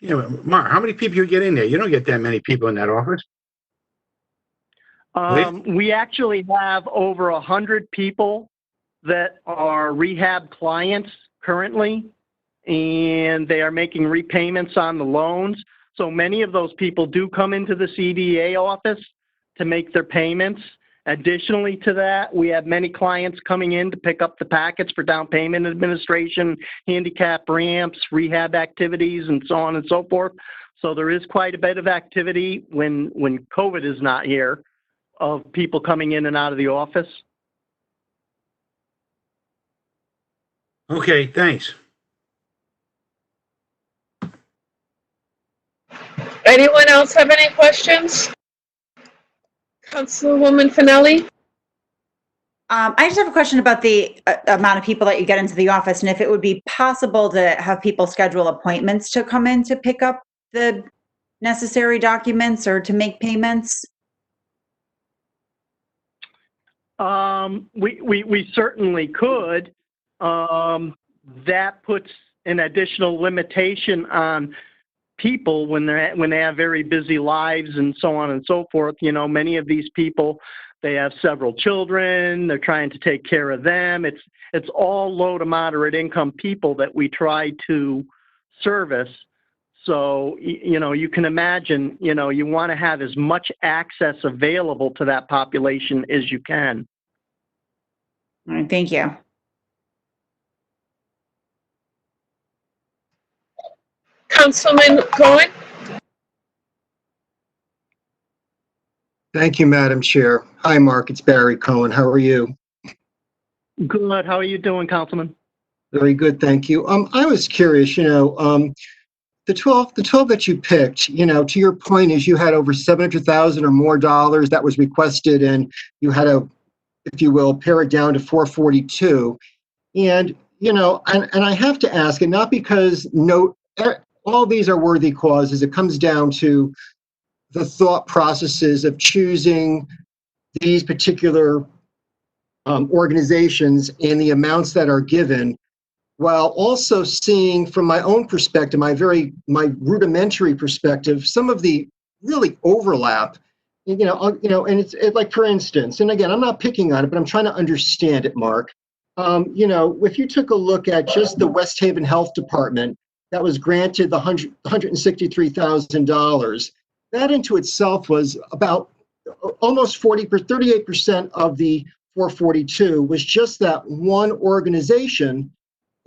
Yeah, Mark, how many people you get in there? You don't get that many people in that office. We actually have over 100 people that are rehab clients currently, and they are making repayments on the loans. So many of those people do come into the CDA office to make their payments. Additionally to that, we have many clients coming in to pick up the packets for down payment administration, handicap ramps, rehab activities, and so on and so forth. So there is quite a bit of activity when COVID is not here of people coming in and out of the office. Okay, thanks. Anyone else have any questions? Councilwoman Finelli? I just have a question about the amount of people that you get into the office, and if it would be possible to have people schedule appointments to come in to pick up the necessary documents or to make payments. We certainly could. That puts an additional limitation on people when they have very busy lives and so on and so forth. You know, many of these people, they have several children, they're trying to take care of them. It's all low to moderate income people that we try to service. So, you know, you can imagine, you know, you want to have as much access available to that population as you can. All right, thank you. Councilman Cohen? Thank you, Madam Chair. Hi, Mark. It's Barry Cohen. How are you? Good. How are you doing, Councilman? Very good, thank you. I was curious, the 12 that you picked, to your point is you had over $700,000 or more dollars that was requested, and you had to, if you will, pare it down to 442. And, and I have to ask, and not because all these are worthy causes, it comes down to the thought processes of choosing these particular organizations and the amounts that are given, while also seeing from my own perspective, my rudimentary perspective, some of the really overlap, and it's like, for instance, and again, I'm not picking on it, but I'm trying to understand it, Mark. If you took a look at just the West Haven Health Department that was granted the $163,000, that into itself was about almost 38% of the 442 was just that one organization.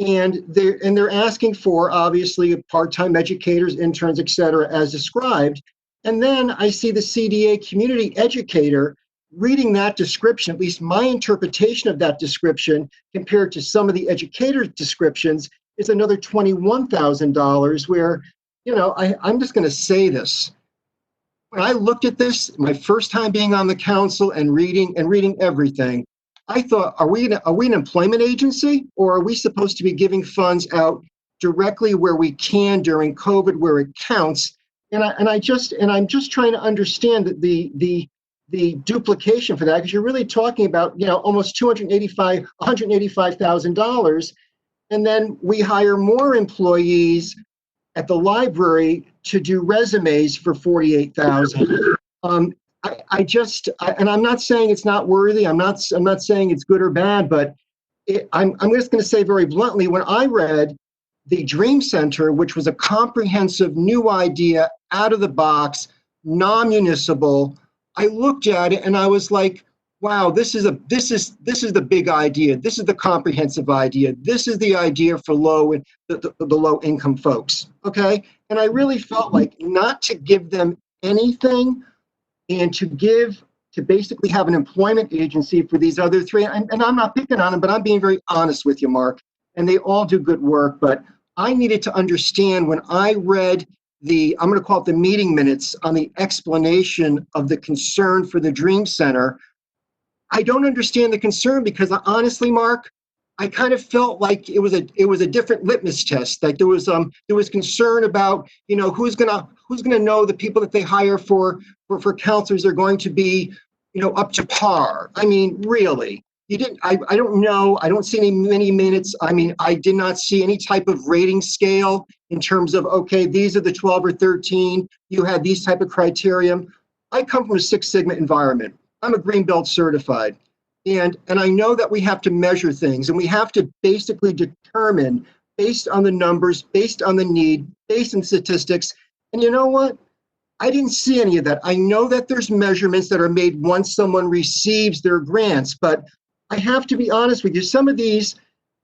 And they're asking for, obviously, part-time educators, interns, et cetera, as described. And then I see the CDA community educator reading that description, at least my interpretation of that description, compared to some of the educator descriptions, is another $21,000 where, I'm just going to say this. when I looked at this, my first time being on the council and reading everything, I thought, are we an employment agency, or are we supposed to be giving funds out directly where we can during COVID, where it counts? And I'm just trying to understand the duplication for that, because you're really talking about, almost $185,000, and then we hire more employees at the library to do resumes for $48,000. And I'm not saying it's not worthy. I'm not saying it's good or bad, but I'm just going to say very bluntly, when I read the Dream Center, which was a comprehensive new idea, out of the box, non-municipal, I looked at it and I was like, wow, this is the big idea. This is the comprehensive idea. This is the idea for the low income folks. Okay. And I really felt like not to give them anything, and to basically have an employment agency for these other three. And I'm not picking on them, but I'm being very honest with you, Mark. And they all do good work. But I needed to understand, when I read I'm going to call it the meeting minutes on the explanation of the concern for the Dream Center, I don't understand the concern, because honestly, Mark, I kind of felt like it was a different litmus test. Like there was concern about, who's gonna know the people that they hire for counselors are going to be, up to par. I mean, really, you didn't. I don't know. I don't see many minutes. I mean, I did not see any type of rating scale in terms of, okay, these are the 12 or 13. You had these type of criteria. I come from a Six Sigma environment. I'm a Green Belt certified. And I know that we have to measure things, and we have to basically determine, based on the numbers, based on the need, based on statistics. And you know what? I didn't see any of that. I know that there's measurements that are made once someone receives their grants, but I have to be honest with you. Some of these,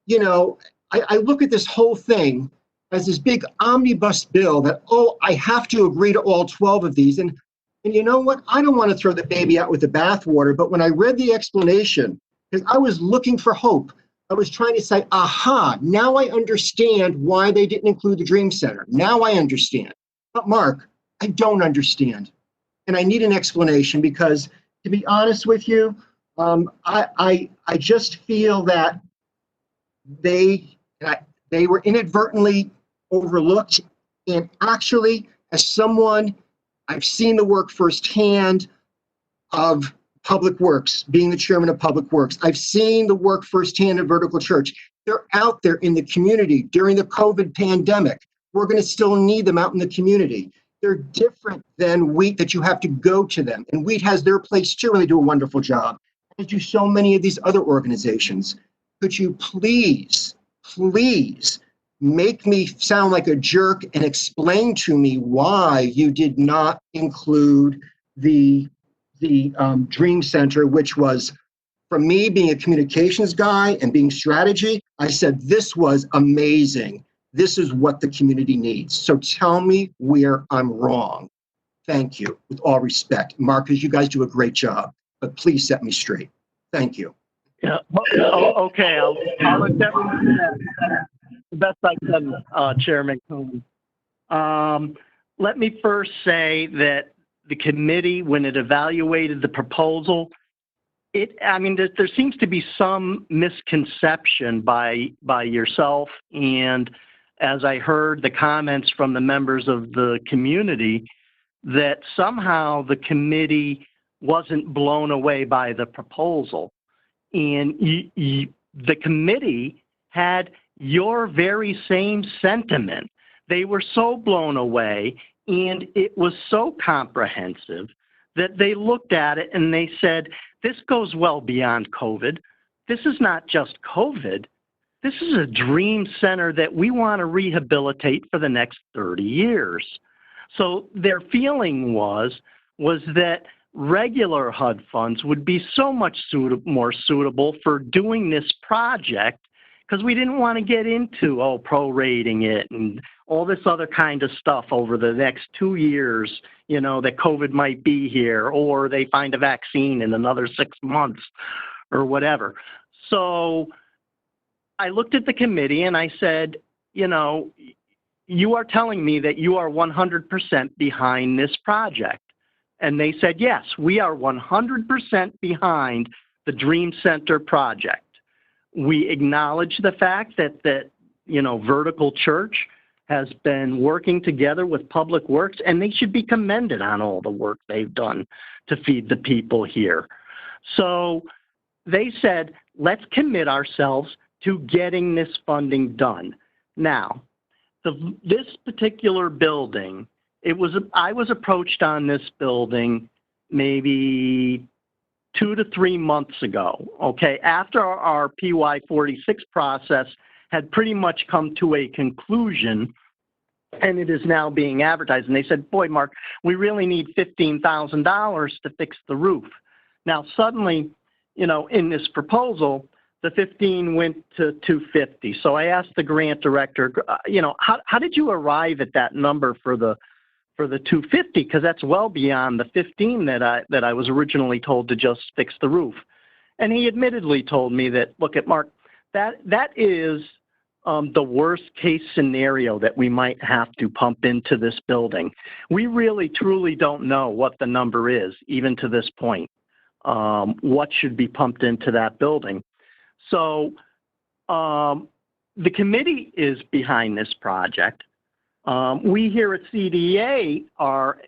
I look at this whole thing as this big omnibus bill that, I have to agree to all 12 of these. And you know what? I don't want to throw the baby out with the bathwater, but when I read the explanation, because I was looking for hope, I was trying to say, aha, now I understand why they didn't include the Dream Center. Now I understand. But Mark, I don't understand. And I need an explanation, because to be honest with you, I just feel that they were inadvertently overlooked. And actually, as someone, I've seen the work firsthand of Public Works, being the chairman of Public Works. I've seen the work firsthand of Vertical Church. They're out there in the community during the COVID pandemic. We're going to still need them out in the community. They're different than Wheat, that you have to go to them. And Wheat has their place too, and they do a wonderful job, as do so many of these other organizations. Could you please make me sound like a jerk and explain to me why you did not include the Dream Center, which was, from me being a communications guy and being strategy, I said, this was amazing. This is what the community needs. So tell me where I'm wrong. Thank you, with all respect. Marcus, you guys do a great job, but please set me straight. Thank you. Yeah. Okay. I'll endeavor to do that the best I can, Chairman Cohen. Let me first say that the committee, when it evaluated the proposal, there seems to be some misconception by yourself, and as I heard the comments from the members of the community, that somehow the committee wasn't blown away by the proposal. And the committee had your very same sentiment. They were so blown away, and it was so comprehensive that they looked at it and they said, this goes well beyond COVID. This is not just COVID. This is a dream center that we want to rehabilitate for the next 30 years. So their feeling was that regular HUD funds would be so much more suitable for doing this project, because we didn't want to get into, prorating it and all this other kind of stuff over the next 2 years, that COVID might be here, or they find a vaccine in another 6 months or whatever. So I looked at the committee and I said, you are telling me that you are 100% behind this project. And they said, yes, we are 100% behind the Dream Center project. We acknowledge the fact that Vertical Church has been working together with Public Works, and they should be commended on all the work they've done to feed the people here. So they said, let's commit ourselves to getting this funding done. Now, this particular building, I was approached on this building maybe 2 to 3 months ago, okay, after our PY 46 process had pretty much come to a conclusion, and it is now being advertised. And they said, boy, Mark, we really need $15,000 to fix the roof. Now, suddenly, in this proposal, the 15 went to 250. So I asked the grant director, how did you arrive at that number for the 250? Because that's well beyond the 15 that I was originally told to just fix the roof. And he admittedly told me that, look at Mark, that is the worst case scenario that we might have to pump into this building. We really truly don't know what the number is, even to this point, what should be pumped into that building. So the committee is behind this project. We here at CDA are,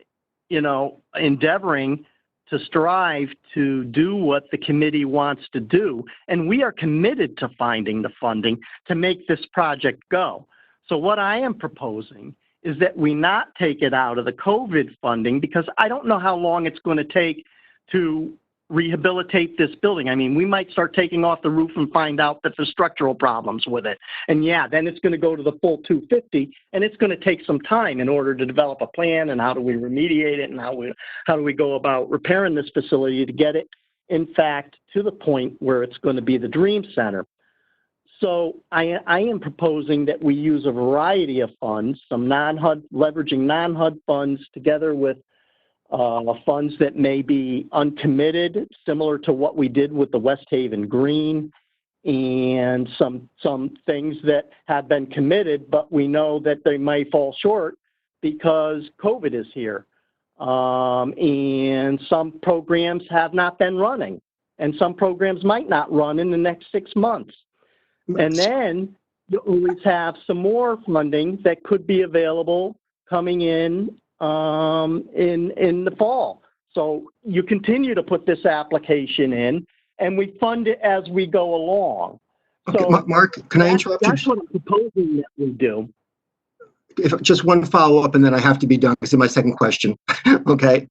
endeavoring to strive to do what the committee wants to do, and we are committed to finding the funding to make this project go. So what I am proposing is that we not take it out of the COVID funding, because I don't know how long it's going to take to rehabilitate this building. I mean, we might start taking off the roof and find out that there's structural problems with it. And yeah, then it's going to go to the full 250, and it's going to take some time in order to develop a plan and how do we remediate it and how do we go about repairing this facility to get it, in fact, to the point where it's going to be the Dream Center. So I am proposing that we use a variety of funds, some non-HUD, leveraging non-HUD funds together with funds that may be uncommitted, similar to what we did with the West Haven Green, and some things that have been committed, but we know that they may fall short because COVID is here. And some programs have not been running, and some programs might not run in the next 6 months. And then you always have some more funding that could be available coming in the fall. So you continue to put this application in, and we fund it as we go along. Okay, So Mark, can I interrupt you? That's what I'm proposing that we do. Just one follow-up, and then I have to be done. This is my second question. Okay.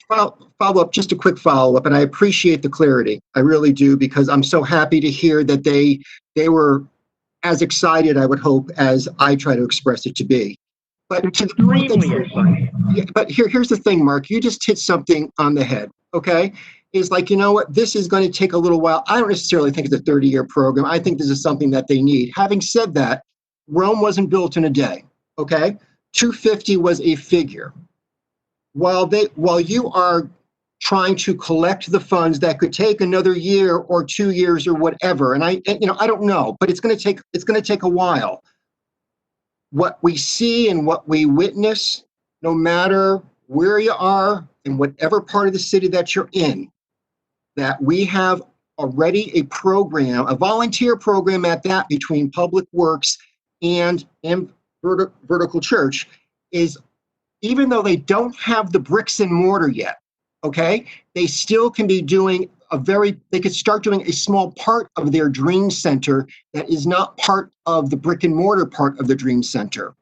Follow-up, just a quick follow-up, and I appreciate the clarity. I really do, because I'm so happy to hear that they were as excited, I would hope, as I try to express it to be. But here's the thing, Mark. You just hit something on the head, okay? Is like, you know what? This is going to take a little while. I don't necessarily think it's a 30-year program. I think this is something that they need. Having said that, Rome wasn't built in a day, okay? 250 was a figure. While you are trying to collect the funds that could take another year or 2 years or whatever, and I don't know, but it's going to take a while. What we see and what we witness, no matter where you are in whatever part of the city that you're in, that we have already a program, a volunteer program at that, between Public Works and Vertical Church, is, even though they don't have the bricks and mortar yet, okay, they still can be doing they could start doing a small part of their Dream Center that is not part of the brick and mortar part of the Dream Center.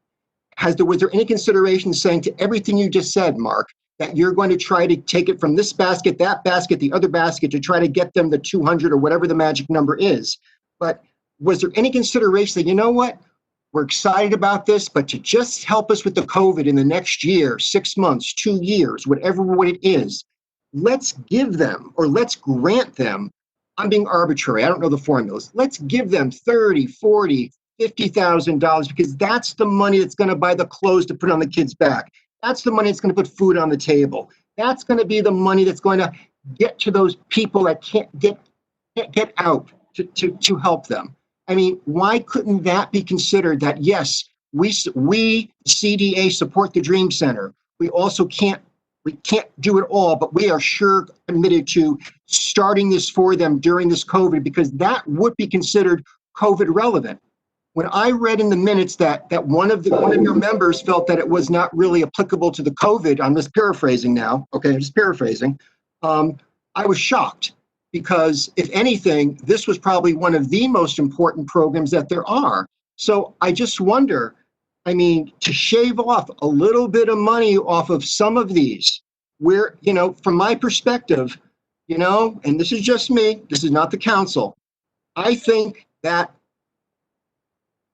Was there any consideration saying to everything you just said, Mark, that you're going to try to take it from this basket, that basket, the other basket, to try to get them the 200 or whatever the magic number is? But was there any consideration that, you know what, we're excited about this, but to just help us with the COVID in the next year, 6 months, 2 years, whatever what it is, let's give them, or let's grant them, I'm being arbitrary, I don't know the formulas, let's give them $30,000, $40,000, $50,000, because that's the money that's going to buy the clothes to put on the kids' back. That's the money that's going to put food on the table. That's going to be the money that's going to get to those people that can't get out to help them. I mean, why couldn't that be considered that, yes, we CDA support the Dream Center. We also can't We can't do it all, but we are sure committed to starting this for them during this COVID, because that would be considered COVID relevant. When I read in the minutes that one of your members felt that it was not really applicable to the COVID, I'm just paraphrasing now, okay, I'm just paraphrasing, I was shocked, because if anything, this was probably one of the most important programs that there are. So I just wonder, I mean, to shave off a little bit of money off of some of these, where, you know, from my perspective, you know, and this is just me, this is not the council, I think that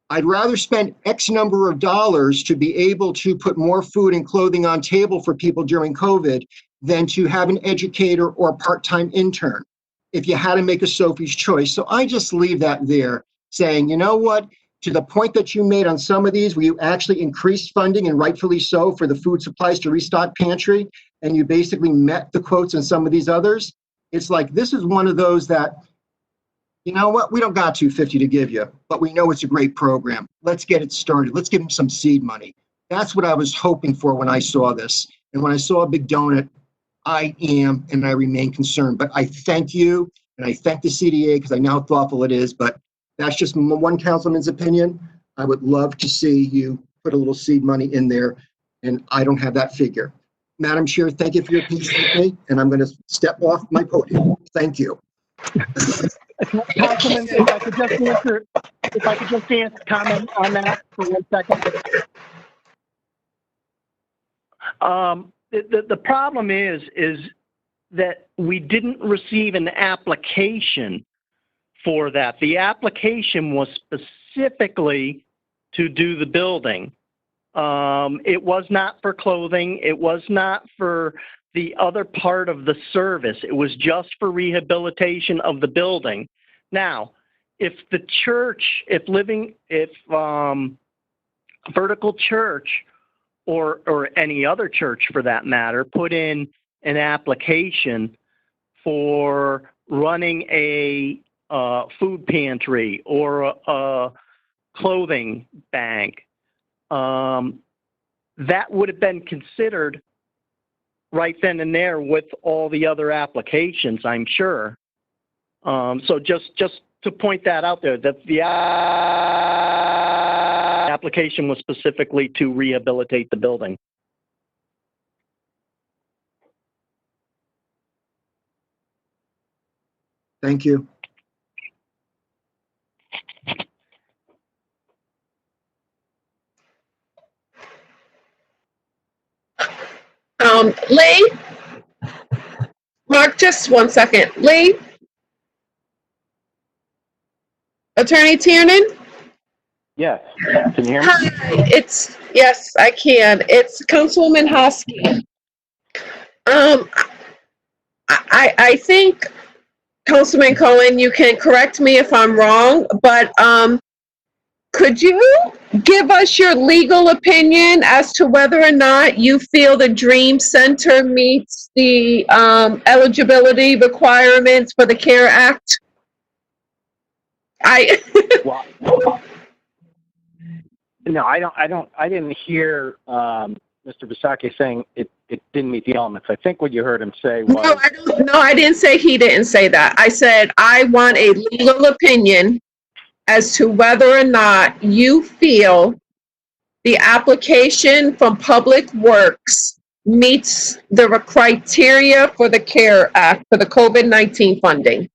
I'd rather spend X number of dollars to be able to put more food and clothing on table for people during COVID than to have an educator or a part-time intern, if you had to make a Sophie's choice. So I just leave that there, saying, you know what, to the point that you made on some of these, where you actually increased funding, and rightfully so, for the food supplies to restock pantry, and you basically met the quotes on some of these others, it's like, this is one of those that, you know what, we don't got $250 to give you, but we know it's a great program. Let's get it started. Let's give them some seed money. That's what I was hoping for when I saw this. And when I saw a big donut, I am and I remain concerned. But I thank you, and I thank the CDA, because I know how thoughtful it is. But that's just one councilman's opinion. I would love to see you put a little seed money in there, and I don't have that figure. Madam Chair, thank you for your patience with me, and I'm going to step off my podium. Thank you. Councilman, if I could just answer, comment on that for 1 second. The problem is that we didn't receive an application for that. The application was specifically to do the building. It was not for clothing. It was not for the other part of the service. It was just for rehabilitation of the building. Now, if the church, if Vertical Church or any other church for that matter, put in an application for running a food pantry or a clothing bank, that would have been considered right then and there with all the other applications, I'm sure. So just to point that out there, that the application was specifically to rehabilitate the building. Thank you. Lee? Mark, just 1 second. Lee? Attorney Tiernan? Yes. Can you hear me? Hi, yes, I can. It's Councilwoman Hosky. I think, Councilman Cohen, you can correct me if I'm wrong, but could you give us your legal opinion as to whether or not you feel the Dream Center meets the eligibility requirements for the CARE Act? No, I didn't hear Mr. Bisaki saying it didn't meet the elements. I think what you heard him say was... No, I didn't say he didn't say that. I said I want a legal opinion as to whether or not you feel the application from Public Works meets the criteria for the CARE Act for the COVID-19 funding.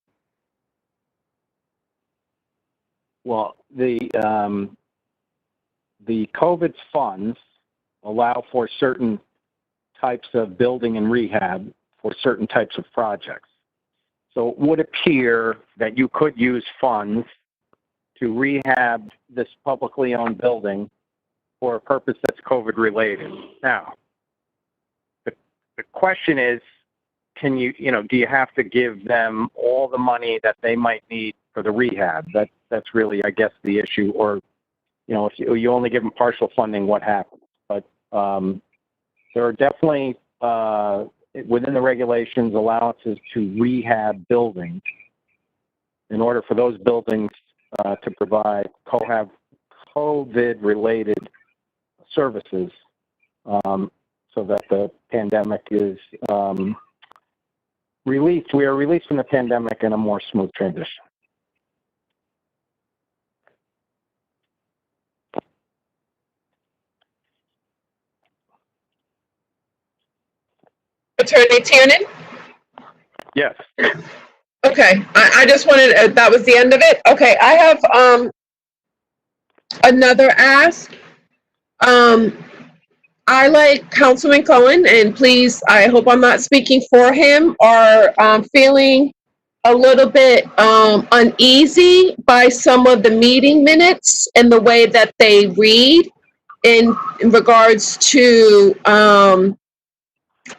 Well, the COVID funds allow for certain types of building and rehab for certain types of projects. So it would appear that you could use funds to rehab this publicly owned building for a purpose that's COVID related. Now, the question is, do you have to give them all the money that they might need for the rehab? That's really, I guess, the issue. Or, if you only give them partial funding, what happens? But there are definitely, within the regulations, allowances to rehab buildings in order for those buildings to provide COVID-related services. so that the pandemic is released. We are released from the pandemic in a more smooth transition. Attorney Tiernan? Yes. Okay, I just wanted, that was the end of it? Okay, I have another ask. I, like Councilman Cohen, and please, I hope I'm not speaking for him, are feeling a little bit uneasy by some of the meeting minutes and the way that they read in regards to,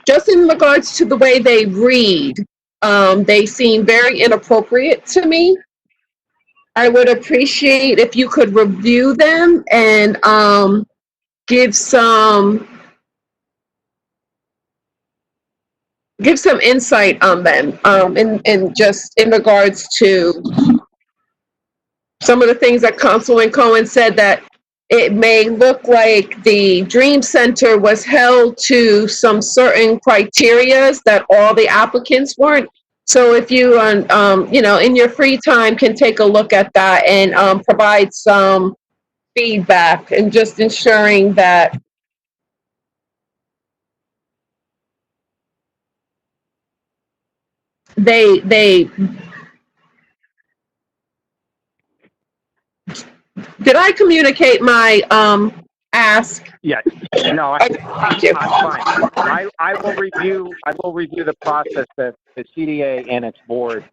just in regards to the way they read. They seem very inappropriate to me. I would appreciate if you could review them and give some insight on them, and just in regards to some of the things that Councilman Cohen said, that it may look like the Dream Center was held to some certain criterias that all the applicants weren't. So if you, in your free time, can take a look at that and provide some feedback, and just ensuring that they did I communicate my ask? Yeah. No, I'm fine. I will review the process that the CDA and its board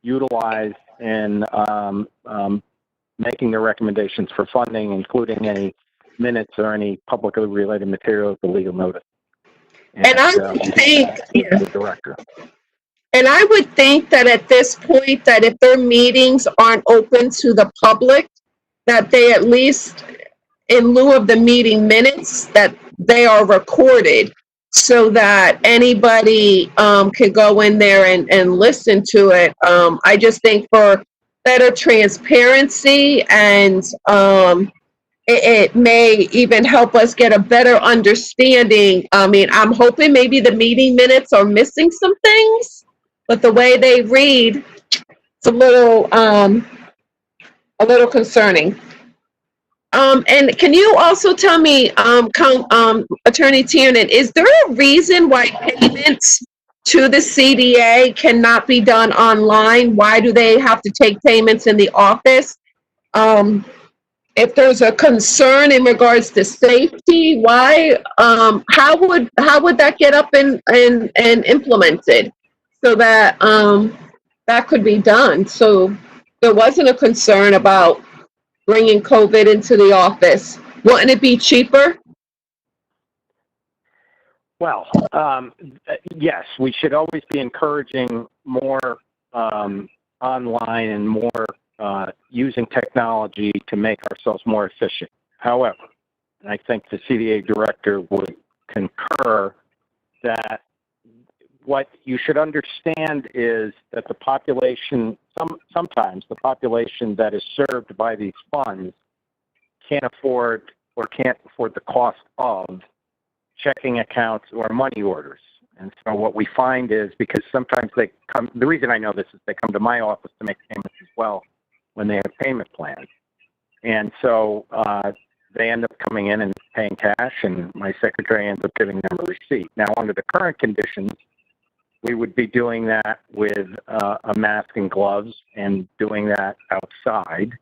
utilize in making the recommendations for funding, including any minutes or any publicly related materials, the legal notice. And I would think, the director. And I would think that at this point, that if their meetings aren't open to the public, that they at least, in lieu of the meeting minutes, that they are recorded, so that anybody can go in there and listen to it. I just think for better transparency, and it may even help us get a better understanding. I mean, I'm hoping maybe the meeting minutes are missing some things, but the way they read, it's a little concerning. And can you also tell me, Attorney Tiernan, is there a reason why payments to the CDA cannot be done online? Why do they have to take payments in the office? If there's a concern in regards to safety, why? How would that get up and implemented, so that that could be done? So there wasn't a concern about bringing COVID into the office. Wouldn't it be cheaper? Well, yes, we should always be encouraging more online and more using technology to make ourselves more efficient. However, and I think the CDA director would concur that what you should understand is that the population, sometimes the population that is served by these funds can't afford the cost of checking accounts or money orders. And so what we find is, because sometimes they come, the reason I know this is they come to my office to make payments as well when they have payment plans. And so they end up coming in and paying cash, and my secretary ends up giving them a receipt. Now, under the current conditions, we would be doing that with a mask and gloves and doing that outside.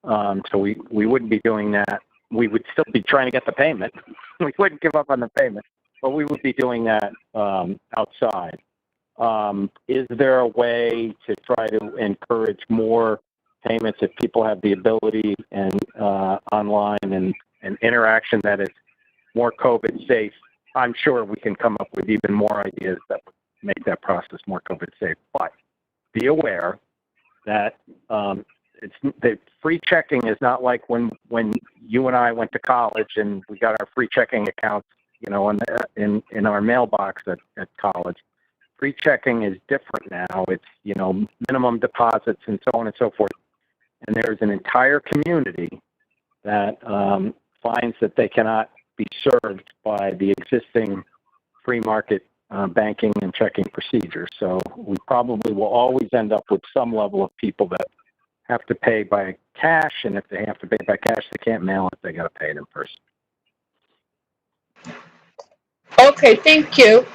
So we wouldn't be doing that. We would still be trying to get the payment. We wouldn't give up on the payment, but we would be doing that outside. Is there a way to try to encourage more payments if people have the ability and online and interaction that is more COVID safe? I'm sure we can come up with even more ideas that would make that process more COVID safe. But be aware that the free checking is not like when you and I went to college and we got our free checking accounts, in our mailbox at college. Free checking is different now. It's, minimum deposits and so on and so forth. And there's an entire community that finds that they cannot be served by the existing free market banking and checking procedures. So we probably will always end up with some level of people that have to pay by cash, and if they have to pay by cash, they can't mail it, they got to pay it in person. Okay, thank you.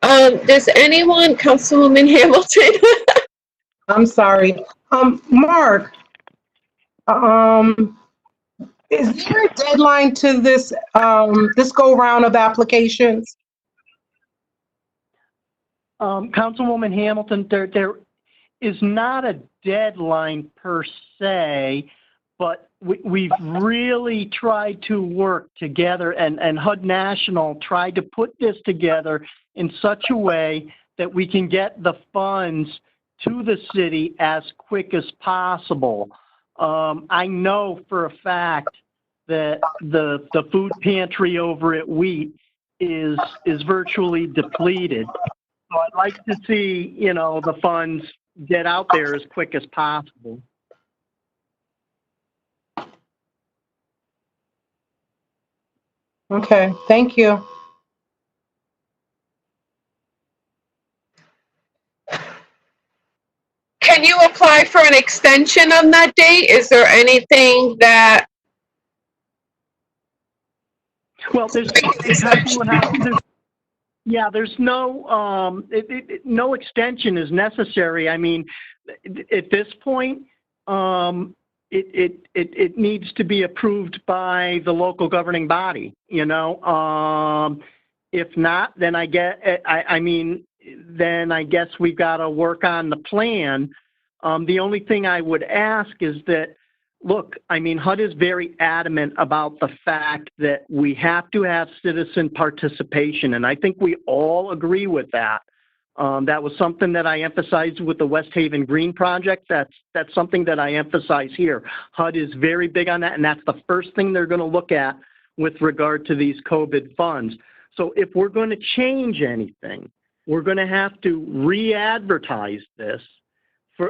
Does anyone, Councilwoman Hamilton? I'm sorry. Mark, is there a deadline to this, this go round of applications? Councilwoman Hamilton, there is not a deadline per se, but we've really tried to work together, and HUD National tried to put this together in such a way that we can get the funds to the city as quick as possible. I know for a fact that the food pantry over at Wheat is virtually depleted. So I'd like to see, you know, the funds get out there as quick as possible. Okay, thank you. Can you apply for an extension on that date? Is there anything that? Well, there's no, no extension is necessary. I mean, at this point, it needs to be approved by the local governing body, you know? If not, then I guess we've got to work on the plan. The only thing I would ask is that, look, I mean, HUD is very adamant about the fact that we have to have citizen participation, and I think we all agree with that. That was something that I emphasized with the West Haven Green Project. That's something that I emphasize here. HUD is very big on that, and that's the first thing they're going to look at with regard to these COVID funds. So if we're going to change anything, we're going to have to re-advertise this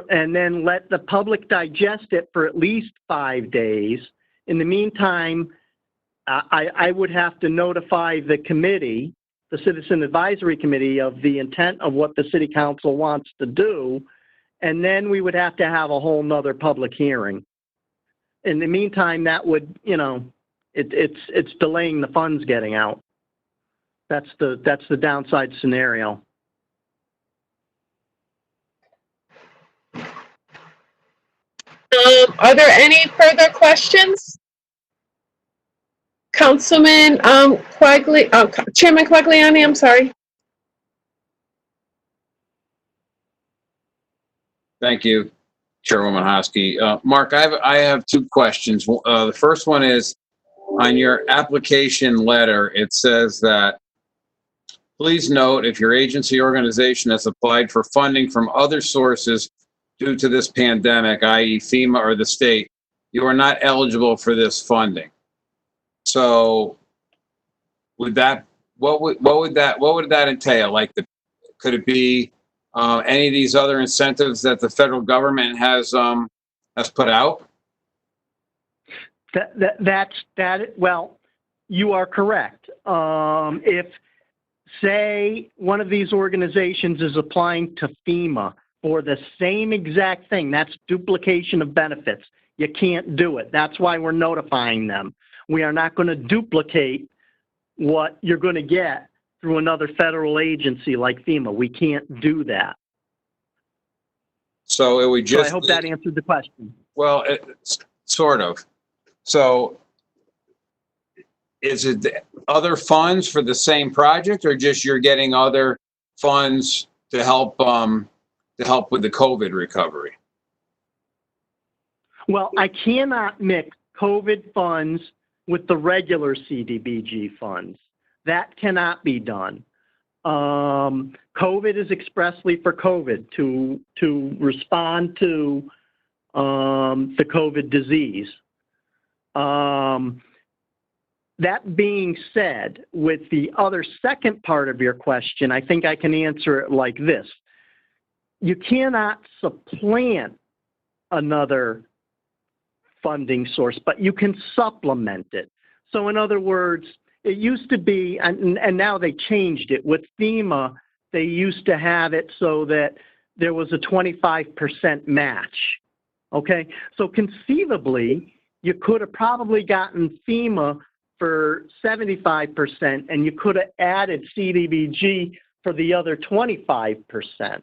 and then let the public digest it for at least 5 days. In the meantime, I would have to notify the committee, the Citizen Advisory Committee, of the intent of what the City Council wants to do, and then we would have to have a whole nother public hearing. In the meantime, that would, you know, it's delaying the funds getting out. That's the downside scenario. Are there any further questions? Councilman Chairman Quagliani, I'm sorry. Thank you, Chairwoman Hosky. Mark, I have two questions. The first one is, on your application letter, it says that, please note if your agency or organization has applied for funding from other sources due to this pandemic, i.e. FEMA or the state, you are not eligible for this funding. So would that, what would that entail? Like, could it be any of these other incentives that the federal government has put out? Well, you are correct. If, say, one of these organizations is applying to FEMA for the same exact thing, that's duplication of benefits. You can't do it. That's why we're notifying them. We are not going to duplicate what you're going to get through another federal agency like FEMA. We can't do that. So it would just. So I hope that answered the question. Well, sort of. So is it other funds for the same project, or just you're getting other funds to help with the COVID recovery? Well, I cannot mix COVID funds with the regular CDBG funds. That cannot be done. COVID is expressly for COVID, to respond to the COVID disease. That being said, with the other second part of your question, I think I can answer it like this. You cannot supplant another funding source, but you can supplement it. So in other words, it used to be, and now they changed it. With FEMA, they used to have it so that there was a 25% match. Okay, so conceivably, you could have probably gotten FEMA for 75%, and you could have added CDBG for the other 25%.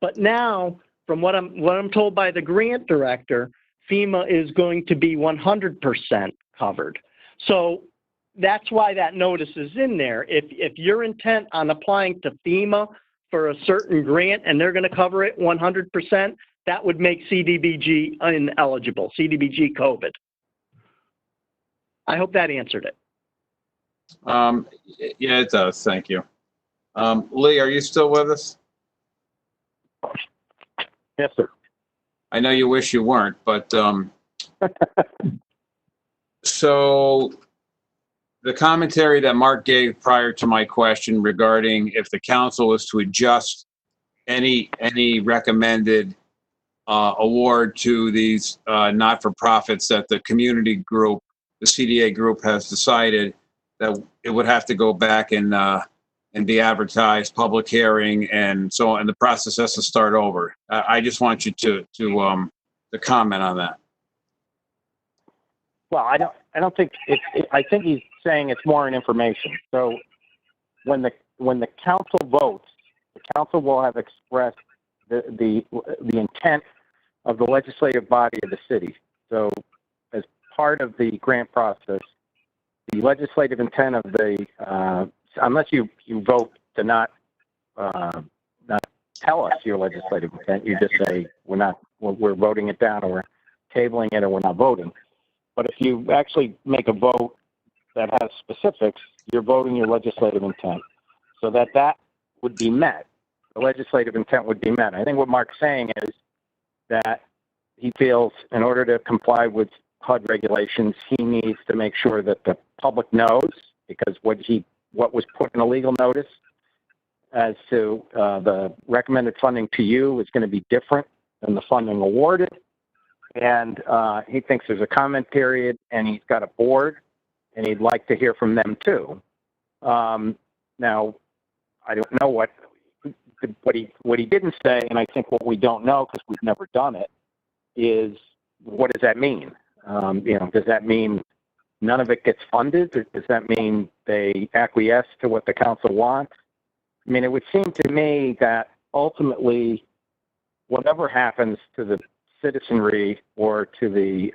But now, from what I'm told by the grant director, FEMA is going to be 100% covered. So that's why that notice is in there. If you're intent on applying to FEMA for a certain grant and they're going to cover it 100%, that would make CDBG ineligible, CDBG COVID. I hope that answered it. Yeah, it does. Thank you. Lee, are you still with us? Yes, sir. I know you wish you weren't, but so the commentary that Mark gave prior to my question regarding if the council was to adjust any recommended award to these not-for-profits that the community group, the CDA group, has decided that it would have to go back and be advertised, public hearing, and so on, and the process has to start over. I just want you to comment on that. Well, I don't think I think he's saying it's more an information. So when the council votes, the council will have expressed the intent of the legislative body of the city. So as part of the grant process, the legislative intent of the unless you vote to not tell us your legislative intent, you just say we're voting it down, or we're tabling it, or we're not voting. But if you actually make a vote that has specifics, you're voting your legislative intent, so that would be met. The legislative intent would be met. I think what Mark's saying is that he feels in order to comply with HUD regulations, he needs to make sure that the public knows, because what was put in a legal notice as to the recommended funding to you is going to be different than the funding awarded. And he thinks there's a comment period, and he's got a board, and he'd like to hear from them too. Now, I don't know what he didn't say, and I think what we don't know, because we've never done it, is what does that mean? Does that mean none of it gets funded? Or does that mean they acquiesce to what the council wants? I mean, it would seem to me that ultimately, whatever happens to the citizenry or to the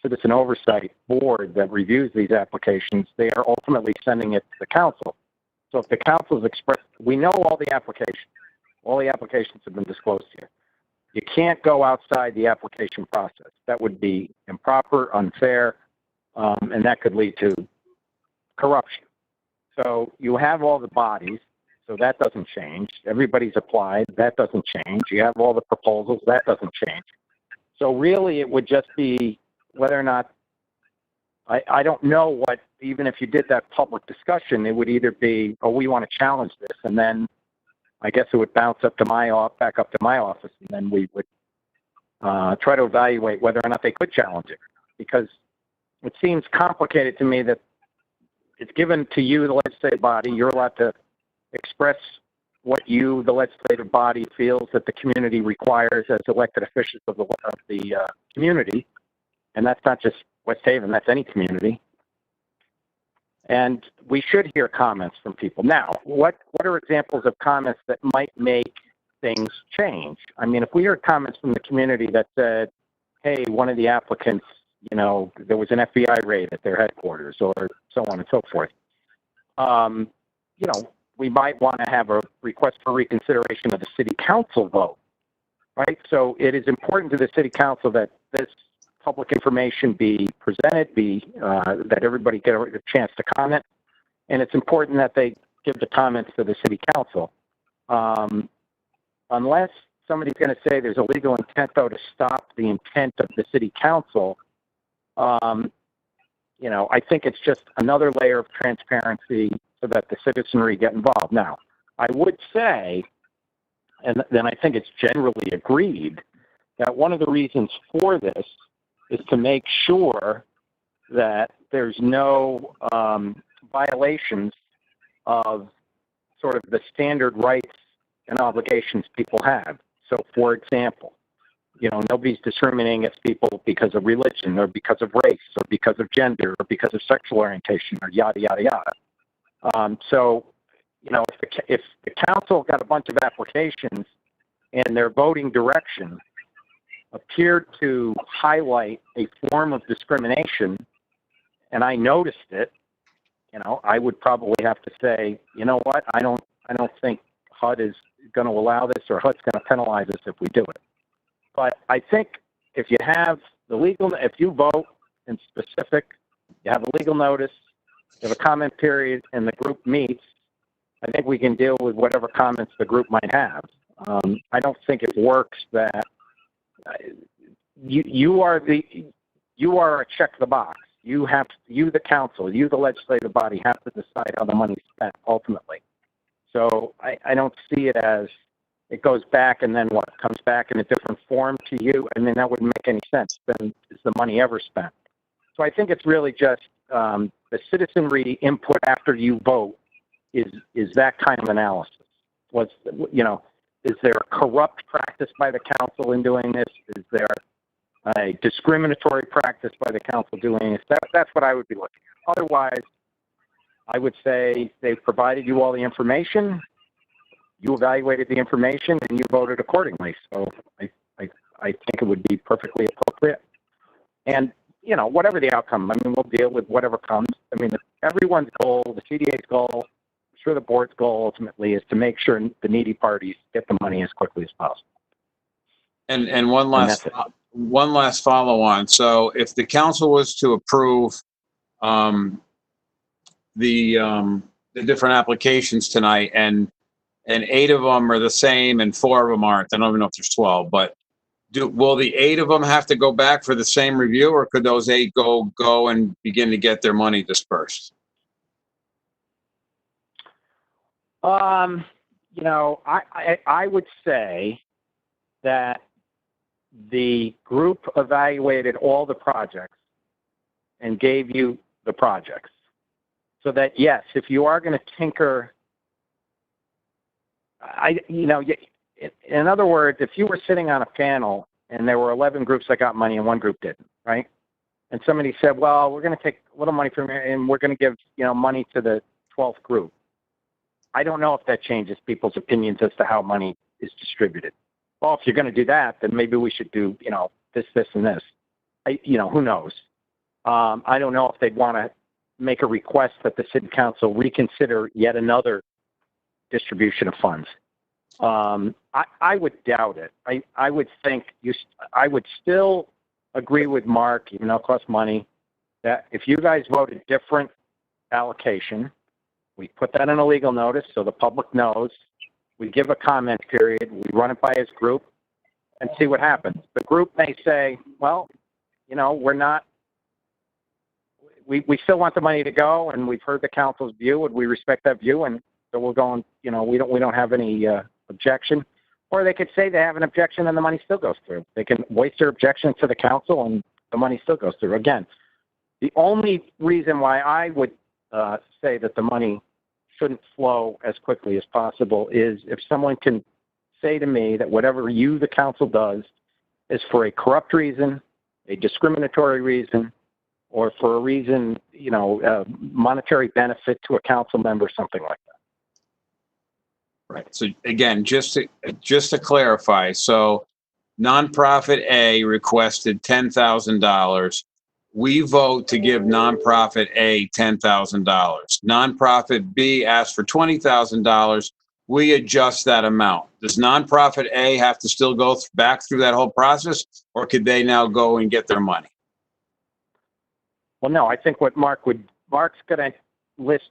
citizen oversight board that reviews these applications, they are ultimately sending it to the council. So if the council's expressed, we know all the applications have been disclosed here. You can't go outside the application process. That would be improper, unfair, and that could lead to corruption. So you have all the bodies, so that doesn't change. Everybody's applied, that doesn't change. You have all the proposals, that doesn't change. So really it would just be whether or not, I don't know what, even if you did that public discussion, it would either be, oh, we want to challenge this, and then I guess it would bounce up to back up to my office, and then we would try to evaluate whether or not they could challenge it. Because it seems complicated to me that it's given to you, the legislative body. You're allowed to express what you, the legislative body, feels that the community requires as elected officials of the community. And that's not just West Haven, that's any community. And we should hear comments from people. Now, what are examples of comments that might make things change? I mean, if we heard comments from the community that said, hey, one of the applicants, there was an FBI raid at their headquarters, or so on and so forth, we might want to have a request for reconsideration of the city council vote, right? So it is important to the city council that this public information be presented, that everybody get a chance to comment, and it's important that they give the comments to the city council. Unless somebody's going to say there's a legal intent, though, to stop the intent of the city council, I think it's just another layer of transparency so that the citizenry get involved. Now, I would say, and then I think it's generally agreed, that one of the reasons for this is to make sure that there's no violations of sort of the standard rights and obligations people have. So, for example, nobody's discriminating against people because of religion or because of race or because of gender or because of sexual orientation or yada, yada, yada. So, if the council got a bunch of applications and their voting direction appeared to highlight a form of discrimination, and I noticed it, I would probably have to say, you know what, I don't think HUD is going to allow this, or HUD's going to penalize us if we do it. But I think if you have if you vote in specific, you have a legal notice, you have a comment period, and the group meets, I think we can deal with whatever comments the group might have. I don't think it works that you are a check the box. You, the council, the legislative body, have to decide how the money's spent ultimately. So I don't see it as it goes back and then what comes back in a different form to you. I mean, that wouldn't make any sense. Then is the money ever spent? So I think it's really just the citizenry input after you vote is that kind of analysis. Is there a corrupt practice by the council in doing this? Is there a discriminatory practice by the council doing this? That's what I would be looking at. Otherwise, I would say they've provided you all the information, you evaluated the information, and you voted accordingly. So I think it would be perfectly appropriate. And, whatever the outcome, I mean, we'll deal with whatever comes. I mean, everyone's goal, the CDA's goal, I'm sure the board's goal ultimately is to make sure the needy parties get the money as quickly as possible. And one last follow on. So if the council was to approve the different applications tonight, and 8 of them are the same and 4 of them aren't, I don't even know if there's 12, but will the 8 of them have to go back for the same review, or could those 8 go and begin to get their money dispersed? I would say that the group evaluated all the projects and gave you the projects. So that, yes, if you are going to tinker, in other words, if you were sitting on a panel and there were 11 groups that got money and 1 group didn't, right? And somebody said, well, we're going to take a little money from here and we're going to give, money to the 12th group. I don't know if that changes people's opinions as to how money is distributed. Well, if you're going to do that, then maybe we should do, this, and this. Who knows? I don't know if they'd want to make a request that the city council reconsider yet another distribution of funds. I would doubt it. I would think I would still agree with Mark, even though it costs money, that if you guys vote a different allocation, we put that in a legal notice so the public knows. We give a comment period. We run it by his group and see what happens. The group may say, well, we're not, we still want the money to go, and we've heard the council's view, and we respect that view, and so we're going, we don't have any objection. Or they could say they have an objection and the money still goes through. They can voice their objection to the council and the money still goes through. Again, the only reason why I would say that the money shouldn't flow as quickly as possible is if someone can say to me that whatever you, the council, does is for a corrupt reason, a discriminatory reason, or for a reason, monetary benefit to a council member, something like that. Right. So again, just to clarify, so nonprofit A requested $10,000. We vote to give nonprofit A $10,000. Nonprofit B asked for $20,000. We adjust that amount. Does nonprofit A have to still go back through that whole process, or could they now go and get their money? Well, no, I think what Mark's going to list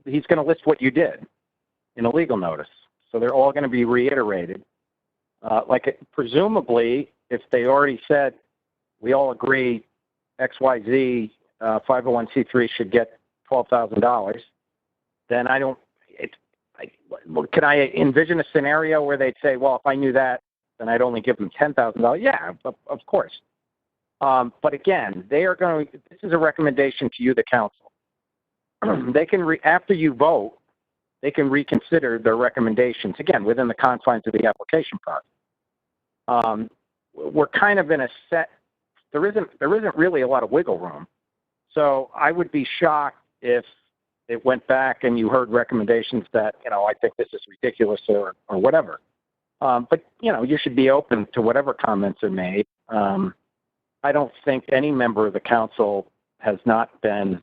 he's going to list what you did in a legal notice. So they're all going to be reiterated. Presumably, if they already said, we all agree XYZ 501c3 should get $12,000, then can I envision a scenario where they'd say, well, if I knew that, then I'd only give them $10,000? Yeah, of course. But again, this is a recommendation to you, the council. they can, after you vote, they can reconsider their recommendations, again, within the confines of the application process. We're kind of in a set, there isn't really a lot of wiggle room. So I would be shocked if it went back and you heard recommendations that, I think this is ridiculous or whatever. But, you should be open to whatever comments are made. I don't think any member of the council has not been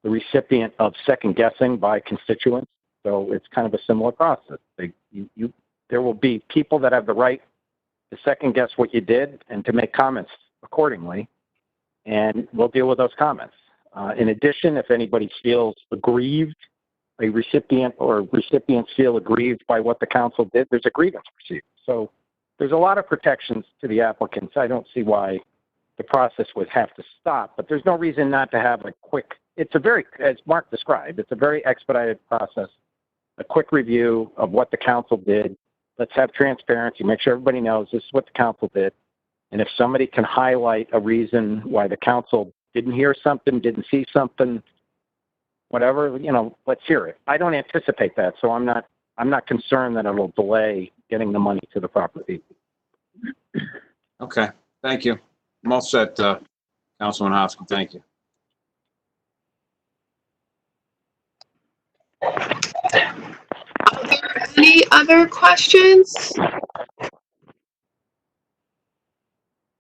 the recipient of second guessing by constituents. So it's kind of a similar process. There will be people that have the right to second guess what you did and to make comments accordingly. And we'll deal with those comments. In addition, if anybody feels aggrieved, a recipient or recipients feel aggrieved by what the council did, there's a grievance procedure. So there's a lot of protections to the applicants. I don't see why the process would have to stop, but there's no reason not to have a quick, it's a very, as Mark described, it's a very expedited process, a quick review of what the council did. Let's have transparency, make sure everybody knows this is what the council did. And if somebody can highlight a reason why the council didn't hear something, didn't see something, whatever, let's hear it. I don't anticipate that, so I'm not concerned that it'll delay getting the money to the proper people. Okay, thank you. I'm all set, Councilman Hoskin. Thank you. Are there any other questions?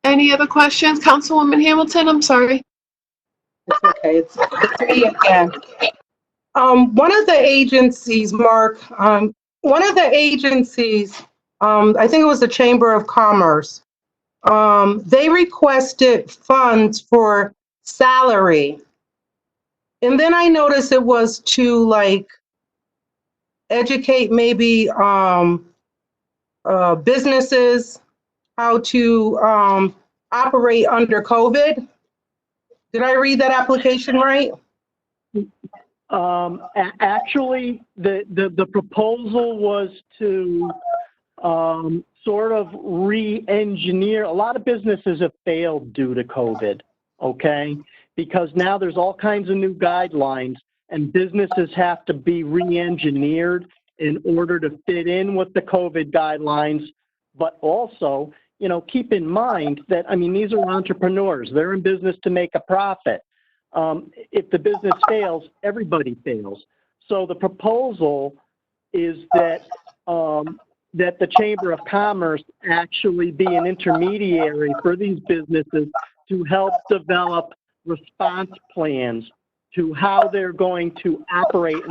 Any other questions? Councilwoman Hamilton, I'm sorry. It's okay. It's me again. One of the agencies, Mark, I think it was the Chamber of Commerce, they requested funds for salary. And then I noticed it was to educate maybe businesses how to operate under COVID. Did I read that application right? Actually, the proposal was to sort of re-engineer. A lot of businesses have failed due to COVID, okay? Because now there's all kinds of new guidelines and businesses have to be re-engineered in order to fit in with the COVID guidelines. But also, keep in mind that, these are entrepreneurs. They're in business to make a profit. If the business fails, everybody fails. So the proposal is that that the Chamber of Commerce actually be an intermediary for these businesses to help develop response plans to how they're going to operate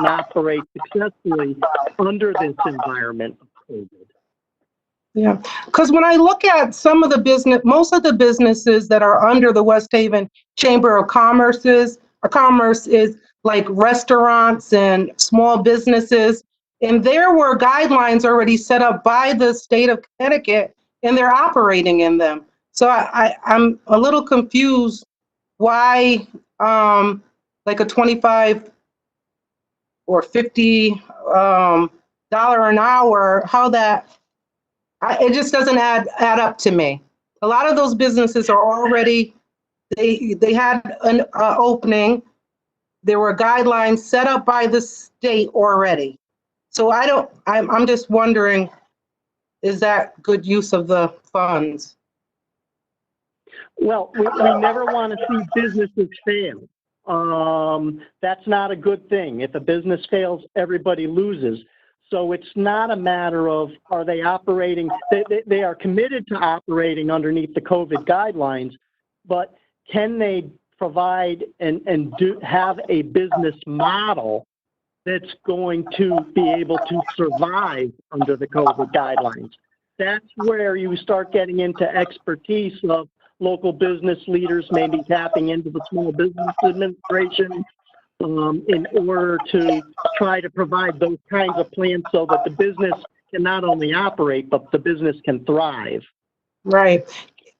successfully under this environment of COVID. Yeah, because when I look at most of the businesses that are under the West Haven Chamber of Commerce is like restaurants and small businesses, and there were guidelines already set up by the state of Connecticut, and they're operating in them. So I'm a little confused why like a $25 or $50 an hour, how that. It just doesn't add up to me. A lot of those businesses are already, they had an opening. There were guidelines set up by the state already. So I'm just wondering, is that good use of the funds? Well, we never want to see businesses fail. That's not a good thing. If a business fails, everybody loses. So it's not a matter of, are they operating, they are committed to operating underneath the COVID guidelines, but can they provide and have a business model that's going to be able to survive under the COVID guidelines? That's where you start getting into expertise of local business leaders, maybe tapping into the Small Business Administration, in order to try to provide those kinds of plans so that the business can not only operate, but the business can thrive. Right.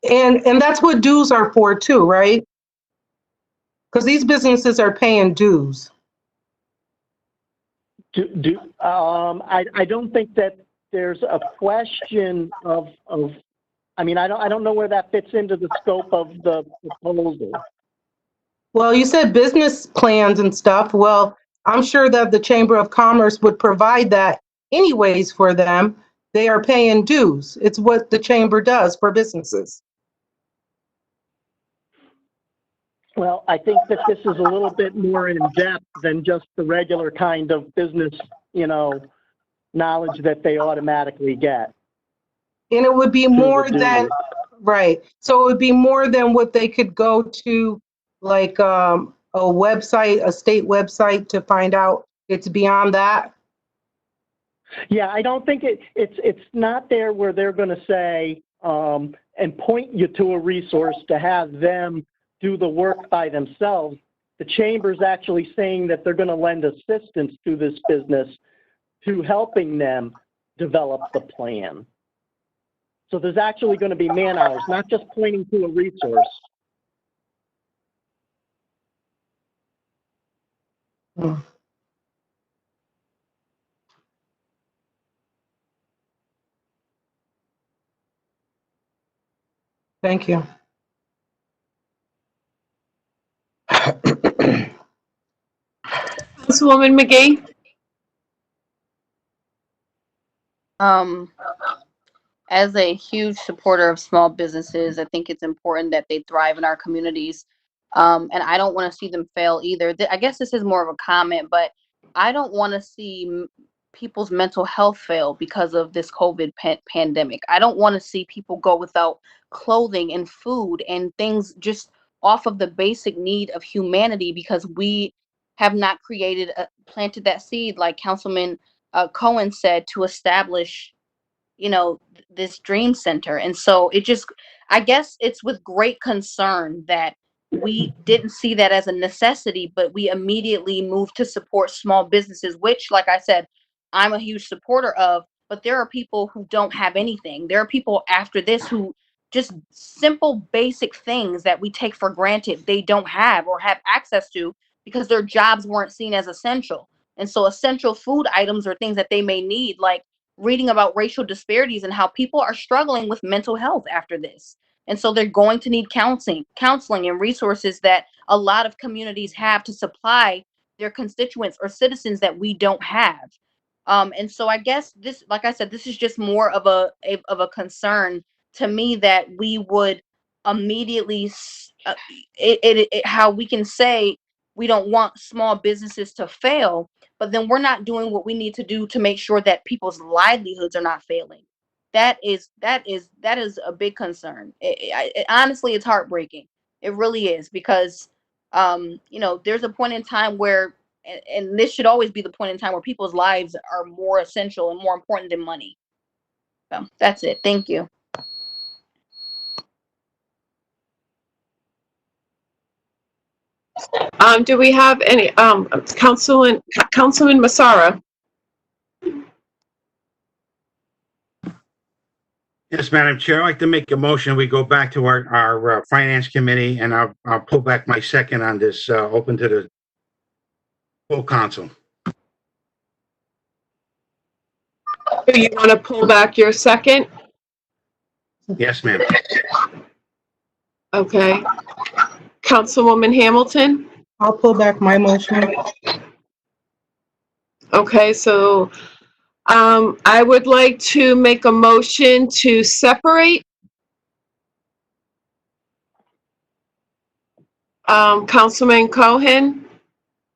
And that's what dues are for too, right? Because these businesses are paying dues. I don't think that there's a question of I don't know where that fits into the scope of the proposal. Well, you said business plans and stuff. Well, I'm sure that the Chamber of Commerce would provide that anyways for them. They are paying dues. It's what the chamber does for businesses. Well, I think that this is a little bit more in depth than just the regular kind of business, knowledge that they automatically get. And it would be through the more than, dues. right. So it would be more than what they could go to, like a website, a state website to find out. It's beyond that. Yeah, I don't think it's not there where they're going to say and point you to a resource to have them do the work by themselves. The chamber's actually saying that they're going to lend assistance to this business to helping them develop the plan. So there's actually going to be man hours, not just pointing to a resource. Thank you. Councilwoman McGee? As a huge supporter of small businesses, I think it's important that they thrive in our communities. And I don't want to see them fail either. I guess this is more of a comment, but I don't want to see people's mental health fail because of this COVID pandemic. I don't want to see people go without clothing and food and things just off of the basic need of humanity because we have not planted that seed, like Councilman Cohen said, to establish this dream center. And so I guess it's with great concern that we didn't see that as a necessity, but we immediately moved to support small businesses, which, like I said, I'm a huge supporter of. But there are people who don't have anything. There are people after this who just simple basic things that we take for granted they don't have or have access to because their jobs weren't seen as essential. And so essential food items or things that they may need, like reading about racial disparities and how people are struggling with mental health after this. And so they're going to need counseling and resources that a lot of communities have to supply their constituents or citizens that we don't have. And so I guess this, like I said, this is just more of a concern to me that we would immediately, how we can say we don't want small businesses to fail, but then we're not doing what we need to do to make sure that people's livelihoods are not failing. That is a big concern. Honestly, it's heartbreaking. It really is because, there's a point in time where, and this should always be the point in time where people's lives are more essential and more important than money. So that's it. Thank you. Do we have any, Councilman Massara? Yes, Madam Chair, I'd like to make a motion. We go back to our Finance Committee, and I'll pull back my second on this, open to the full council. Do you want to pull back your second? Yes, ma'am. Okay. Councilwoman Hamilton? I'll pull back my motion. Okay, so I would like to make a motion to separate Councilman Cohen.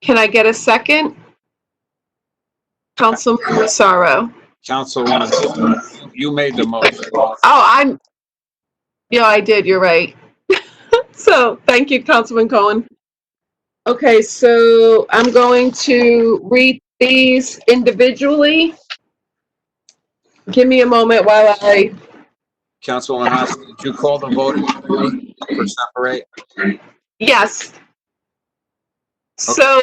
Can I get a second? Councilman Massaro. Councilwoman, you made the motion. Oh, yeah, I did. You're right. So thank you, Councilman Cohen. Okay, so I'm going to read these individually. Give me a moment while I... Councilwoman Haas, did you call the vote for separate? Yes. So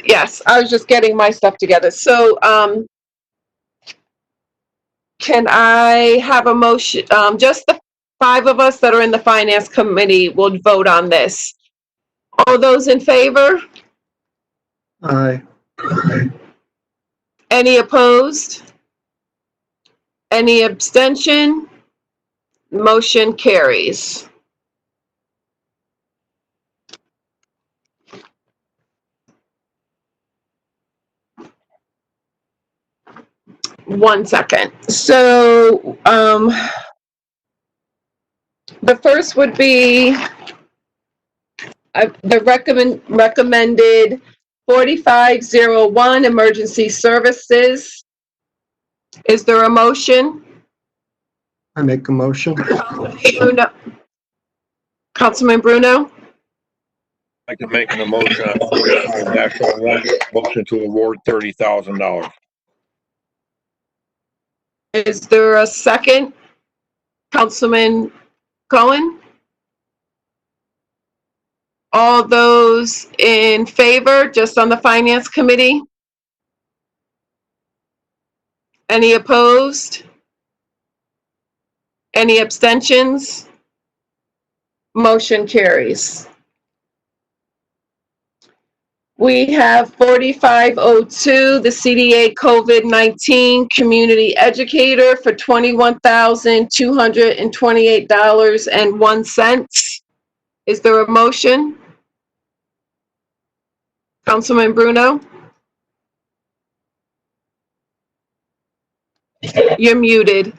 yes, I was just getting my stuff together. So can I have a motion? Just the 5 of us that are in the Finance Committee will vote on this. All those in favor? Aye. Any opposed? Any abstention? Motion carries. 1 second. So, the first would be the recommended 4501 emergency services. Is there a motion? I make a motion. Councilman Bruno? I'd like to make an motion on 45-01, motion to award $30,000. Is there a second? Councilman Cohen? All those in favor, just on the Finance Committee? Any opposed? Any abstentions? Motion carries. We have 4502, the CDA COVID-19 Community Educator for $21,228.01. Is there a motion? Councilman Bruno? You're muted.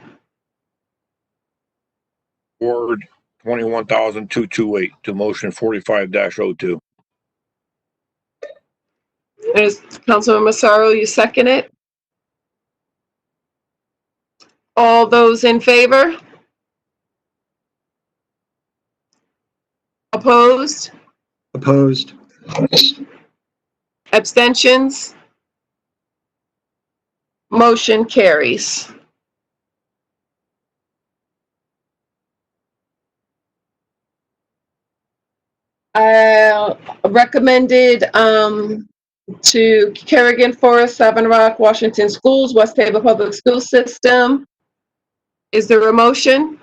Award 21,228 to motion 45-02. Is Councilman Massaro, you second it? All those in favor? Opposed? Opposed. Abstentions? Motion carries. Recommended to Kerrigan Forest, Savin Rock, Washington Schools, West Haven Public School System. Is there a motion?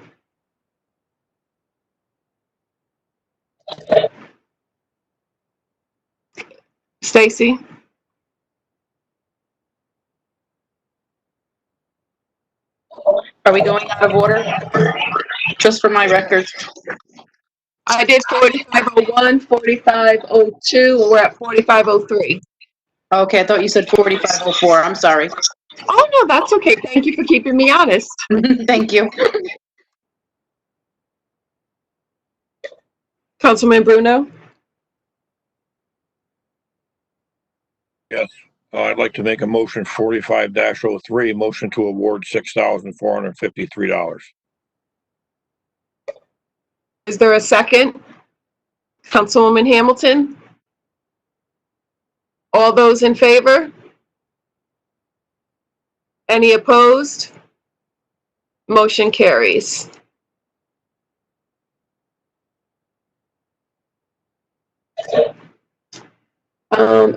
Stacy? Are we going out of order? Just for my records. I did 4501, 4502, and we're at 4503. Okay, I thought you said 4504. I'm sorry. Oh, no, that's okay. Thank you for keeping me honest. Thank you. Councilman Bruno? Yes. I'd like to make a motion 45-03, motion to award $6,453. Is there a second? Councilwoman Hamilton? All those in favor? Any opposed? Motion carries.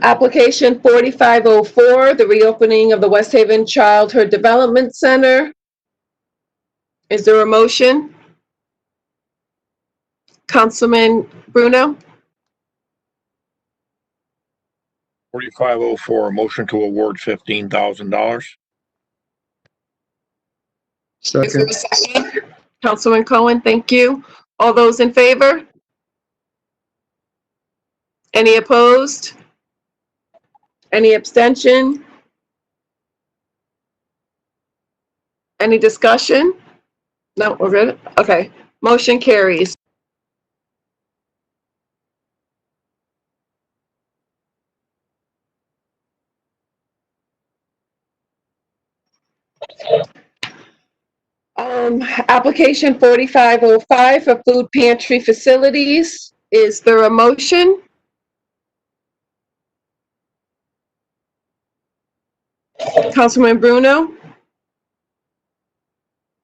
Application 4504, the reopening of the West Haven Childhood Development Center. Is there a motion? Councilman Bruno? 4504, motion to award $15,000. Is there a second? Councilman Cohen, thank you. All those in favor? Any opposed? Any abstention? Any discussion? No, we're good? Okay. Motion carries. Application 4505 for food pantry facilities. Is there a motion? Councilman Bruno?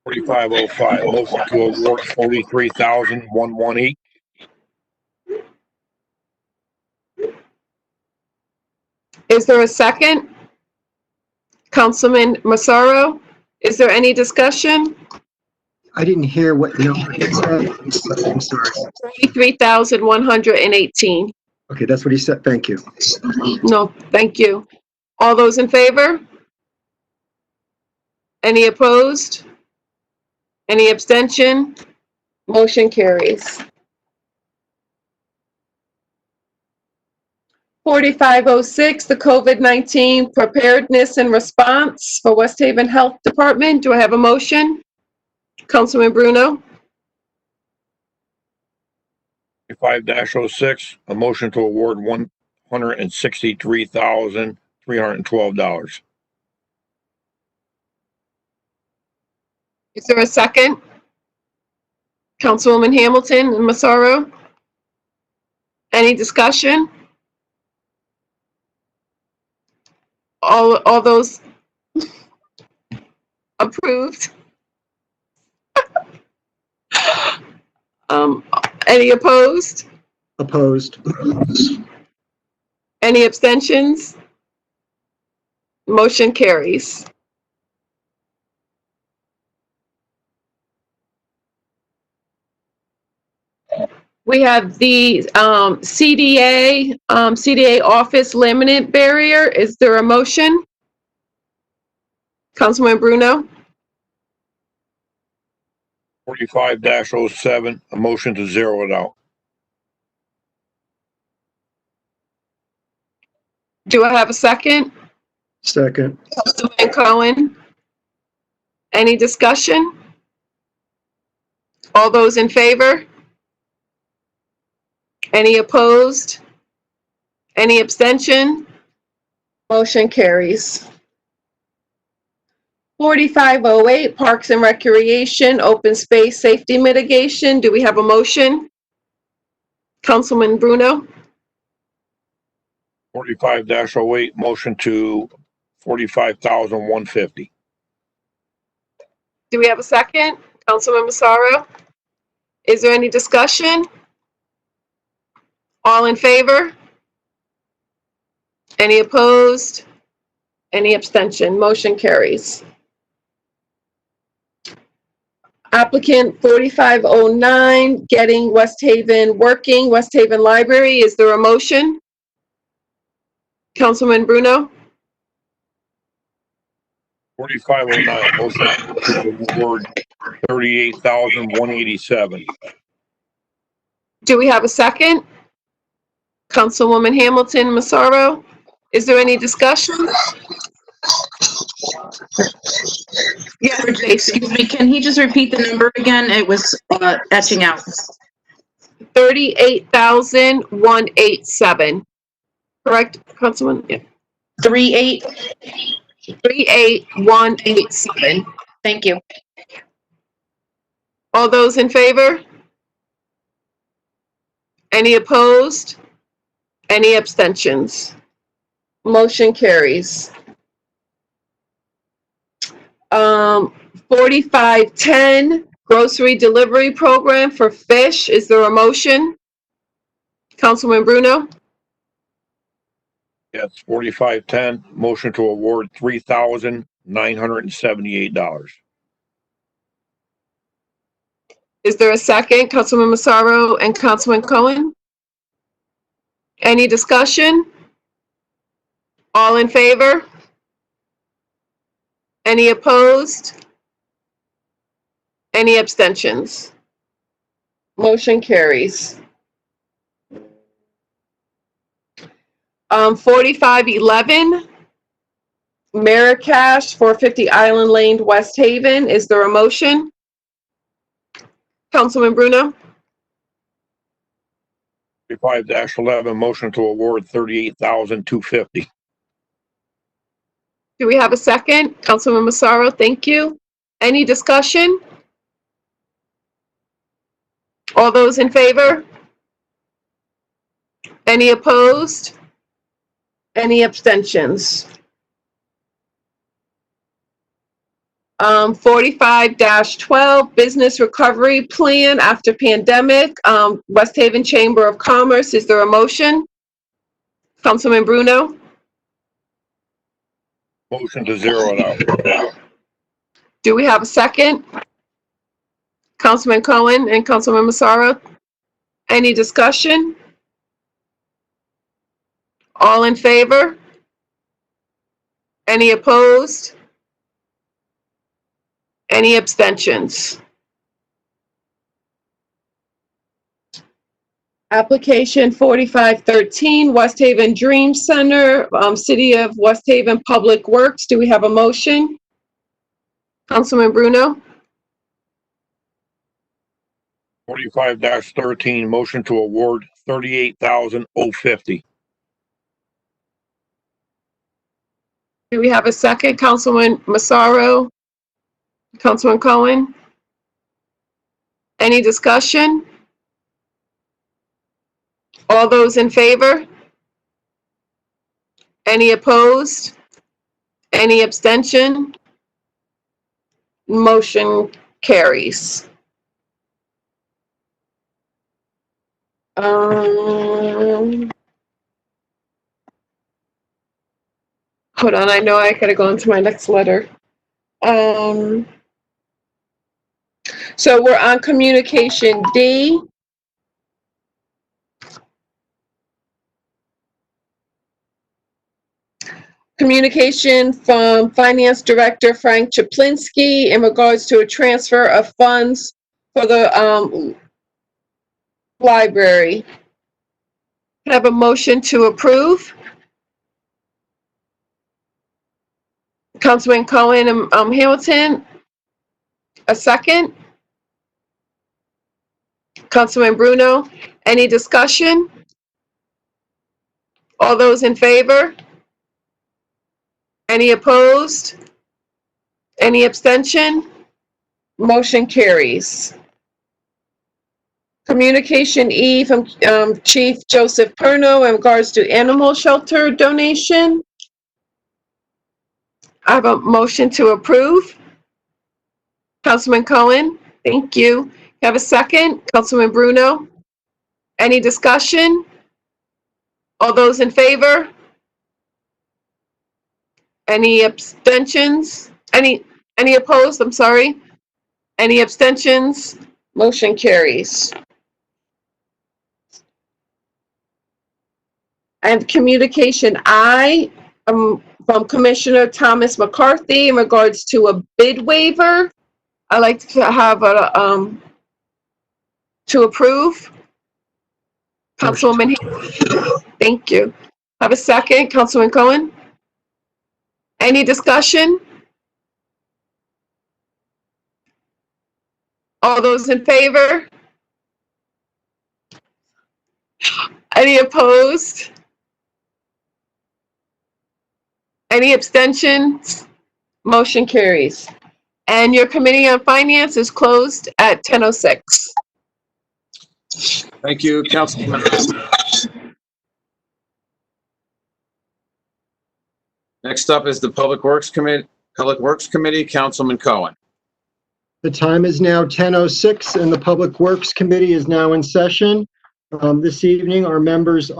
4505, motion to award $43,118. Is there a second? Councilman Massaro? Is there any discussion? I didn't hear what number he said. I'm sorry. 43,118. Okay, that's what he said. Thank you. No, thank you. All those in favor? Any opposed? Any abstention? Motion carries. 4506, the COVID-19 preparedness and response for West Haven Health Department. Do I have a motion? Councilman Bruno? 5-06, a motion to award $163,312. Is there a second? Councilwoman Hamilton and Massaro? Any discussion? All those approved? Any opposed? Opposed. Any abstentions? Motion carries. We have the CDA office laminate barrier. Is there a motion? Councilman Bruno? 45-07, a motion to zero it out. Do I have a second? Second. Councilman Cohen? Any discussion? All those in favor? Any opposed? Any abstention? Motion carries. 4508, Parks and Recreation, Open Space Safety Mitigation. Do we have a motion? Councilman Bruno? 45-08, motion to 45,150. Do we have a second? Councilman Massaro? Is there any discussion? All in favor? Any opposed? Any abstention? Motion carries. Applicant 4509, Getting West Haven Working, West Haven Library. Is there a motion? Councilman Bruno? 4509, motion to award 38,187. Do we have a second? Councilwoman Hamilton Massaro? Is there any discussion? Yeah, excuse me, can he just repeat the number again? It was etching out. 38,187. Correct, Councilman? Yeah. 38187. Thank you. All those in favor? Any opposed? Any abstentions? Motion carries. 4510, grocery delivery program for fish. Is there a motion? Councilman Bruno? Yes, 4510, motion to award $3,978. Is there a second? Councilman Massaro and Councilman Cohen? Any discussion? All in favor? Any opposed? Any abstentions? Motion carries. 4511, Maricash, 450 Island Lane, West Haven. Is there a motion? Councilman Bruno? 45-11, motion to award 38,250. Do we have a second? Councilman Massaro, thank you. Any discussion? All those in favor? Any opposed? Any abstentions? 45-12, Business Recovery Plan After Pandemic, West Haven Chamber of Commerce. Is there a motion? Councilman Bruno? Motion to zero it out. Do we have a second? Councilman Cohen and Councilman Massaro? Any discussion? All in favor? Any opposed? Any abstentions? Application 4513, West Haven Dream Center, City of West Haven Public Works. Do we have a motion? Councilman Bruno? 45-13, motion to award 38,050. Do we have a second? Councilman Massaro? Councilman Cohen? Any discussion? All those in favor? Any opposed? Any abstention? Motion carries. Hold on, I know I gotta go into my next letter. So we're on communication D. Communication from Finance Director Frank Chaplinsky in regards to a transfer of funds for the library. Can I have a motion to approve? Councilman Cohen and Hamilton. A second? Councilman Bruno. Any discussion? All those in favor? Any opposed? Any abstention? Motion carries. Communication E from Chief Joseph Perno in regards to animal shelter donation. I have a motion to approve. Councilman Cohen, thank you. You have a second? Councilman Bruno? Any discussion? All those in favor? Any abstentions? Any opposed? I'm sorry. Any abstentions? Motion carries. And communication I from Commissioner Thomas McCarthy in regards to a bid waiver. I'd like to have a to approve. Councilwoman, thank you. Have a second, Councilman Cohen. Any discussion? All those in favor? Any opposed? Any abstentions? Motion carries. And your Committee on Finance is closed at 10:06. Thank you, Councilman. Next up is the Public Works Committee, Councilman Cohen. The time is now 10:06 and the Public Works Committee is now in session. This evening, our members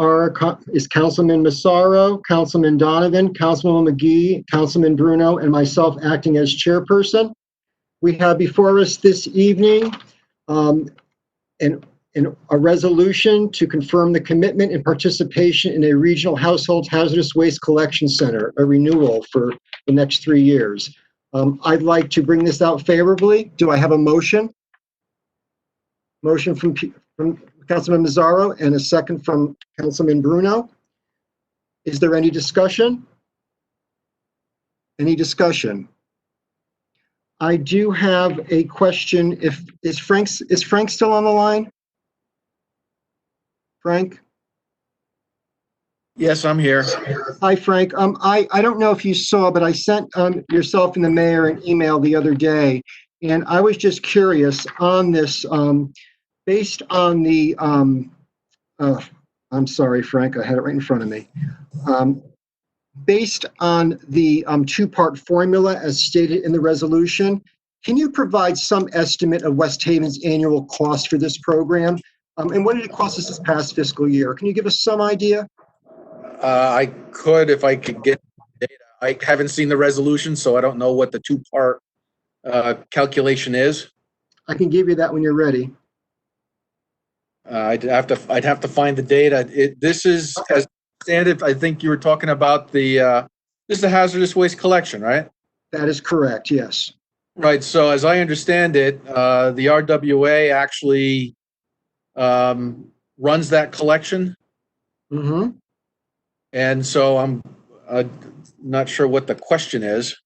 is Councilman Massaro, Councilman Donovan, Councilman McGee, Councilman Bruno, and myself acting as chairperson. We have before us this evening a resolution to confirm the commitment and participation in a regional household hazardous waste collection center, a renewal for the next 3 years. I'd like to bring this out favorably. Do I have a motion? Motion from Councilman Mazzaro and a second from Councilman Bruno. Is there any discussion? Any discussion? I do have a question. Is Frank still on the line? Frank? Yes, I'm here. Hi, Frank. I don't know if you saw, but I sent yourself and the mayor an email the other day, and I was just curious on this, based on the, I'm sorry, Frank, I had it right in front of me. Based on the two-part formula as stated in the resolution, can you provide some estimate of West Haven's annual cost for this program? And what did it cost us this past fiscal year? Can you give us some idea? I could if I could get data. I haven't seen the resolution, so I don't know what the two-part calculation is. I can give you that when you're ready. I'd have to find the data. This is as standard. I think you were talking about this is the hazardous waste collection, right? That is correct. Yes. Right. So as I understand it, the RWA actually runs that collection. Mm-hmm. And so I'm not sure what the question is.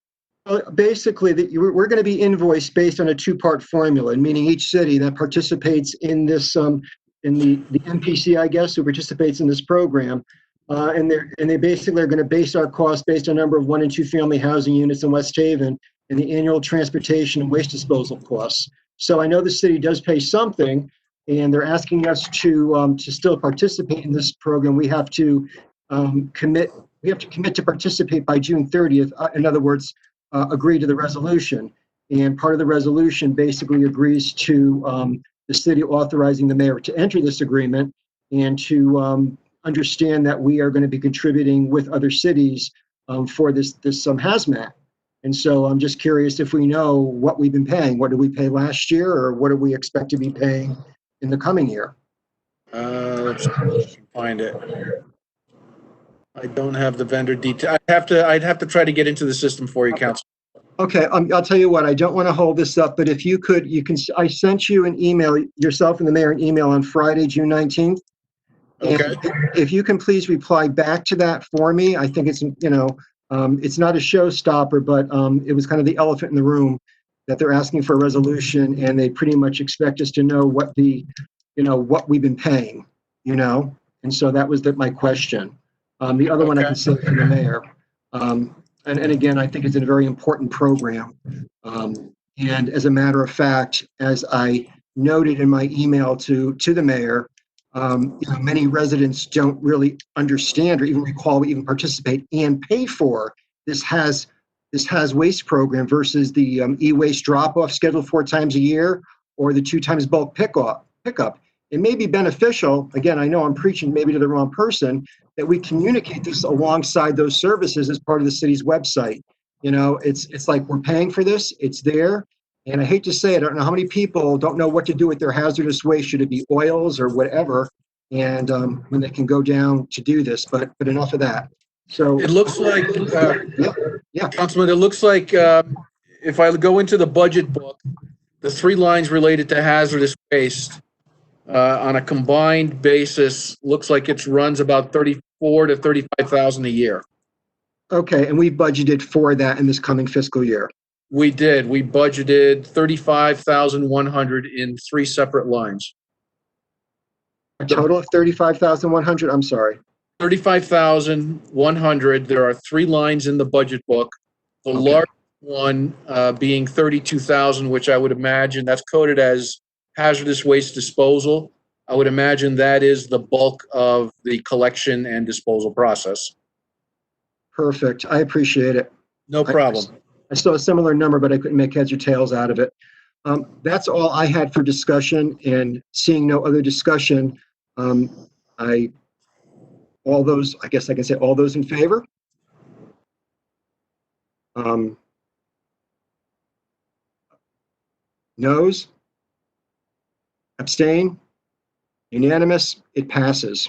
Basically, we're going to be invoiced based on a two-part formula, meaning each city that participates in this, in the MPC, I guess, who participates in this program, and they basically are going to base our costs based on number of 1 and 2 family housing units in West Haven and the annual transportation and waste disposal costs. So I know the city does pay something, and they're asking us to still participate in this program. We have to commit. We have to commit to participate by June 30th. In other words, agree to the resolution. And part of the resolution basically agrees to the city authorizing the mayor to enter this agreement and to understand that we are going to be contributing with other cities for this hazmat. And so I'm just curious if we know what we've been paying. What did we pay last year, or what do we expect to be paying in the coming year? Let's see if I can find it. I don't have the vendor detail. I'd have to try to get into the system for you, Council. Okay, I'll tell you what, I don't want to hold this up, but if you could, I sent you an email, yourself and the mayor, an email on Friday, June 19th. Okay. And if you can please reply back to that for me, I think it's, it's not a showstopper, but it was kind of the elephant in the room that they're asking for a resolution, and they pretty much expect us to know what what we've been paying, and so that was my question. The other one I can send to the mayor. And again, I think it's a very important program. And as a matter of fact, as I noted in my email to the mayor, many residents don't really understand or even recall we even participate and pay for this has waste program versus the e-waste drop-off scheduled 4 times a year or the 2 times bulk pickup. It may be beneficial, again, I know I'm preaching maybe to the wrong person, that we communicate this alongside those services as part of the city's website. It's like we're paying for this, it's there. And I hate to say it, I don't know how many people don't know what to do with their hazardous waste, should it be oils or whatever, and when they can go down to do this, but enough of that. So it looks like, yeah, Councilman, it looks like if I go into the budget book, the 3 lines related to hazardous waste, on a combined basis, looks like it runs about 34 to 35,000 a year. Okay, and we budgeted for that in this coming fiscal year. We did. We budgeted 35,100 in 3 separate lines. A total of 35,100. I'm sorry. 35,100. There are 3 lines in the budget book. The large one being 32,000, which I would imagine that's coded as hazardous waste disposal. I would imagine that is the bulk of the collection and disposal process. Perfect. I appreciate it. No problem. I saw a similar number, but I couldn't make heads or tails out of it. That's all I had for discussion, and seeing no other discussion, I guess I can say all those in favor. Noes? Abstain? Unanimous? It passes.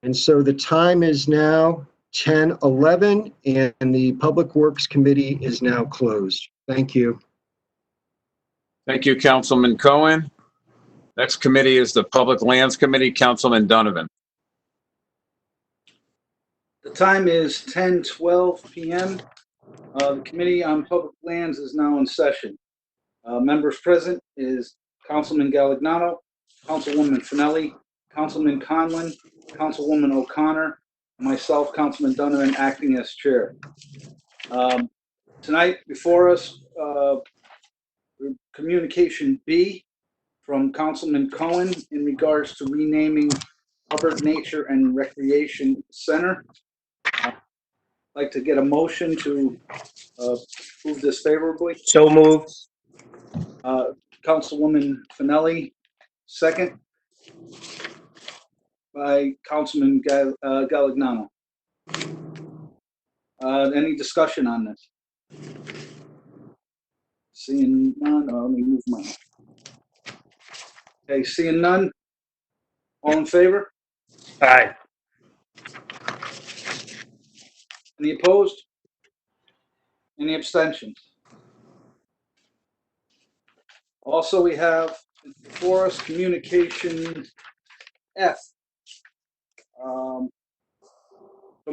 And so the time is now 10:11, and the Public Works Committee is now closed. Thank you. Thank you, Councilman Cohen. Next committee is the Public Lands Committee, Councilman Donovan. The time is 10:12 p.m. The Committee on Public Lands is now in session. Members present is Councilman Galignano, Councilwoman Finelli, Councilman Conlon, Councilwoman O'Connor, and myself, Councilman Donovan, acting as chair. Tonight before us, communication B from Councilman Cohen in regards to renaming Hubbard Nature and Recreation Center. I'd like to get a motion to move this favorably. So moved. Councilwoman Finelli, second by Councilman Galignano. Any discussion on this? Seeing none, let me move mine. Okay, seeing none, all in favor? Aye. Any opposed? Any abstentions? Also, we have before us communication F, from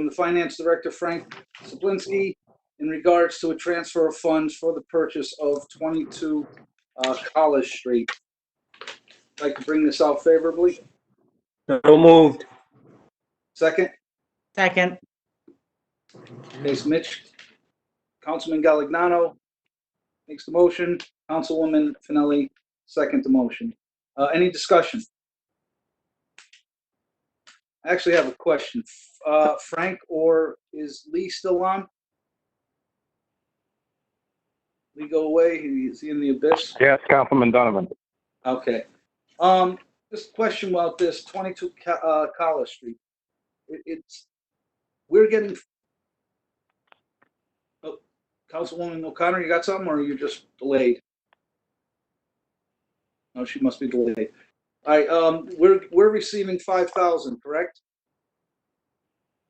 the Finance Director, Frank Saplinski, in regards to a transfer of funds for the purchase of 22 College Street. I'd like to bring this out favorably. So moved. Second, Second. case Mitch, Councilman Galignano makes the motion, Councilwoman Finelli second the motion. Any discussion? I actually have a question. Frank, or is Lee still on? Lee go away? Is he in the abyss? Yes, Councilman Donovan. Okay. Just a question about this 22 College Street. We're getting. Oh, Councilwoman O'Connor, you got something, or are you just delayed? No, she must be delayed. All right. We're receiving 5,000, correct?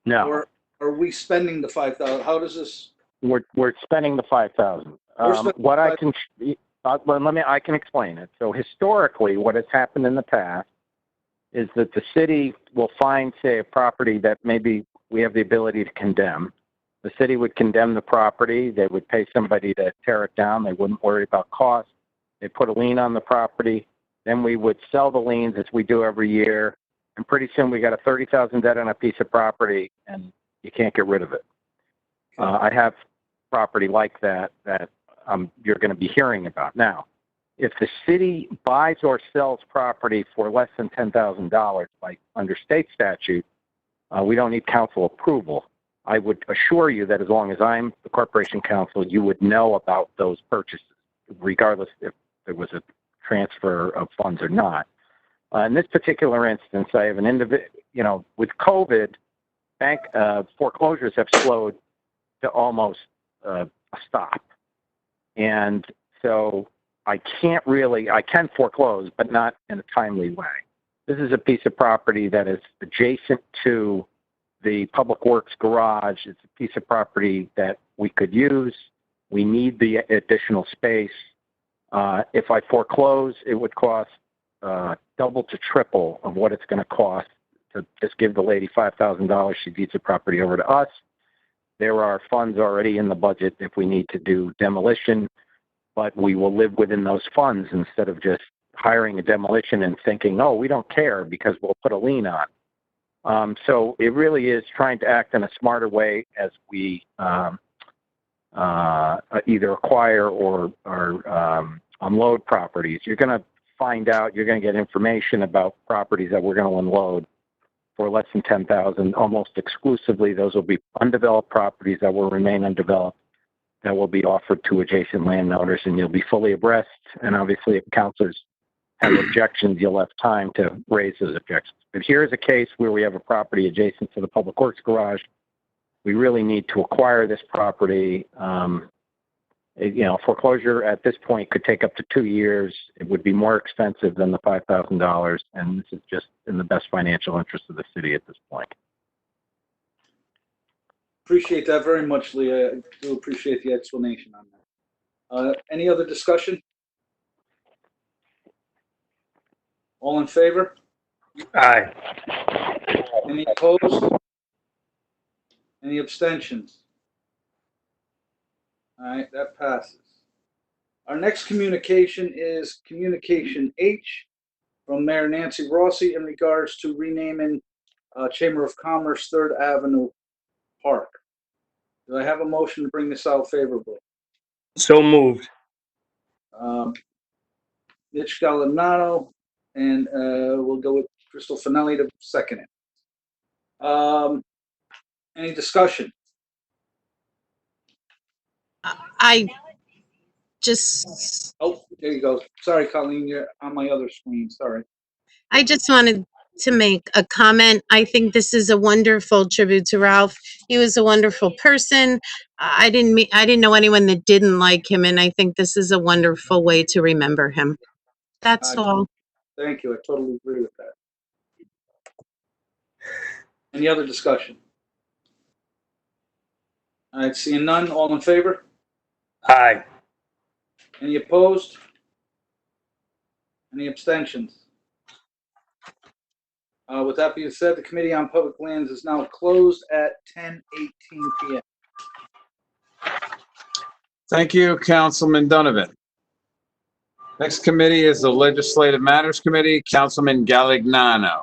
No, Or are we spending the 5,000? How does this? we're spending the 5,000. What I can, I can explain it. So historically, what has happened in the past is that the city will find, say, a property that maybe we have the ability to condemn. The city would condemn the property. They would pay somebody to tear it down. They wouldn't worry about cost. They put a lien on the property. Then we would sell the liens as we do every year. And pretty soon we got a $30,000 debt on a piece of property and you can't get rid of it. I have property like that you're going to be hearing about. Now, if the city buys or sells property for less than $10,000, like under state statute, we don't need council approval. I would assure you that as long as I'm the corporation counsel, you would know about those purchases, regardless if there was a transfer of funds or not. In this particular instance, I have an individual, with COVID, bank foreclosures have slowed to almost a stop. And so I can foreclose, but not in a timely way. This is a piece of property that is adjacent to the Public Works garage. It's a piece of property that we could use. We need the additional space. If I foreclose, it would cost double to triple of what it's going to cost to just give the lady $5,000. She deeds the property over to us. There are funds already in the budget if we need to do demolition, but we will live within those funds instead of just hiring a demolition and thinking, oh, we don't care because we'll put a lien on. So it really is trying to act in a smarter way as we either acquire or unload properties. You're going to find out, you're going to get information about properties that we're going to unload for less than 10,000. Almost exclusively, those will be undeveloped properties that will remain undeveloped, that will be offered to adjacent landowners, and you'll be fully abreast. And obviously, if councilors have objections, you'll have time to raise those objections. But here's a case where we have a property adjacent to the Public Works garage. We really need to acquire this property. Foreclosure at this point could take up to 2 years. It would be more expensive than the $5,000, and this is just in the best financial interest of the city at this point. Appreciate that very much, Leah. I do appreciate the explanation on that. Any other discussion? All in favor? Aye. Any opposed? Any abstentions? All right, that passes. Our next communication is communication H from Mayor Nancy Rossi in regards to renaming Chamber of Commerce 3rd Avenue Park. Do I have a motion to bring this out favorably? So moved. Mitch Gallinano, and we'll go with Crystal Finelli to second it. Any discussion? I just, Oh, there you go. Sorry, Colleen, you're on my other screen. Sorry. I just wanted to make a comment. I think this is a wonderful tribute to Ralph. He was a wonderful person. I didn't know anyone that didn't like him, and I think this is a wonderful way to remember him. That's all. Thank you. I totally agree with that. Any other discussion? All right, seeing none, all in favor? Aye. Any opposed? Any abstentions? With that being said, the Committee on Public Lands is now closed at 10:18 p.m. Thank you, Councilman Donovan. Next committee is the Legislative Matters Committee, Councilman Galignano.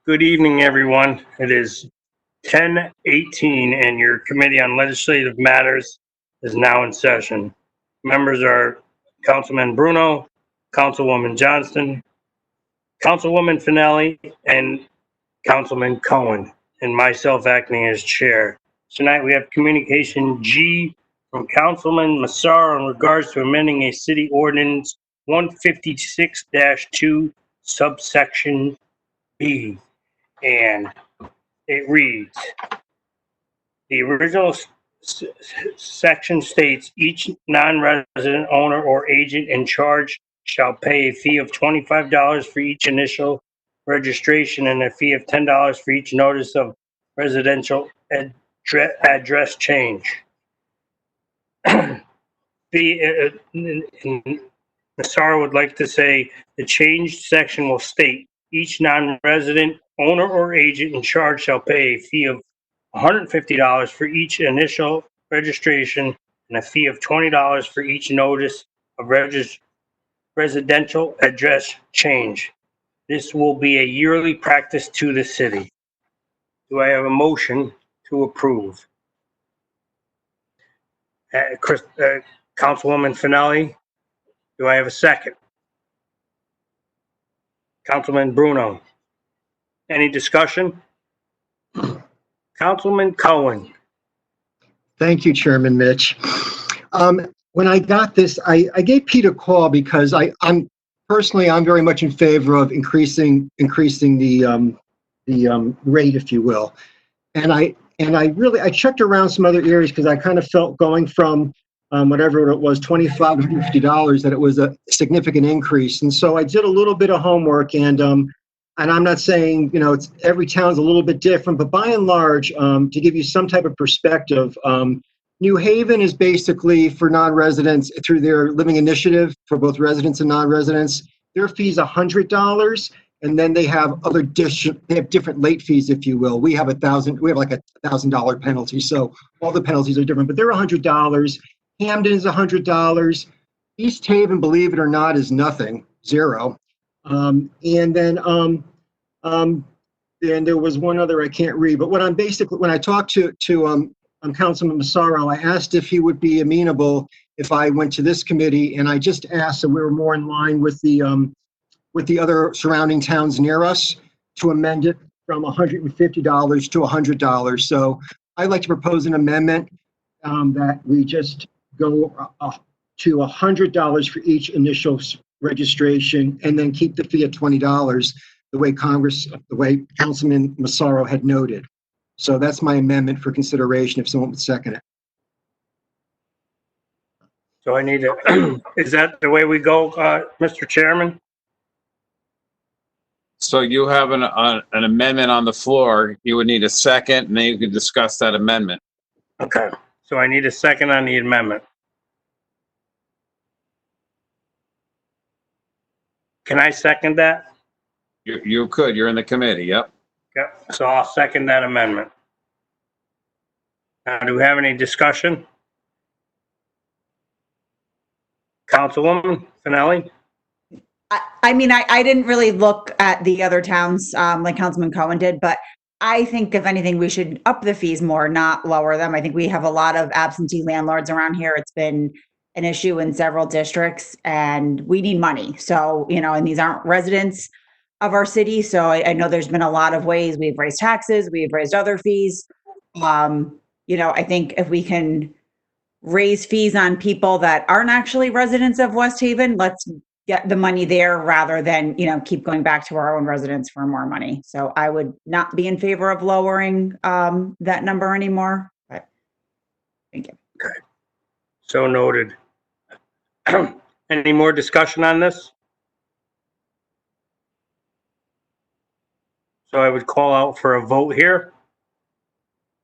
Good evening, everyone. It is 10:18 and your Committee on Legislative Matters is now in session. Members are Councilman Bruno, Councilwoman Johnston, Councilwoman Finelli, and Councilman Cohen, and myself acting as chair. Tonight we have communication G from Councilman Massar in regards to amending a city ordinance 156-2 subsection B. And it reads, the original section states each non-resident owner or agent in charge shall pay a fee of $25 for each initial registration and a fee of $10 for each notice of residential address change. Nassar would like to say the changed section will state each non-resident owner or agent in charge shall pay a fee of $150 for each initial registration and a fee of $20 for each notice of residential address change. This will be a yearly practice to the city. Do I have a motion to approve? Councilwoman Finelli, do I have a second? Councilman Bruno, any discussion? Councilman Cohen. Thank you, Chairman Mitch. When I got this, I gave Pete a call because I'm very much in favor of increasing the rate, if you will. And I checked around some other areas because I kind of felt going from whatever it was, $25 to $50, that it was a significant increase. And so I did a little bit of homework, and I'm not saying, it's every town's a little bit different, but by and large, to give you some type of perspective, New Haven is basically for non-residents through their living initiative for both residents and non-residents. Their fee is $100, and then they have different late fees, if you will. We have like $1,000 penalty, so all the penalties are different, but they're $100. Hamden is $100. East Haven, believe it or not, is nothing, $0. And then there was one other I can't read, but when I talked to Councilman Massaro, I asked if he would be amenable if I went to this committee, and I just asked that we were more in line with the other surrounding towns near us to amend it from $150 to $100. So I'd like to propose an amendment that we just go to $100 for each initial registration and then keep the fee at $20, the way Councilman Massaro had noted. So that's my amendment for consideration, if someone would second it. So I need to, is that the way we go, Mr. Chairman? So you have an amendment on the floor. You would need a second, and then you could discuss that amendment. Okay, so I need a second on the amendment. Can I second that? You could. You're in the committee. Yep. Yep, so I'll second that amendment. Now, do we have any discussion? Councilwoman Finelli? I mean, I didn't really look at the other towns like Councilman Cohen did, but I think if anything, we should up the fees more, not lower them. I think we have a lot of absentee landlords around here. It's been an issue in several districts, and we need money. So, and these aren't residents of our city. So I know there's been a lot of ways we've raised taxes, we've raised other fees. I think if we can raise fees on people that aren't actually residents of West Haven, let's get the money there rather than, keep going back to our own residents for more money. So I would not be in favor of lowering that number anymore, but thank you. Okay, so noted. Any more discussion on this? So I would call out for a vote here.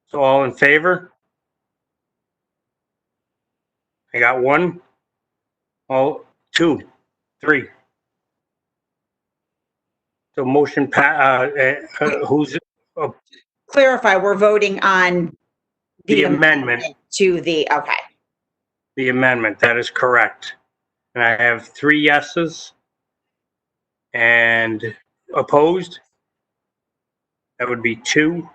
So all in favor? I got 1, 2, 3. So motion who's Clarify, we're voting on the amendment? to the, okay. The amendment, that is correct. And I have 3 yeses. And opposed? That would be 2.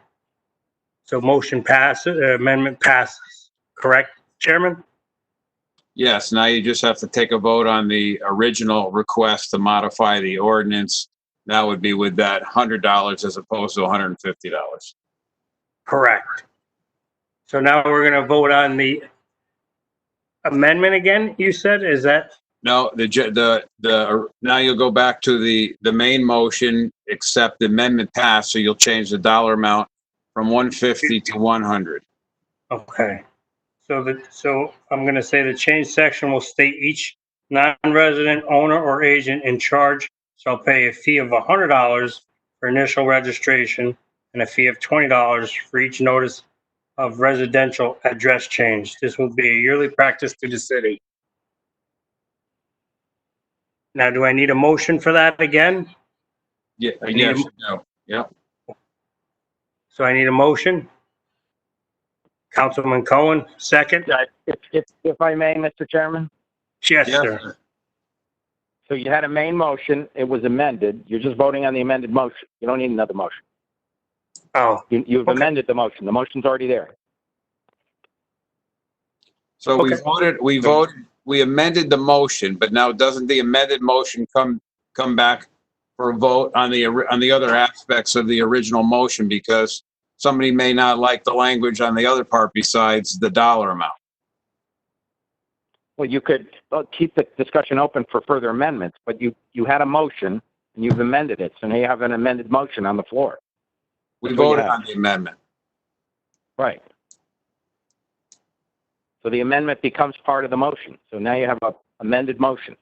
So motion passes, amendment passes. Correct, Chairman? Yes, now you just have to take a vote on the original request to modify the ordinance. That would be with that $100 as opposed to $150. Correct. So now we're going to vote on the amendment again, you said? Is that? No, now you'll go back to the main motion, except the amendment passed, so you'll change the dollar amount from 150 to 100. Okay. So I'm going to say the change section will state each non-resident owner or agent in charge shall pay a fee of $100 for initial registration and a fee of $20 for each notice of residential address change. This will be a yearly practice to the city. Now, do I need a motion for that again? Yeah, yes, no, yeah. So I need a motion. Councilman Cohen, second. If I may, Mr. Chairman? Yes, sir. So you had a main motion, it was amended. You're just voting on the amended motion. You don't need another motion. Oh. You've amended the motion. The motion's already there. So we amended the motion, but now doesn't the amended motion come back for a vote on the other aspects of the original motion, because somebody may not like the language on the other part besides the dollar amount? Well, you could keep the discussion open for further amendments, but you had a motion and you've amended it. So now you have an amended motion on the floor. We voted on the amendment. Right. So the amendment becomes part of the motion. So now you have an amended motion.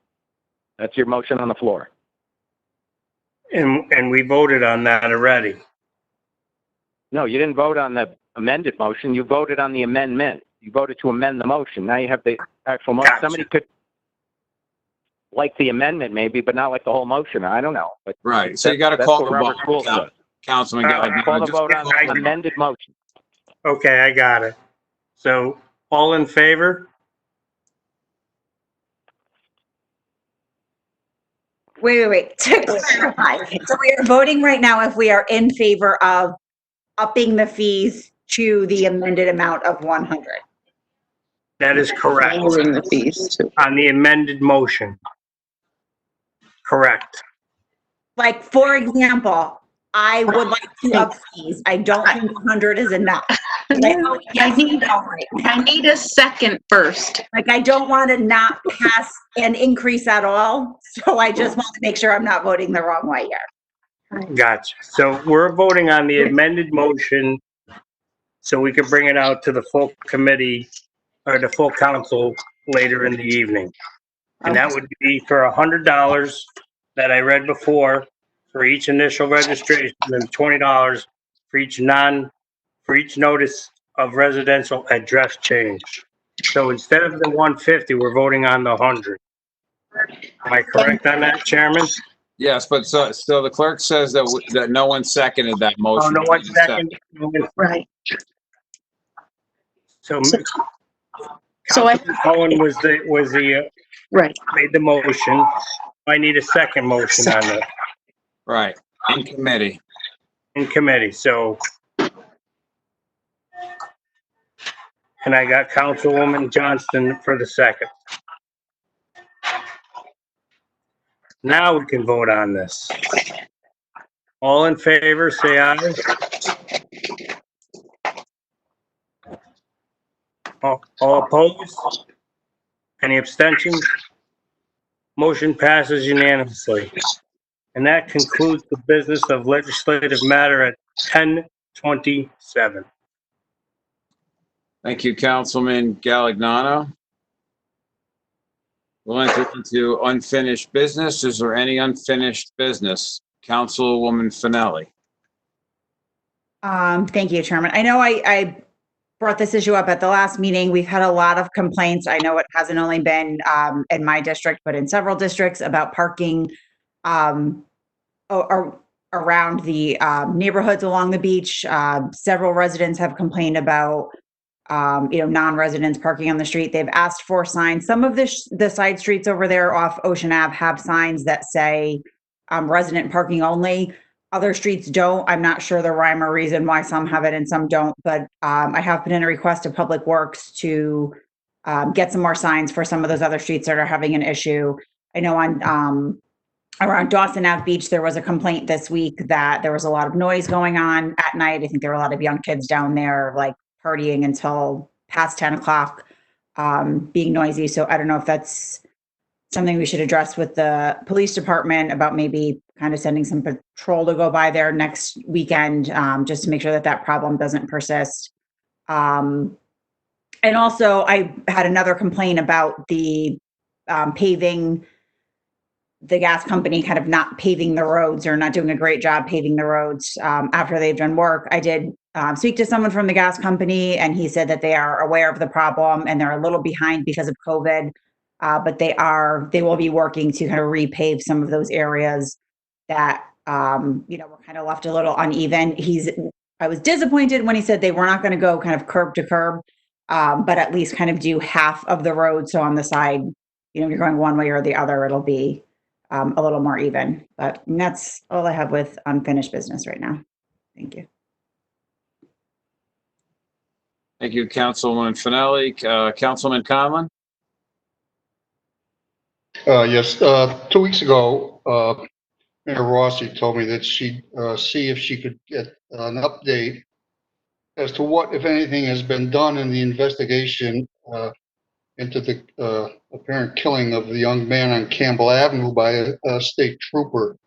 That's your motion on the floor. And we voted on that already. No, you didn't vote on the amended motion. You voted on the amendment. You voted to amend the motion. Now you have the actual motion. Gotcha. Somebody could like the amendment maybe, but not like the whole motion. I don't know. But right. So you got to call the vote, Councilman. Councilman. Call the vote on the amended motion. Okay, I got it. So all in favor? Wait. To clarify, so we are voting right now if we are in favor of upping the fees to the amended amount of 100. That is correct. Lowering the fees too. On the amended motion. Correct. Like, for example, I would like to up fees. I don't think 100 is enough. I need a second first. Like, I don't want to not pass an increase at all. So I just want to make sure I'm not voting the wrong way here. Gotcha. So we're voting on the amended motion so we can bring it out to the full committee or the full council later in the evening. And that would be for $100 that I read before for each initial registration and $20 for each notice of residential address change. So instead of the 150, we're voting on the 100. Am I correct on that, Chairman? Yes, but so the clerk says that no one seconded that motion. Oh, no one seconded. Right. So So Cohen was the right. made the motion. I need a second motion on that. Right, in committee. In committee, so. And I got Councilwoman Johnston for the second. Now we can vote on this. All in favor, say aye. All opposed? Any abstentions? Motion passes unanimously. And that concludes the business of legislative matter at 10:27. Thank you, Councilman Galignano. We'll enter into unfinished business. Is there any unfinished business? Councilwoman Finelli. Thank you, Chairman. I know I brought this issue up at the last meeting. We've had a lot of complaints. I know it hasn't only been in my district, but in several districts about parking or around the neighborhoods along the beach. Several residents have complained about non-residents parking on the street. They've asked for signs. Some of the side streets over there off Ocean Ave have signs that say resident parking only. Other streets don't. I'm not sure the rhyme or reason why some have it and some don't, but I have put in a request to Public Works to get some more signs for some of those other streets that are having an issue. I know on around Dawson Ave Beach, there was a complaint this week that there was a lot of noise going on at night. I think there were a lot of young kids down there, like partying until past 10 o'clock, being noisy. So I don't know if that's something we should address with the police department about maybe kind of sending some patrol to go by there next weekend, just to make sure that that problem doesn't persist. And also I had another complaint about the paving, the gas company kind of not paving the roads or not doing a great job paving the roads after they've done work. I did speak to someone from the gas company, and he said that they are aware of the problem and they're a little behind because of COVID, but they will be working to kind of repave some of those areas that were kind of left a little uneven. I was disappointed when he said they were not going to go kind of curb to curb, but at least kind of do half of the road. So on the side, you're going one way or the other, it'll be a little more even. But that's all I have with unfinished business right now. Thank you. Thank you, Councilwoman Finelli. Councilman Conlon? Yes, 2 weeks ago, Mayor Rossi told me that she'd see if she could get an update as to what, if anything, has been done in the investigation into the apparent killing of the young man on Campbell Avenue by a state trooper.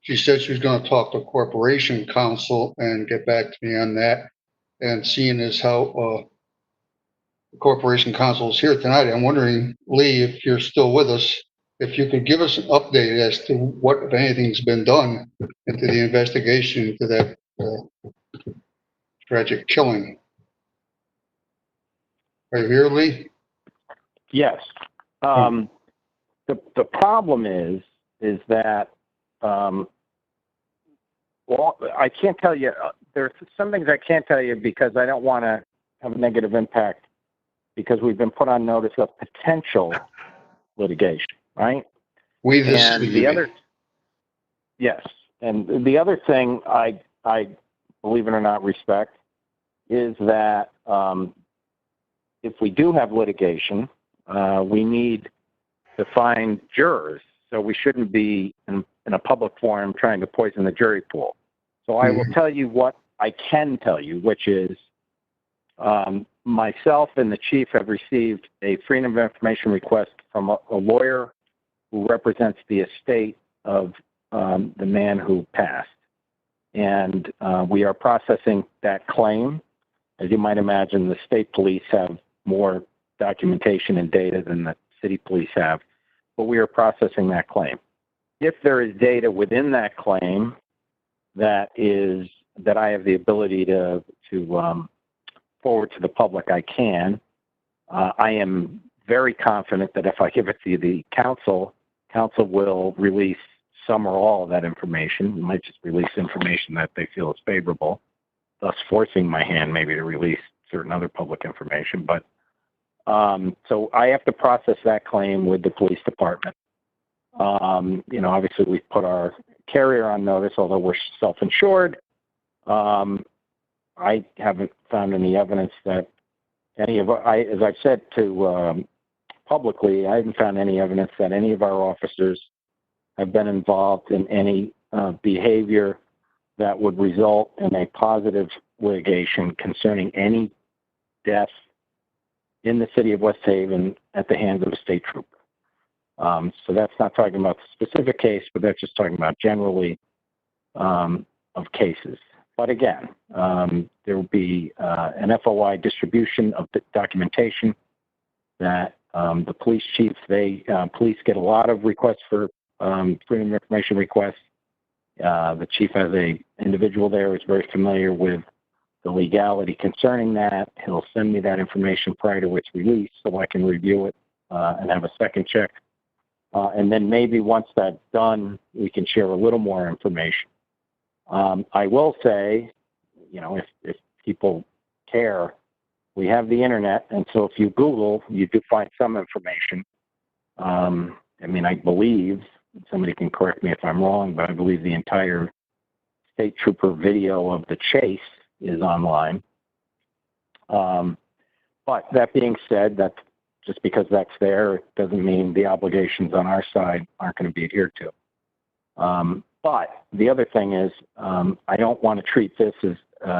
She said she was going to talk to Corporation Counsel and get back to me on that. And seeing as how the Corporation Counsel is here tonight, I'm wondering, Lee, if you're still with us, if you could give us an update as to what, if anything's been done into the investigation into that tragic killing. Are you here, Lee? Yes. The problem is that, well, I can't tell you, there's some things I can't tell you because I don't want to have a negative impact because we've been put on notice of potential litigation, right? Yes. And the other thing I believe it or not respect is that if we do have litigation, we need to find jurors. So we shouldn't be in a public forum trying to poison the jury pool. So I will tell you what I can tell you, which is myself and the chief have received a freedom of information request from a lawyer who represents the estate of the man who passed. And we are processing that claim. As you might imagine, the state police have more documentation and data than the city police have, but we are processing that claim. If there is data within that claim that I have the ability to forward to the public, I can. I am very confident that if I give it to the council will release some or all of that information. It might just release information that they feel is favorable, thus forcing my hand maybe to release certain other public information. But so I have to process that claim with the police department. Obviously we've put our carrier on notice, although we're self-insured. I haven't found any evidence that as I've said to publicly, I haven't found any evidence that any of our officers have been involved in any behavior that would result in a positive litigation concerning any death in the city of West Haven at the hands of a state trooper. So that's not talking about the specific case, but that's just talking about generally of cases. But again, there will be an FOI distribution of the documentation that the police chiefs, police get a lot of requests for freedom of information requests. The chief has a individual there who's very familiar with the legality concerning that. He'll send me that information prior to its release so I can review it and have a second check. And then maybe once that's done, we can share a little more information. I will say, you know, if people care, we have the internet, and so if you Google, you do find some information. I mean, I believe, somebody can correct me if I'm wrong, but I believe the entire state trooper video of the chase is online. But that being said, that just because that's there, it doesn't mean the obligations on our side aren't going to be adhered to. But the other thing is, I don't want to treat this as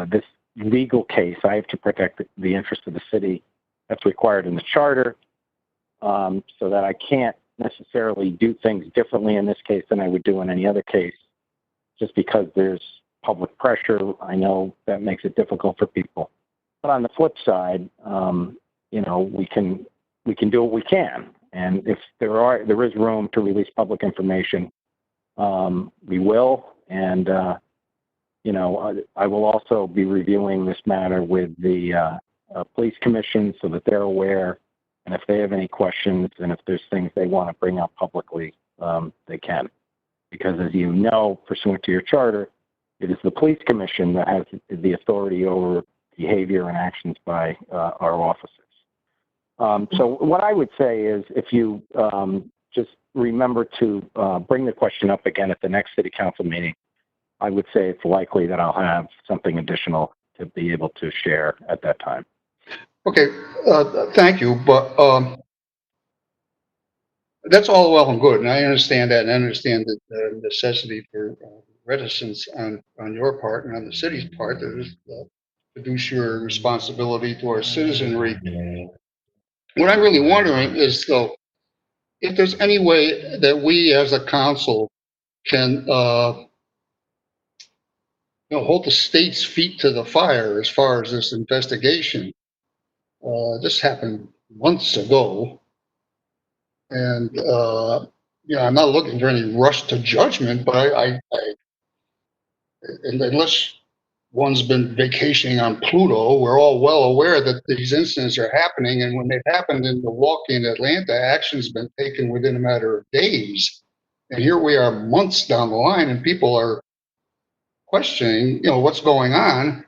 this legal case. I have to protect the interests of the city. That's required in the charter, so that I can't necessarily do things differently in this case than I would do in any other case. Just because there's public pressure, I know that makes it difficult for people. But on the flip side, you know, we can do what we can, and if there is room to release public information, we will. And you know, I will also be reviewing this matter with the police commission so that they're aware, and if they have any questions and if there's things they want to bring up publicly, they can. Because as you know, pursuant to your charter, it is the police commission that has the authority over behavior and actions by our officers. So what I would say is, if you just remember to bring the question up again at the next city council meeting, I would say it's likely that I'll have something additional to be able to share at that time. Okay, thank you, but that's all well and good, and I understand that, and I understand the necessity for reticence on your part and on the city's part that is fiduciary responsibility to our citizenry. What I'm really wondering is, though, if there's any way that we as a council can you know, hold the state's feet to the fire as far as this investigation. This happened months ago, and you know, I'm not looking for any rush to judgment, but and unless one's been vacationing on Pluto, we're all well aware that these incidents are happening, and when they've happened in Milwaukee and Atlanta, action's been taken within a matter of days. And here we are months down the line, and people are questioning, you know, what's going on,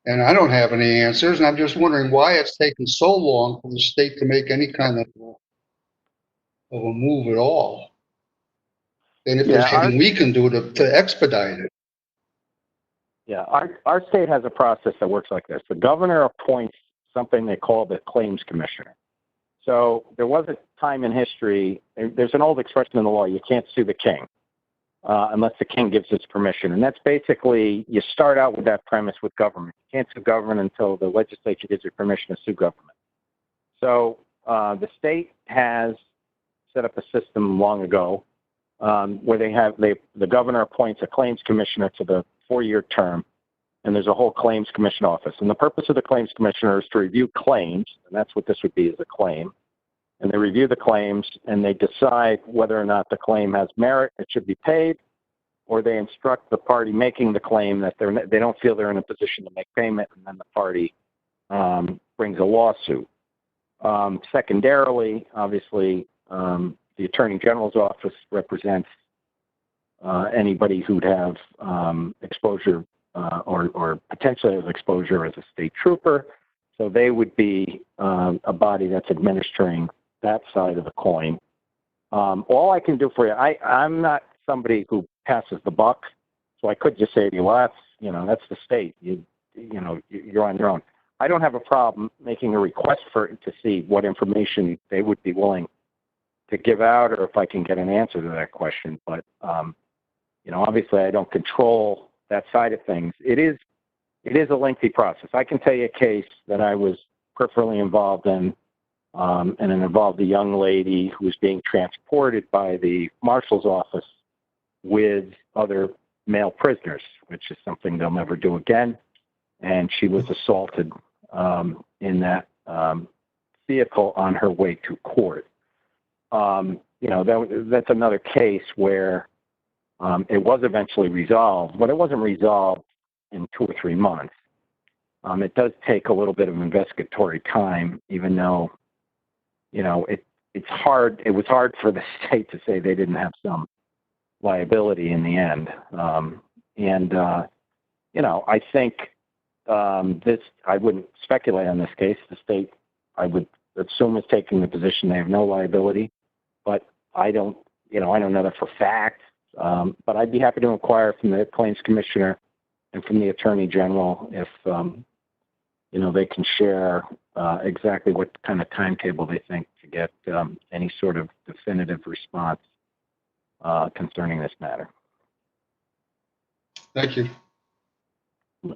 and I don't have any answers, and I'm just wondering why it's taken so long for the state to make any kind of a move at all. And if there's anything we can do to expedite it. Yeah, our state has a process that works like this. The governor appoints something they call the claims commissioner. So there was a time in history, there's an old expression in the law, you can't sue the king unless the king gives its permission. And that's basically, you start out with that premise with government. You can't sue government until the legislature gives you permission to sue government. So the state has set up a system long ago where the governor appoints a claims commissioner to the 4-year term, and there's a whole claims commission office. And the purpose of the claims commissioner is to review claims, and that's what this would be, is a claim. And they review the claims, and they decide whether or not the claim has merit, it should be paid, or they instruct the party making the claim that they don't feel they're in a position to make payment, and then the party brings a lawsuit. Secondarily, obviously, the Attorney General's office represents anybody who'd have exposure or potentially has exposure as a state trooper. So they would be a body that's administering that side of the coin. All I can do for you, I'm not somebody who passes the buck, so I could just say to you, well, that's the state. You're on your own. I don't have a problem making a request to see what information they would be willing to give out, or if I can get an answer to that question. But obviously, I don't control that side of things. It is a lengthy process. I can tell you a case that I was peripherally involved in, and it involved a young lady who was being transported by the marshal's office with other male prisoners, which is something they'll never do again. And she was assaulted in that vehicle on her way to court. That's another case where it was eventually resolved, but it wasn't resolved in 2 or 3 months. It does take a little bit of investigatory time, even though, it's hard. It was hard for the state to say they didn't have some liability in the end. And, I think I wouldn't speculate on this case. The state, I would assume, is taking the position they have no liability, but I don't know that for fact. But I'd be happy to inquire from the claims commissioner and from the attorney general if, they can share exactly what kind of timetable they think to get any sort of definitive response concerning this matter. Thank you. Is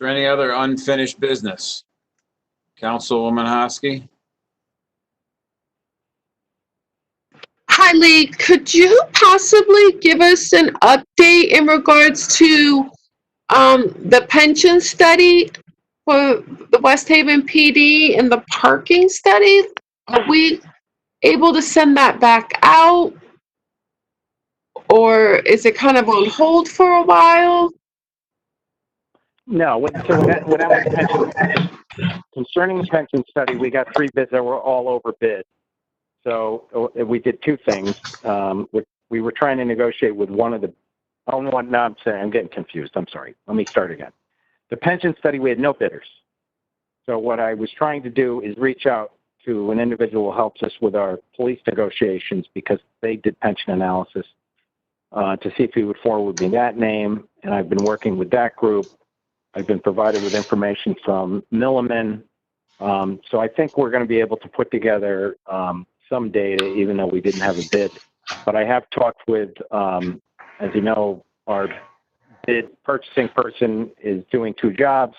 there any other unfinished business? Councilwoman Hosky? Hi, Lee. Could you possibly give us an update in regards to the pension study for the West Haven PD and the parking study? Are we able to send that back out? Or is it kind of on hold for a while? No, concerning the pension study, we got 3 bids that were all over bid. So we did 2 things. We were trying to negotiate with one of the, I'm getting confused. I'm sorry. Let me start again. The pension study, we had no bidders. So what I was trying to do is reach out to an individual who helps us with our police negotiations because they did pension analysis to see if he would forward me that name. And I've been working with that group. I've been provided with information from Milliman. So I think we're going to be able to put together some data, even though we didn't have a bid. But I have talked with, as you know, our bid purchasing person is doing 2 jobs,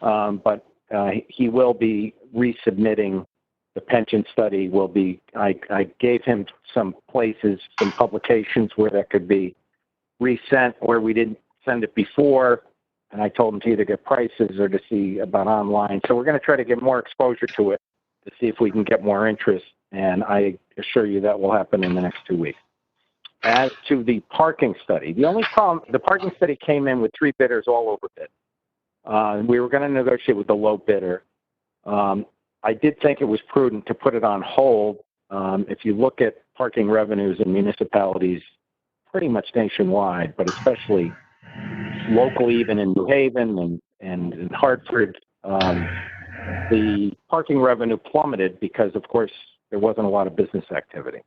but he will be resubmitting the pension study. I gave him some places, some publications where that could be resent where we didn't send it before. And I told him to either get prices or to see about online. So we're going to try to get more exposure to it to see if we can get more interest. And I assure you that will happen in the next 2 weeks. As to the parking study, the only problem, the parking study came in with 3 bidders all over bid. We were going to negotiate with the low bidder. I did think it was prudent to put it on hold. If you look at parking revenues in municipalities, pretty much nationwide, but especially locally, even in New Haven and in Hartford, the parking revenue plummeted because, of course, there wasn't a lot of business activity.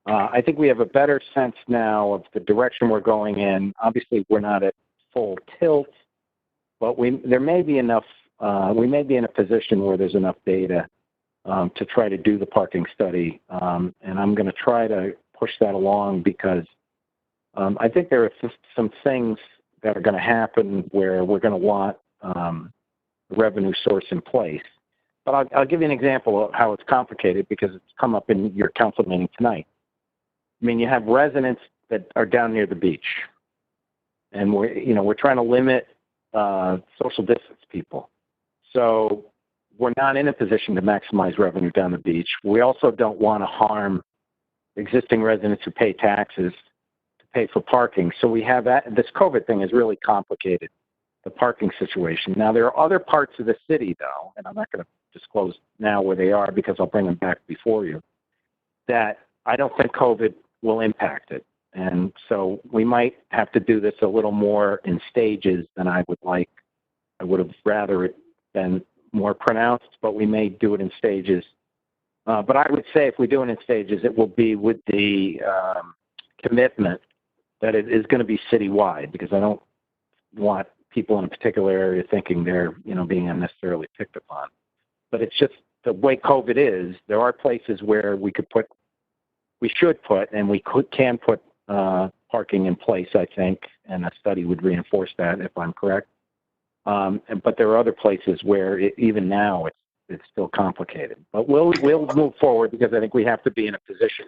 I think we have a better sense now of the direction we're going in. Obviously, we're not at full tilt, but there may be enough. We may be in a position where there's enough data to try to do the parking study, and I'm going to try to push that along because I think there are some things that are going to happen where we're going to want a revenue source in place. But I'll give you an example of how it's complicated because it's come up in your council meeting tonight. I mean, you have residents that are down near the beach, and we're trying to limit social distance people. So we're not in a position to maximize revenue down the beach. We also don't want to harm existing residents who pay taxes to pay for parking. So we have this COVID thing has really complicated the parking situation. Now, there are other parts of the city, though, and I'm not going to disclose now where they are because I'll bring them back before you, that I don't think COVID will impact it. And so we might have to do this a little more in stages than I would like. I would have rather it been more pronounced, but we may do it in stages. But I would say if we do it in stages, it will be with the commitment that it is going to be citywide because I don't want people in a particular area thinking they're, being unnecessarily picked upon. But it's just the way COVID is, there are places where we should put, and we can put parking in place, I think, and a study would reinforce that if I'm correct. But there are other places where even now it's still complicated. But we'll move forward because I think we have to be in a position.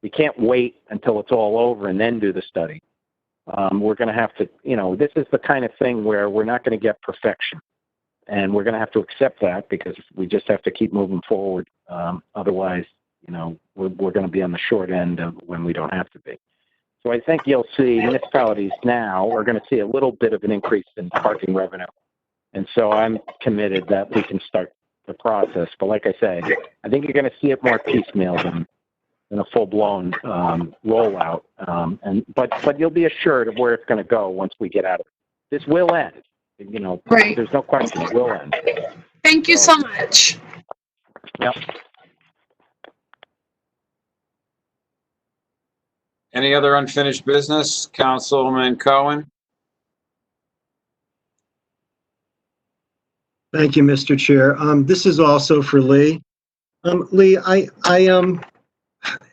We can't wait until it's all over and then do the study. We're going to have to, this is the kind of thing where we're not going to get perfection. And we're going to have to accept that because we just have to keep moving forward. Otherwise, we're going to be on the short end of when we don't have to be. So I think you'll see municipalities now are going to see a little bit of an increase in parking revenue. And so I'm committed that we can start the process. But like I say, I think you're going to see it more piecemeal in a full-blown rollout. But you'll be assured of where it's going to go once we get out of it. This will end. You know, Right. There's no question it will end. Thank you so much. Yep. Any other unfinished business? Councilman Cohen? Thank you, Mr. Chair. This is also for Lee. Lee,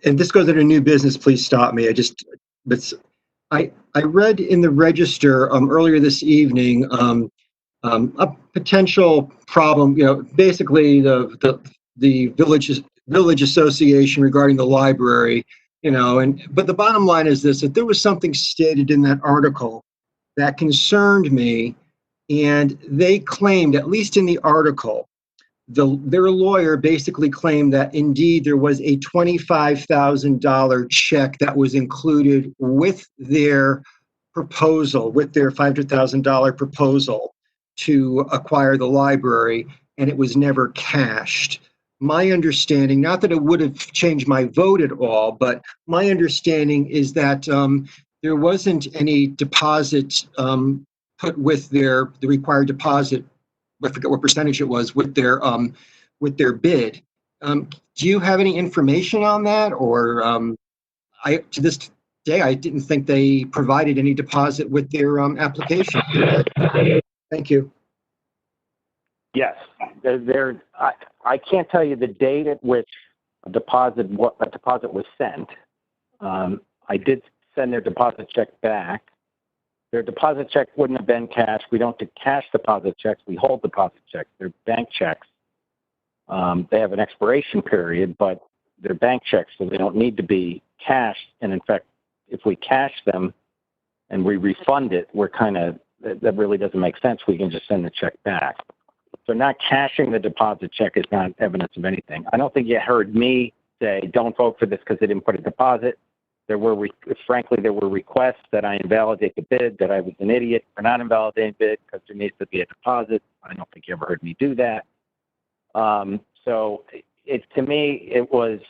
and this goes under new business, please stop me. I read in the Register earlier this evening a potential problem. You know, basically the village association regarding the library. You know, but the bottom line is this: that there was something stated in that article that concerned me, and they claimed, at least in the article, their lawyer basically claimed that indeed there was a $25,000 check that was included with their proposal, with their $500,000 proposal to acquire the library, and it was never cashed. My understanding, not that it would have changed my vote at all, but my understanding is that there wasn't any deposit put with the required deposit. I forget what percentage it was with their bid. Do you have any information on that? Or to this day, I didn't think they provided any deposit with their application. Thank you. Yes, I can't tell you the date at which a deposit was sent. I did send their deposit check back. Their deposit check wouldn't have been cashed. We don't do cash deposit checks. We hold deposit checks. They're bank checks. They have an expiration period, but they're bank checks, so they don't need to be cashed. And in fact, if we cash them and we refund it, that really doesn't make sense. We can just send the check back. So not cashing the deposit check is not evidence of anything. I don't think you heard me say, don't vote for this because they didn't put a deposit. Frankly, there were requests that I invalidate the bid, that I was an idiot for not invalidating bid because there needs to be a deposit. I don't think you ever heard me do that. So to me, it was,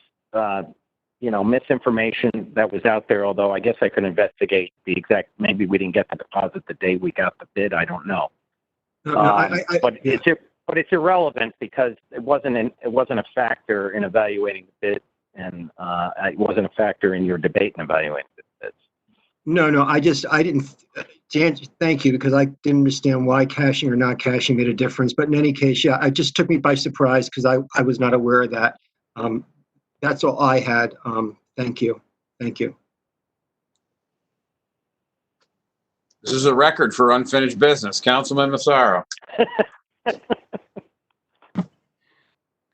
misinformation that was out there, although I guess I could investigate the exact, maybe we didn't get the deposit the day we got the bid. I don't know. But it's irrelevant because it wasn't a factor in evaluating the bid. And it wasn't a factor in your debate and evaluating this. No, I didn't, thank you, because I didn't understand why cashing or not cashing made a difference. But in any case, yeah, it just took me by surprise because I was not aware of that. That's all I had. Thank you. Thank you. This is a record for unfinished business. Councilman Massaro.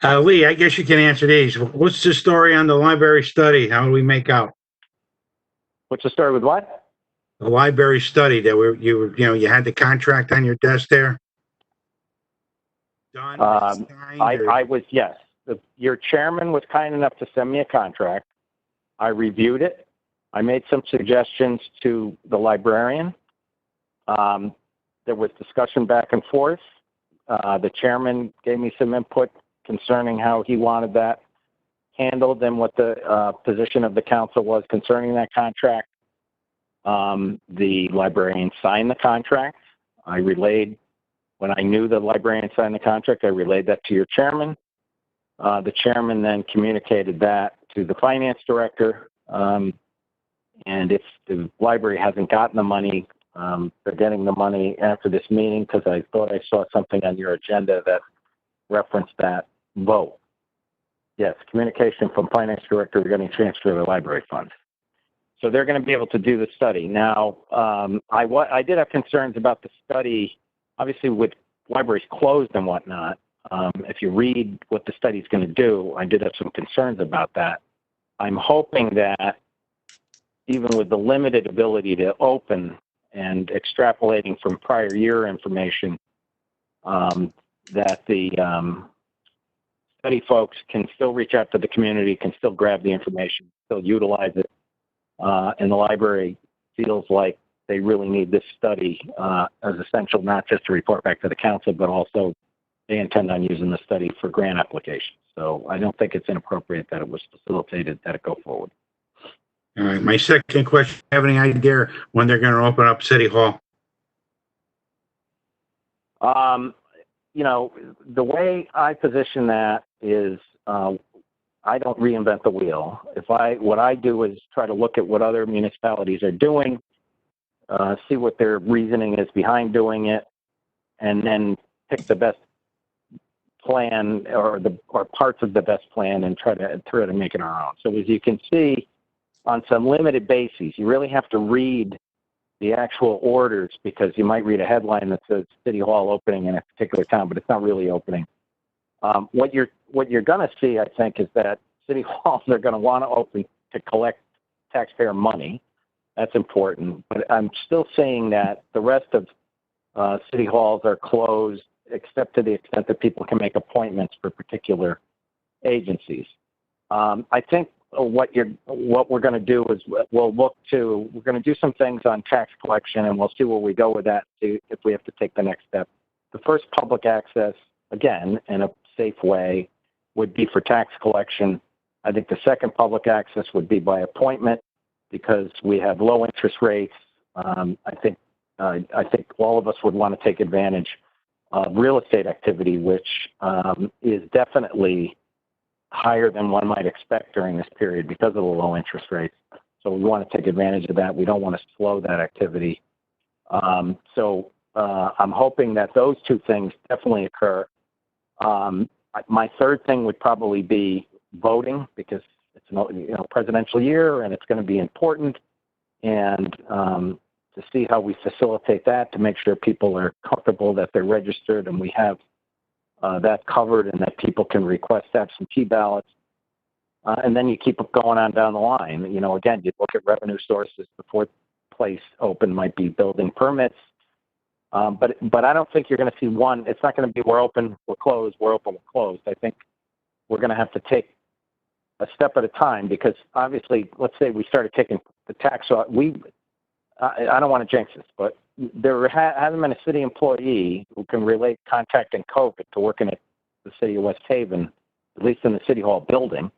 Lee, I guess you can answer these. What's the story on the library study? How do we make out? What's the story with what? The library study that you had the contract on your desk there? Done? I was, yes. Your chairman was kind enough to send me a contract. I reviewed it. I made some suggestions to the librarian. There was discussion back and forth. The chairman gave me some input concerning how he wanted that handled and what the position of the council was concerning that contract. The librarian signed the contract. When I knew the librarian signed the contract, I relayed that to your chairman. The chairman then communicated that to the finance director. And if the library hasn't gotten the money, they're getting the money after this meeting because I thought I saw something on your agenda that referenced that vote. Yes, communication from finance director regarding transfer of the library funds. So they're going to be able to do the study. Now, I did have concerns about the study, obviously with libraries closed and whatnot. If you read what the study is going to do, I did have some concerns about that. I'm hoping that even with the limited ability to open and extrapolating from prior year information, that the study folks can still reach out to the community, can still grab the information, still utilize it. And the library feels like they really need this study as essential, not just to report back to the council, but also they intend on using the study for grant applications. So I don't think it's inappropriate that it was facilitated that it go forward. All right, my second question, have any idea when they're going to open up City Hall? You know, the way I position that is, I don't reinvent the wheel. What I do is try to look at what other municipalities are doing, see what their reasoning is behind doing it, and then pick the best plan or parts of the best plan and try to make it our own. So as you can see, on some limited bases, you really have to read the actual orders, because you might read a headline that says City Hall opening in a particular town, but it's not really opening. What you're going to see, I think, is that City Halls are going to want to open to collect taxpayer money. That's important. But I'm still saying that the rest of City Halls are closed, except to the extent that people can make appointments for particular agencies. I think what we're going to do is we're going to do some things on tax collection, and we'll see where we go with that, see if we have to take the next step. The first public access, again, in a safe way, would be for tax collection. I think the second public access would be by appointment, because we have low interest rates. I think all of us would want to take advantage of real estate activity, which is definitely higher than one might expect during this period because of the low interest rates. So we want to take advantage of that. We don't want to slow that activity. So I'm hoping that those two things definitely occur. My third thing would probably be voting, because it's presidential year and it's going to be important, and to see how we facilitate that, to make sure people are comfortable that they're registered and we have that covered, and that people can request absentee ballots. And then you keep going on down the line. Again, you look at revenue sources. The fourth place open might be building permits. But I don't think you're going to see one. It's not going to be we're open, we're closed, we're open, we're closed. I think we're going to have to take a step at a time, because obviously, let's say we started taking the tax off. I don't want to jinx this, but there hasn't been a city employee who can relate contacting COVID to working at the city of West Haven, at least in the City Hall building.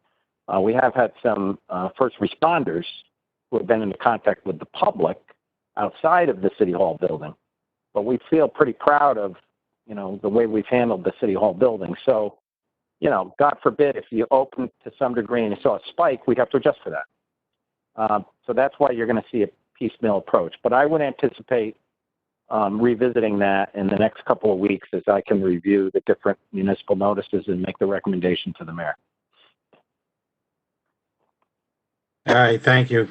We have had some first responders who have been in contact with the public outside of the City Hall building. But we feel pretty proud of, the way we've handled the City Hall building. So, God forbid, if you open to some degree and you saw a spike, we'd have to adjust for that. So that's why you're going to see a piecemeal approach. But I would anticipate revisiting that in the next couple of weeks as I can review the different municipal notices and make the recommendation to the mayor. All right, thank you.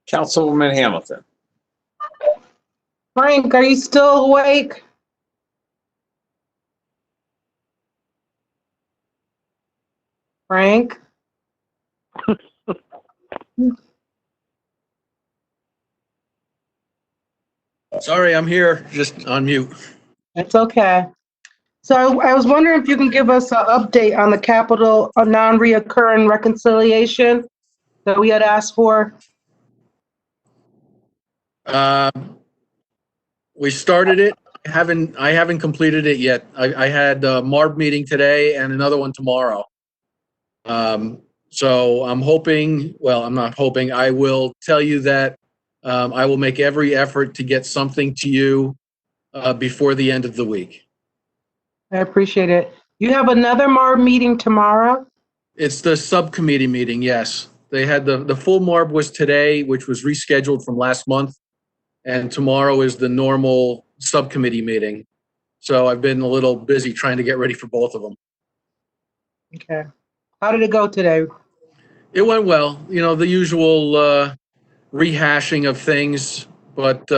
Councilwoman Hamilton. Frank, are you still awake? Frank? Sorry, I'm here, just on mute. It's okay. So I was wondering if you can give us an update on the capital non-reoccurring reconciliation that we had asked for. We started it. I haven't completed it yet. I had a MARB meeting today and another one tomorrow. So I'm hoping, well, I'm not hoping, I will tell you that I will make every effort to get something to you before the end of the week. I appreciate it. You have another MARB meeting tomorrow? It's the subcommittee meeting, yes. They had the full MARB was today, which was rescheduled from last month. And tomorrow is the normal subcommittee meeting. So I've been a little busy trying to get ready for both of them. Okay. How did it go today? It went well. The usual rehashing of things, but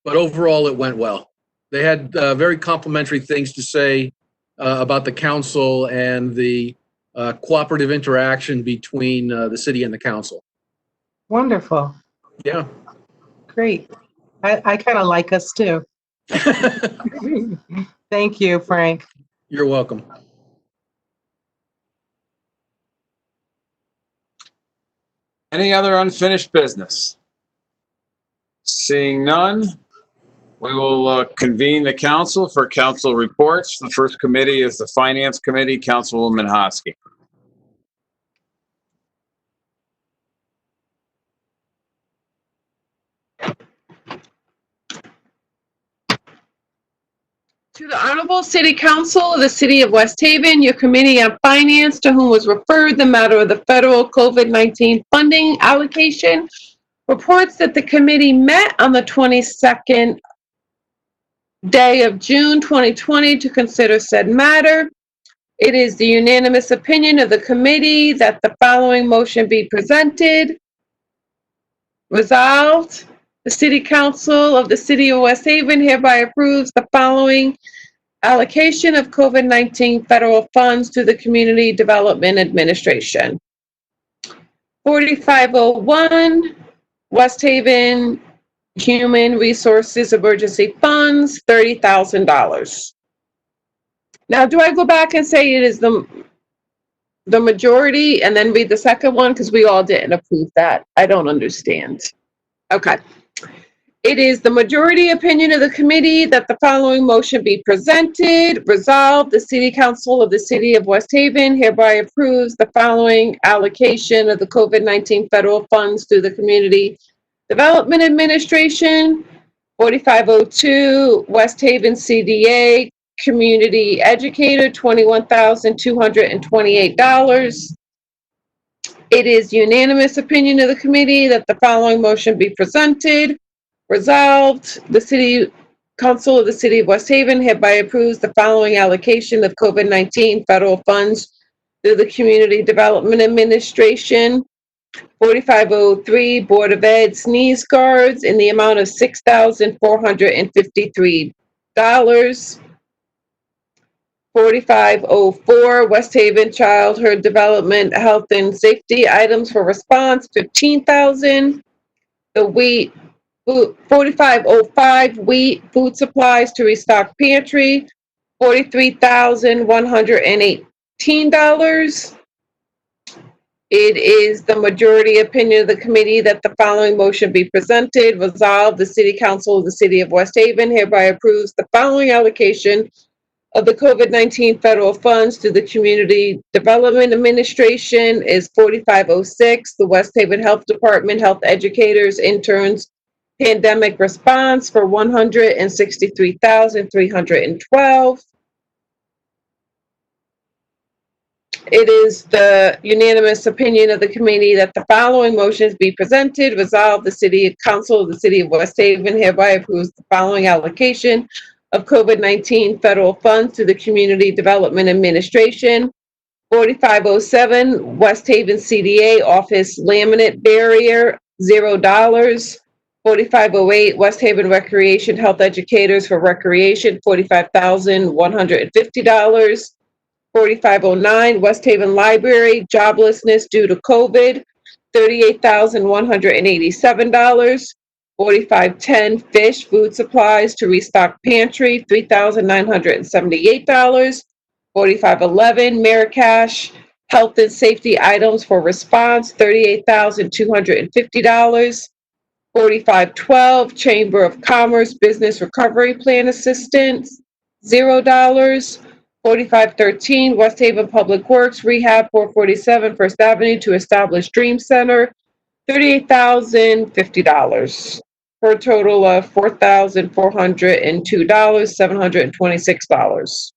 overall it went well. They had very complimentary things to say about the council and the cooperative interaction between the city and the council. Wonderful. Yeah. Great. I kind of like us too. Thank you, Frank. You're welcome. Any other unfinished business? Seeing none, we will convene the council for council reports. The first committee is the Finance Committee, Councilwoman Hosky. To the Honorable City Council of the City of West Haven, your Committee on Finance, to whom was referred the matter of the federal COVID-19 funding allocation, reports that the committee met on the 22nd day of June 2020 to consider said matter. It is the unanimous opinion of the committee that the following motion be presented. Resolved, the City Council of the City of West Haven hereby approves the following allocation of COVID-19 federal funds to the Community Development Administration. 4501, West Haven Human Resources Emergency Funds, $30,000. Now, do I go back and say it is the majority and then read the second one? Because we all didn't approve that. I don't understand. Okay. It is the majority opinion of the committee that the following motion be presented. Resolved, the City Council of the City of West Haven hereby approves the following allocation of the COVID-19 federal funds to the Community Development Administration. 4502, West Haven CDA, Community Educator, $21,228. It is unanimous opinion of the committee that the following motion be presented. Resolved, the City Council of the City of West Haven hereby approves the following allocation of COVID-19 federal funds through the Community Development Administration. 4503, Board of Ed sneeze guards in the amount of $6,453. 4504, West Haven Childhood Development Health and Safety items for response, $15,000. The wheat, 4505, wheat food supplies to restock pantry, $43,118. It is the majority opinion of the committee that the following motion be presented. Resolved, the City Council of the City of West Haven hereby approves the following allocation of the COVID-19 federal funds to the Community Development Administration is 4506, the West Haven Health Department, health educators, interns, pandemic response for $163,312. It is the unanimous opinion of the committee that the following motions be presented. Resolved, the City Council of the City of West Haven hereby approves the following allocation of COVID-19 federal funds to the Community Development Administration. 4507, West Haven CDA office laminate barrier, $0. 4508, West Haven Recreation Health Educators for Recreation, $45,150. 4509, West Haven Library, joblessness due to COVID, $38,187. 4510, fish food supplies to restock pantry, $3,978. 4511, Maricash health and safety items for response, $38,250. 4512, Chamber of Commerce business recovery plan assistance, $0. 4513, West Haven Public Works rehab 447 First Avenue to establish Dream Center, $38,050 for a total of $4,402, $726.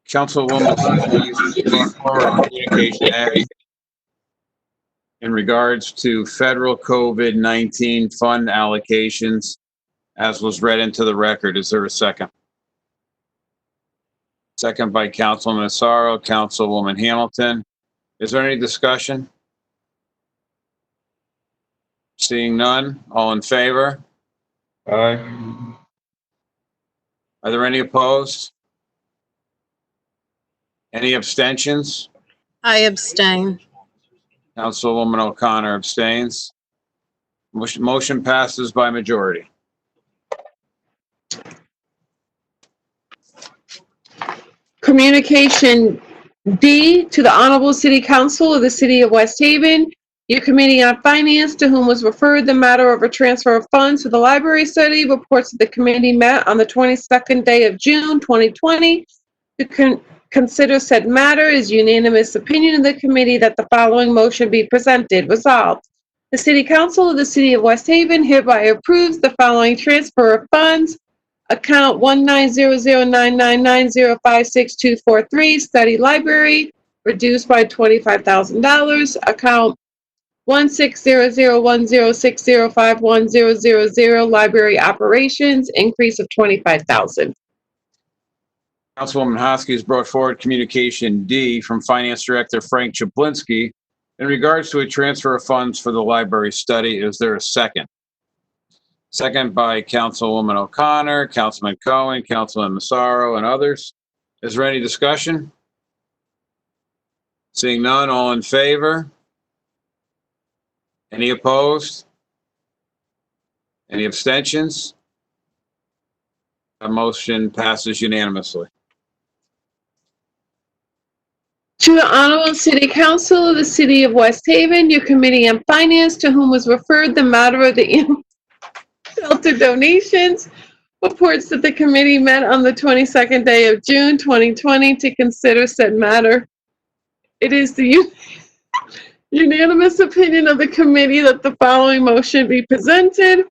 Councilwoman Communication Act in regards to federal COVID-19 fund allocations, as was read into the record. Is there a second? Second by Councilman Asaro, Councilwoman Hamilton. Is there any discussion? Seeing none, all in favor? Aye. Are there any opposed? Any abstentions? I abstain. Councilwoman O'Connor abstains. Motion passes by majority. Communication D to the Honorable City Council of the City of West Haven, Your Committee on Finance, to whom was referred the matter of a transfer of funds to the library study, reports that the committee met on the 22nd day of June 2020 to consider said matter. Is unanimous opinion of the committee that the following motion be presented. Resolved. The City Council of the City of West Haven hereby approves the following transfer of funds. Account 1900999056243, Study Library, reduced by $25,000. Account 1600106051000, Library Operations, increase of $25,000. Councilwoman Hosky has brought forward communication D from Finance Director Frank Chaplinsky in regards to a transfer of funds for the library study. Is there a second? Second by Councilwoman O'Connor, Councilman Cohen, Councilman Massaro, and others. Is there any discussion? Seeing none, all in favor? Any opposed? Any abstentions? The motion passes unanimously. To the Honorable City Council of the City of West Haven, your Committee on Finance, to whom was referred the matter of the shelter donations, reports that the committee met on the 22nd day of June 2020 to consider said matter. It is the unanimous opinion of the committee that the following motion be presented.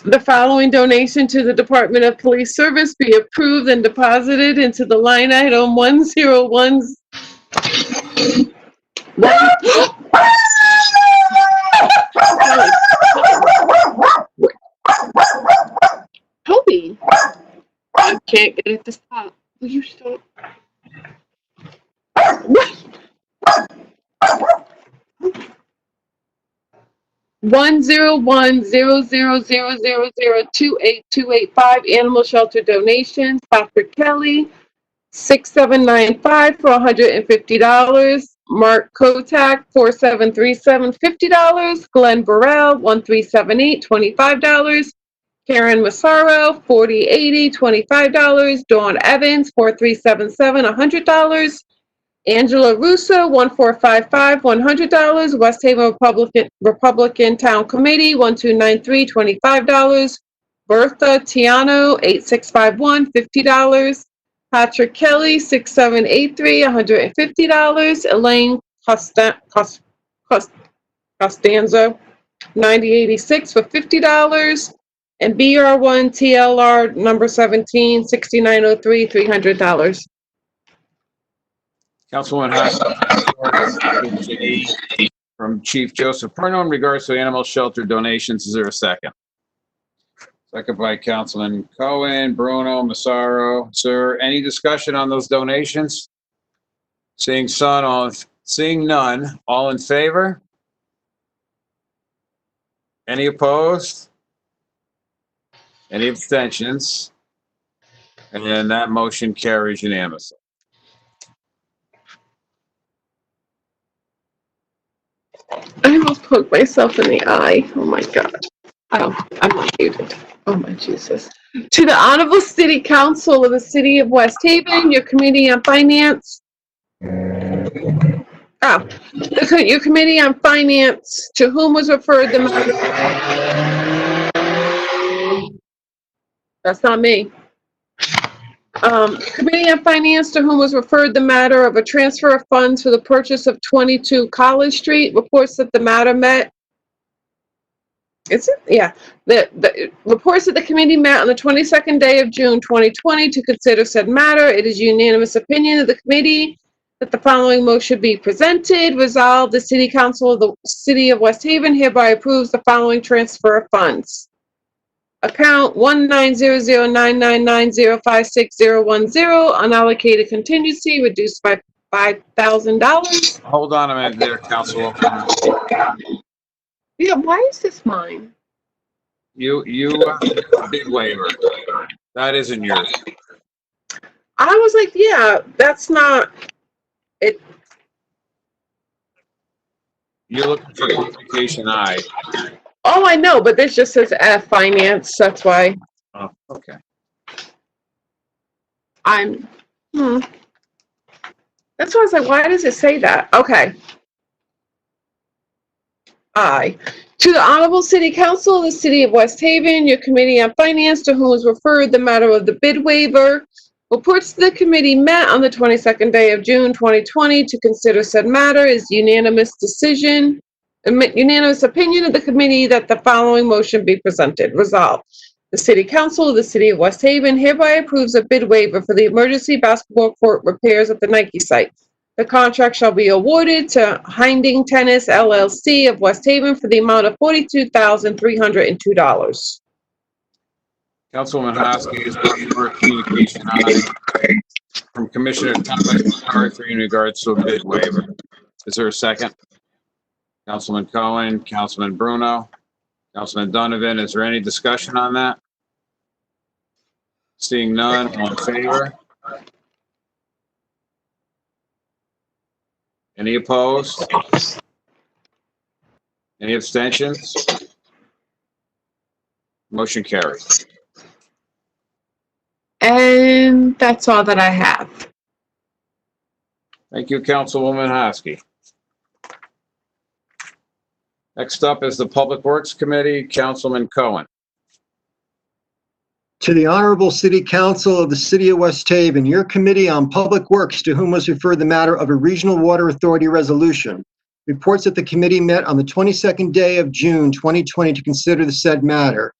The following donation to the Department of Police Service be approved and deposited into the line item 101. Toby, I can't get it to stop. Will you stop? 1010000028285 animal shelter donations. Patrick Kelly, 6795 for $150. Mark Kotak, 4737 $50. Glenn Burrell, 1378 $25. Karen Massaro, 4080 $25. Dawn Evans, 4377 $100. Angela Russo, 1455 $100. West Haven Republican Town Committee, 1293 $25. Bertha Tiano, 8651 $50. Patrick Kelly, 6783 $150. Elaine Costanzo, 9086 for $50. And BR1 TLR number 17, 6903 $300. Councilwoman Hosky from Chief Joseph Perno in regards to animal shelter donations. Is there a second? Second by Councilman Cohen, Bruno, Massaro. Sir, any discussion on those donations? Seeing none, all in favor? Any opposed? Any abstentions? And that motion carries unanimously. I almost poked myself in the eye. Oh my God. Oh, I'm not muted. Oh my Jesus. To the Honorable City Council of the City of West Haven, your Committee on Finance. Your Committee on Finance, to whom was referred the matter. That's not me. Committee on Finance, to whom was referred the matter of a transfer of funds for the purchase of 22 College Street, reports that the matter met. Is it? Yeah. The reports that the committee met on the 22nd day of June 2020 to consider said matter. It is unanimous opinion of the committee that the following motion be presented. Resolved, the City Council of the City of West Haven hereby approves the following transfer of funds. Account 1900999056010, unallocated contingency, reduced by $5,000. Hold on a minute there, Councilwoman. Yeah, why is this mine? You big waiver. That isn't yours. I was like, yeah, that's not it. You're looking for communication I. Oh, I know, but this just says F finance. That's why Oh, okay. I'm. That's why I was like, why does it say that? Okay. Aye. To the Honorable City Council of the City of West Haven, your Committee on Finance, to whom was referred the matter of the bid waiver, reports the committee met on the 22nd day of June 2020 to consider said matter is unanimous opinion of the committee that the following motion be presented. Resolved. The City Council of the City of West Haven hereby approves a bid waiver for the emergency basketball court repairs at the Nike site. The contract shall be awarded to Hinding Tennis LLC of West Haven for the amount of $42,302. Councilwoman Hosky is brought forward communication from Commissioner Thomas McCarthy in regards to a bid waiver. Is there a second? Councilman Cohen, Councilman Bruno, Councilman Donovan, is there any discussion on that? Seeing none, all in favor? Any opposed? Any abstentions? Motion carries. And that's all that I have. Thank you, Councilwoman Hosky. Next up is the Public Works Committee, Councilman Cohen. To the Honorable City Council of the City of West Haven, your Committee on Public Works, to whom was referred the matter of a Regional Water Authority resolution, reports that the committee met on the 22nd day of June 2020 to consider the said matter.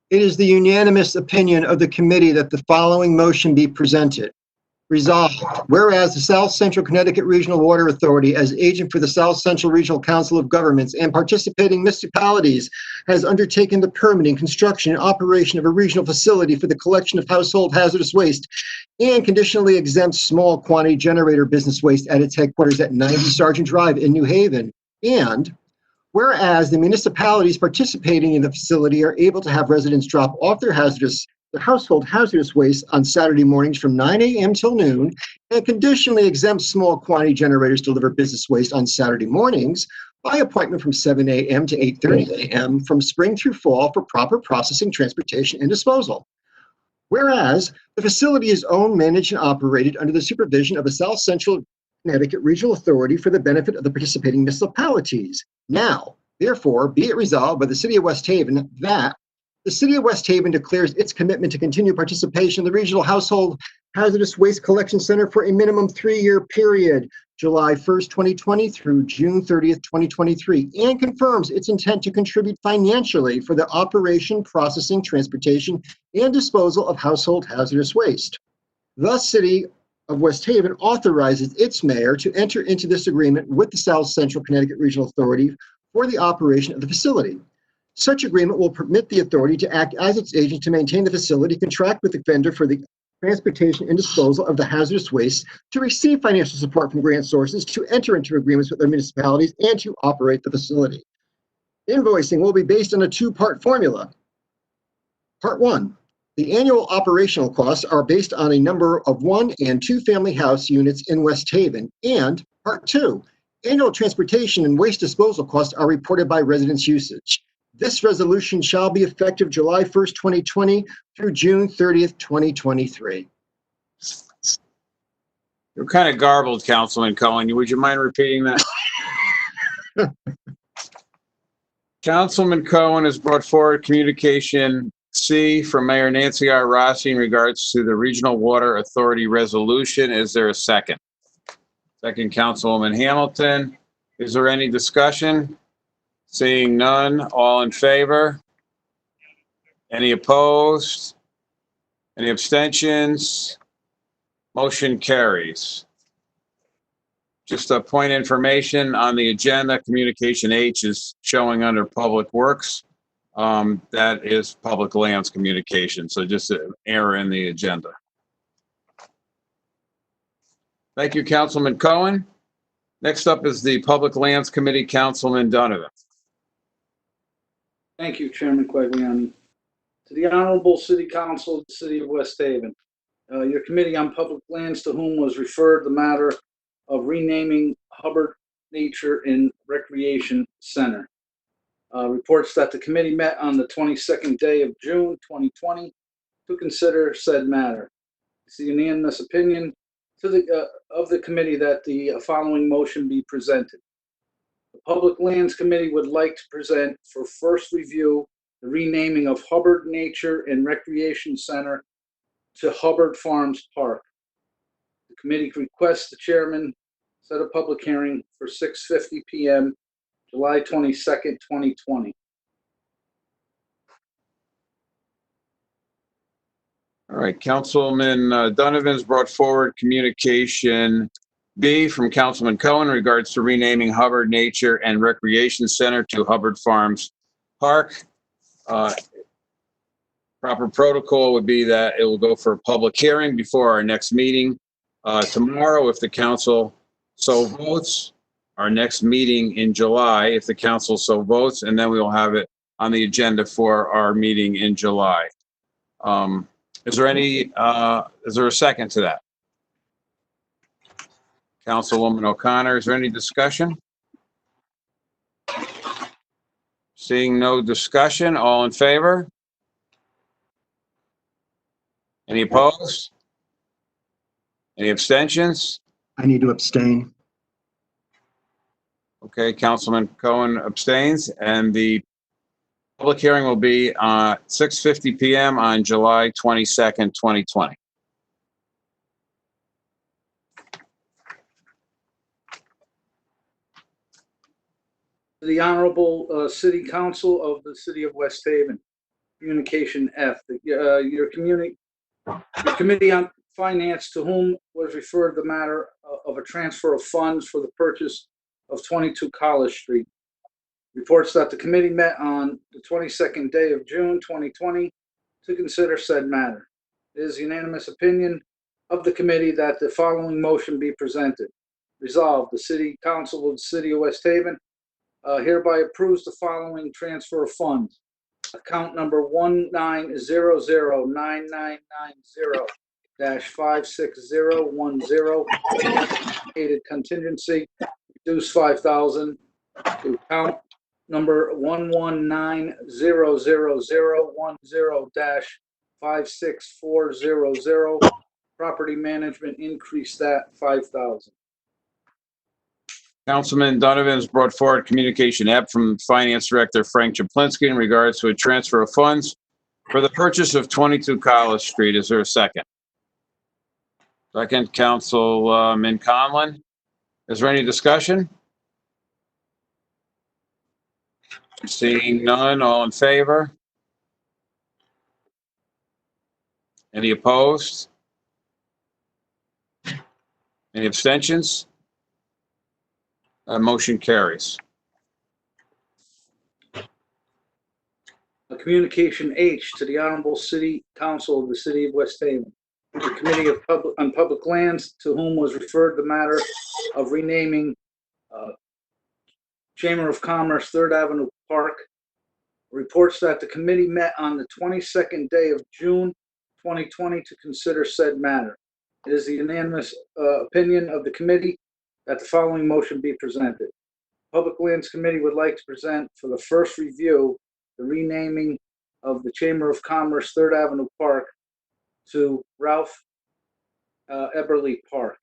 It is the unanimous opinion of the committee that the following motion be presented. Resolved, whereas the South Central Connecticut Regional Water Authority, as agent for the South Central Regional Council of Governments and participating municipalities, has undertaken the permitting, construction, and operation of a regional facility for the collection of household hazardous waste and conditionally exempts small quantity generator business waste at its headquarters at 90 Sergeant Drive in New Haven. And whereas the municipalities participating in the facility are able to have residents drop off their household hazardous waste on Saturday mornings from 9 a.m. till noon, and conditionally exempt small quantity generators to deliver business waste on Saturday mornings by appointment from 7 a.m. to 8:30 a.m. from spring through fall for proper processing, transportation, and disposal. Whereas the facility is owned, managed, and operated under the supervision of the South Central Connecticut Regional Authority for the benefit of the participating municipalities. Now, therefore, be it resolved by the City of West Haven that the City of West Haven declares its commitment to continue participation in the Regional Household Hazardous Waste Collection Center for a minimum 3-year period, July 1st, 2020 through June 30th, 2023, and confirms its intent to contribute financially for the operation, processing, transportation, and disposal of household hazardous waste. The City of West Haven authorizes its mayor to enter into this agreement with the South Central Connecticut Regional Authority for the operation of the facility. Such agreement will permit the authority to act as its agent to maintain the facility, contract with the vendor for the transportation and disposal of the hazardous waste, to receive financial support from grant sources, to enter into agreements with the municipalities, and to operate the facility. Invoicing will be based on a 2-part formula. Part 1, the annual operational costs are based on a number of 1- and 2-family house units in West Haven. And Part 2, annual transportation and waste disposal costs are reported by residents' usage. This resolution shall be effective July 1st, 2020 through June 30th, 2023. You're kind of garbled, Councilman Cohen. Would you mind repeating that? Councilman Cohen has brought forward communication C from Mayor Nancy R. Rossi in regards to the Regional Water Authority resolution. Is there a second? Second, Councilwoman Hamilton. Is there any discussion? Seeing none, all in favor? Any opposed? Any abstentions? Motion carries. Just a point of information on the agenda, communication H is showing under Public Works. That is Public Lands Communication, so just an error in the agenda. Thank you, Councilman Cohen. Next up is the Public Lands Committee, Councilman Donovan. Thank you, Chairman Quagliani. To the Honorable City Council of the City of West Haven, your Committee on Public Lands, to whom was referred the matter of renaming Hubbard Nature and Recreation Center, reports that the committee met on the 22nd day of June 2020 to consider said matter. It's the unanimous opinion of the committee that the following motion be presented. The Public Lands Committee would like to present for first review the renaming of Hubbard Nature and Recreation Center to Hubbard Farms Park. The committee requests the chairman set a public hearing for 6:50 p.m., July 22nd, 2020. All right, Councilman Donovan's brought forward communication B from Councilman Cohen in regards to renaming Hubbard Nature and Recreation Center to Hubbard Farms Park. Proper protocol would be that it will go for a public hearing before our next meeting tomorrow, if the council so votes. Our next meeting in July, if the council so votes, and then we will have it on the agenda for our meeting in July. Is there a second to that? Councilwoman O'Connor, is there any discussion? Seeing no discussion, all in favor? Any opposed? Any abstentions? I need to abstain. Okay, Councilman Cohen abstains, and the public hearing will be 6:50 p.m. on July 22nd, 2020. The Honorable City Council of the City of West Haven, Communication F. Your Committee on Finance, to whom was referred the matter of a transfer of funds for the purchase of 22 College Street. Reports that the committee met on the 22nd day of June 2020 to consider said matter. It is unanimous opinion of the committee that the following motion be presented. Resolved, the City Council of the City of West Haven hereby approves the following transfer of funds. Account number 190099990-56010, allocated contingency, reduce 5,000 to account number 1190010-56400, property management, increase that 5,000. Councilman Donovan has brought forward communication F from Finance Director Frank Chaplinsky in regards to a transfer of funds for the purchase of 22 College Street. Is there a second? Second, Councilman Conlon. Is there any discussion? Seeing none, all in favor? Any opposed? Any abstentions? Motion carries. Communication H to the Honorable City Council of the City of West Haven. The Committee on Public Lands, to whom was referred the matter of renaming Chamber of Commerce 3rd Avenue Park, reports that the committee met on the 22nd day of June 2020 to consider said matter. It is the unanimous opinion of the committee that the following motion be presented. Public Lands Committee would like to present for the first review the renaming of the Chamber of Commerce 3rd Avenue Park to Ralph Eberly Park.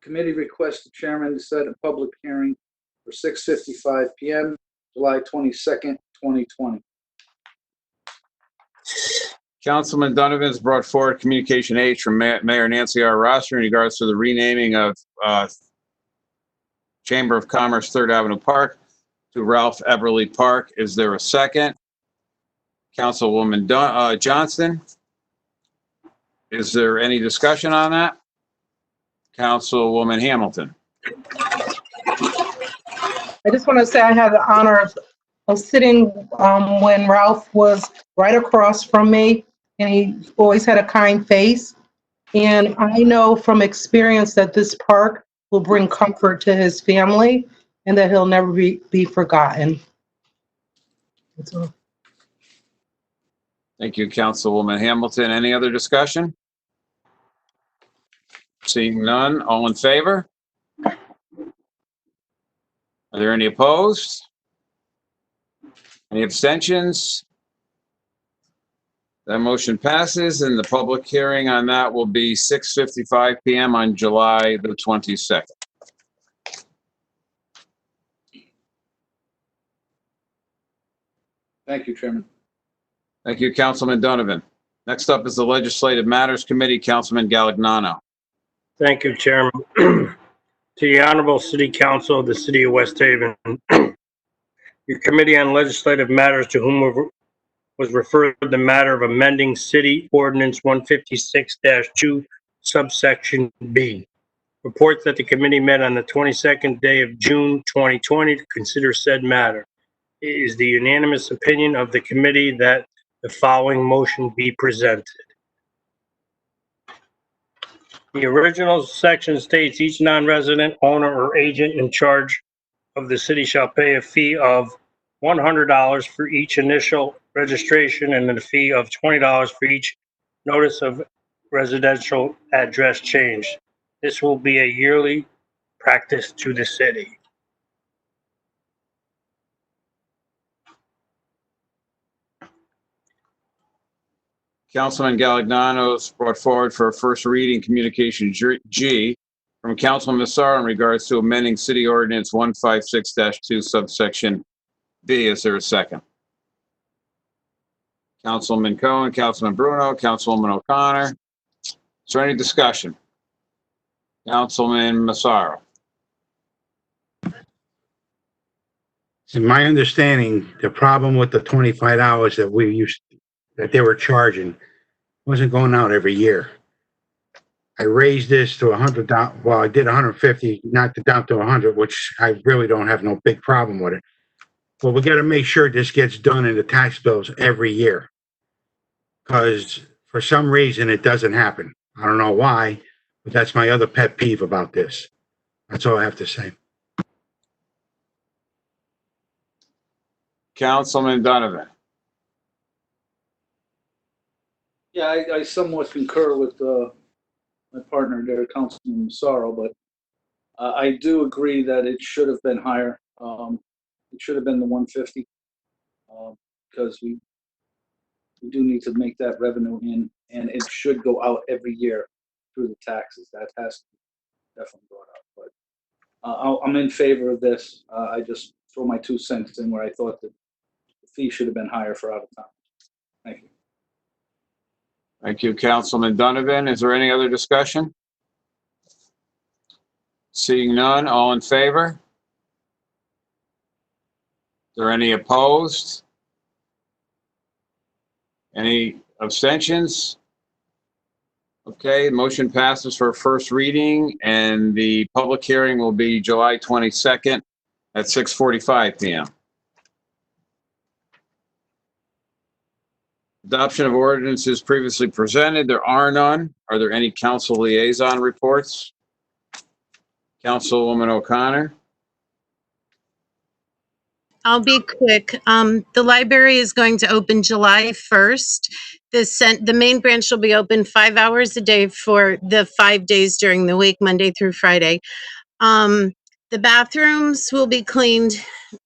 Committee requests the chairman to set a public hearing for 6:55 p.m., July 22nd, 2020. Councilman Donovan has brought forward communication H from Mayor Nancy R. Rosser in regards to the renaming of Chamber of Commerce 3rd Avenue Park to Ralph Eberly Park. Is there a second? Councilwoman Johnston. Is there any discussion on that? Councilwoman Hamilton. I just want to say I had the honor of sitting when Ralph was right across from me, and he always had a kind face. And I know from experience that this park will bring comfort to his family and that he'll never be forgotten. That's all. Thank you, Councilwoman Hamilton. Any other discussion? Seeing none, all in favor? Are there any opposed? Any abstentions? That motion passes, and the public hearing on that will be 6:55 p.m. on July the 22nd. Thank you, Chairman. Thank you, Councilman Donovan. Next up is the Legislative Matters Committee, Councilman Galignano. Thank you, Chairman. To the Honorable City Council of the City of West Haven, your Committee on Legislative Matters, to whom was referred the matter of amending City Ordinance 156-2, subsection B. Reports that the committee met on the 22nd day of June 2020 to consider said matter. It is the unanimous opinion of the committee that the following motion be presented. The original section states each non-resident owner or agent in charge of the city shall pay a fee of $100 for each initial registration and a fee of $20 for each notice of residential address change. This will be a yearly practice to the city. Councilman Galignano's brought forward for a first reading Communication G from Councilman Massaro in regards to amending City Ordinance 156-2, subsection B. Is there a second? Councilman Cohen, Councilman Bruno, Councilwoman O'Connor. Is there any discussion? Councilman Massaro. In my understanding, the problem with the $25 that they were charging wasn't going out every year. I raised this to $100. Well, I did 150, knocked it down to 100, which I really don't have no big problem with it. But we got to make sure this gets done in the tax bills every year, because for some reason it doesn't happen. I don't know why, but that's my other pet peeve about this. That's all I have to say. Councilman Donovan. Yeah, I somewhat concur with my partner there, Councilman Massaro, but I do agree that it should have been higher. It should have been the 150 because we do need to make that revenue in, and it should go out every year through the taxes. That has to be definitely brought up. But I'm in favor of this. I just throw my 2 cents in where I thought that the fee should have been higher for out of town. Thank you. Thank you, Councilman Donovan. Is there any other discussion? Seeing none, all in favor? Is there any opposed? Any abstentions? Okay, motion passes for first reading, and the public hearing will be July 22nd at 6:45 p.m. Adoption of ordinances previously presented. There are none. Are there any council liaison reports? Councilwoman O'Connor. I'll be quick. The library is going to open July 1st. The main branch will be open 5 hours a day for the 5 days during the week, Monday through Friday. The bathrooms will be cleaned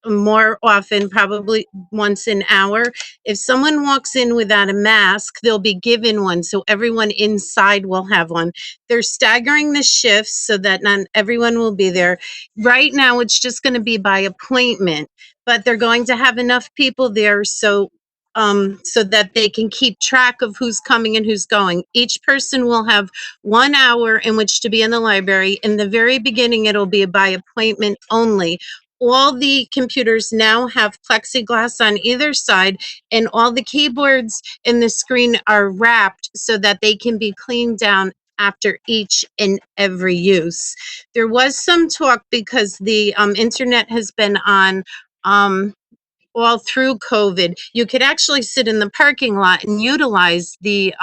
more often, probably once an hour. If someone walks in without a mask, they'll be given one, so everyone inside will have one. They're staggering the shifts so that not everyone will be there. Right now, it's just going to be by appointment, but they're going to have enough people there so that they can keep track of who's coming and who's going. Each person will have 1 hour in which to be in the library. In the very beginning, it'll be by appointment only. All the computers now have plexiglass on either side, and all the keyboards in the screen are wrapped so that they can be cleaned down after each and every use. There was some talk because the internet has been on all through COVID. You could actually sit in the parking lot and utilize the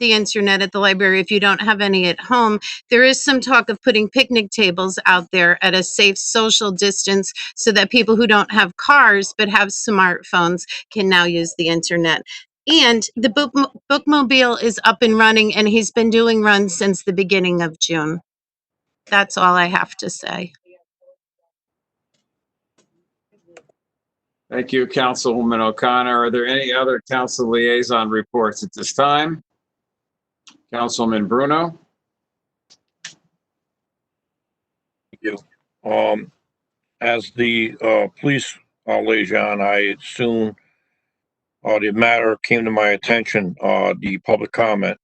internet at the library if you don't have any at home. There is some talk of putting picnic tables out there at a safe social distance so that people who don't have cars but have smartphones can now use the internet. And the bookmobile is up and running, and he's been doing runs since the beginning of June. That's all I have to say. Thank you, Councilwoman O'Connor. Are there any other council liaison reports at this time? Councilman Bruno? Thank you. As the police liaison, I assume the matter came to my attention, the public comment,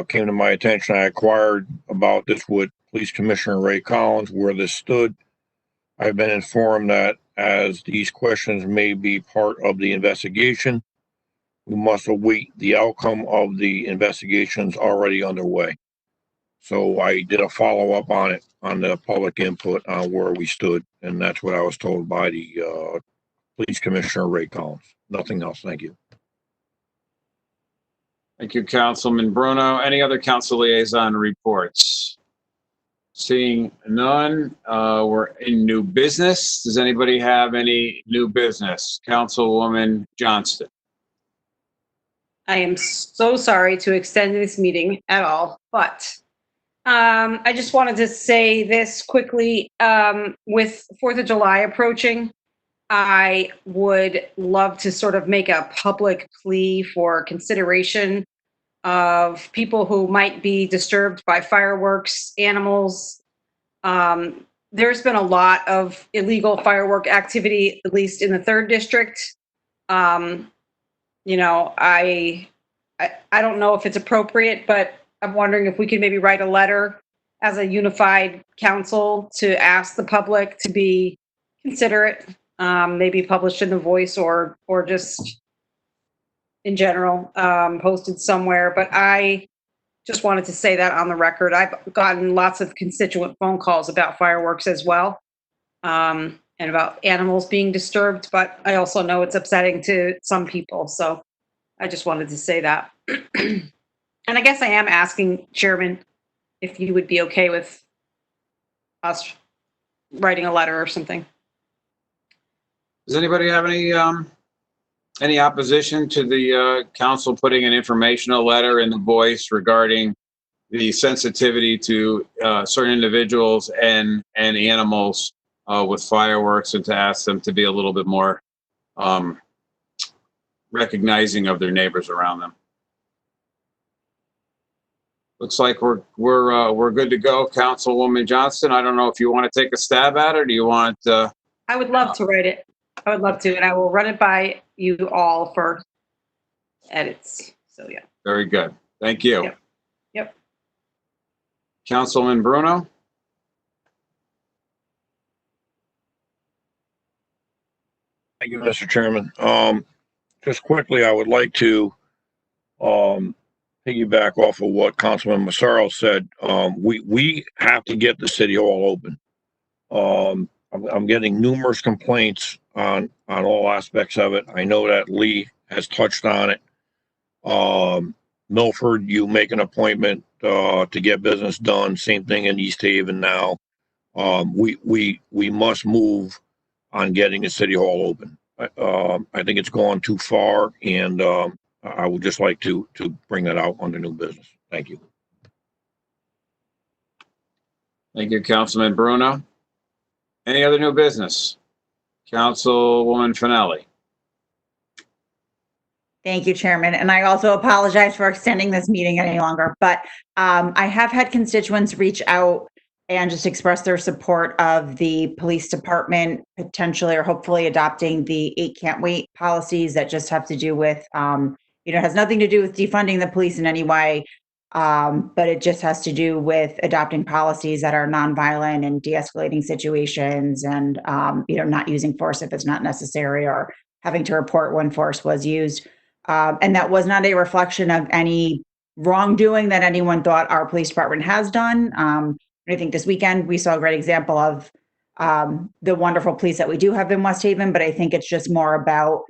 came to my attention. I inquired about this with Police Commissioner Ray Collins, where this stood. I've been informed that as these questions may be part of the investigation, we must await the outcome of the investigations already underway. So I did a follow-up on it, on the public input on where we stood, and that's what I was told by the Police Commissioner Ray Collins. Nothing else. Thank you. Thank you, Councilman Bruno. Any other council liaison reports? Seeing none, we're in new business. Does anybody have any new business? Councilwoman Johnston. I am so sorry to extend this meeting at all, but I just wanted to say this quickly. With 4th of July approaching, I would love to sort of make a public plea for consideration of people who might be disturbed by fireworks, animals. There's been a lot of illegal firework activity, at least in the 3rd district. You know, I don't know if it's appropriate, but I'm wondering if we could maybe write a letter as a unified council to ask the public to be considerate, maybe published in the Voice or just in general, posted somewhere. But I just wanted to say that on the record. I've gotten lots of constituent phone calls about fireworks as well, and about animals being disturbed, but I also know it's upsetting to some people. So I just wanted to say that. And I guess I am asking, Chairman, if you would be okay with us writing a letter or something. Does anybody have any opposition to the council putting an informational letter in the Voice regarding the sensitivity to certain individuals and animals with fireworks, and to ask them to be a little bit more recognizing of their neighbors around them? Looks like we're good to go, Councilwoman Johnston. I don't know if you want to take a stab at it, or do you want? I would love to write it. I would love to, and I will run it by you all for edits. So yeah. Very good. Thank you. Yep. Councilman Bruno. Thank you, Mr. Chairman. Just quickly, I would like to piggyback off of what Councilman Massaro said. We have to get the city hall open. I'm getting numerous complaints on all aspects of it. I know that Lee has touched on it. Milford, you make an appointment to get business done. Same thing in East Haven now. We must move on getting the city hall open. I think it's gone too far, and I would just like to bring that out under new business. Thank you. Thank you, Councilman Bruno. Any other new business? Councilwoman Finelli. Thank you, Chairman. And I also apologize for extending this meeting any longer, but I have had constituents reach out and just express their support of the police department potentially or hopefully adopting the 8 can't wait policies that just have to do with, has nothing to do with defunding the police in any way, but it just has to do with adopting policies that are nonviolent and de-escalating situations and, not using force if it's not necessary or having to report when force was used. And that was not a reflection of any wrongdoing that anyone thought our police department has done. I think this weekend we saw a great example of the wonderful police that we do have in West Haven, but I think it's just more about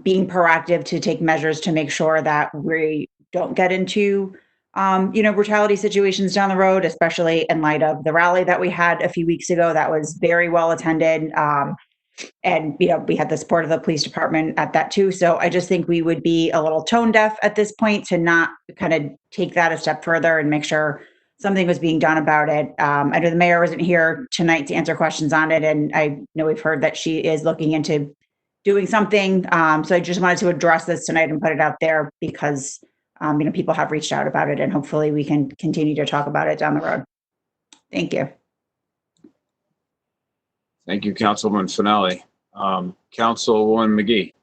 being proactive to take measures to make sure that we don't get into, brutality situations down the road, especially in light of the rally that we had a few weeks ago that was very well attended. And, we had the support of the police department at that too. So I just think we would be a little tone deaf at this point to not kind of take that a step further and make sure something was being done about it. I know the mayor wasn't here tonight to answer questions on it. And I know we've heard that she is looking into doing something. So I just wanted to address this tonight and put it out there because, people have reached out about it and hopefully we can continue to talk about it down the road. Thank you. Thank you, Councilwoman Finelli. Councilwoman McGee.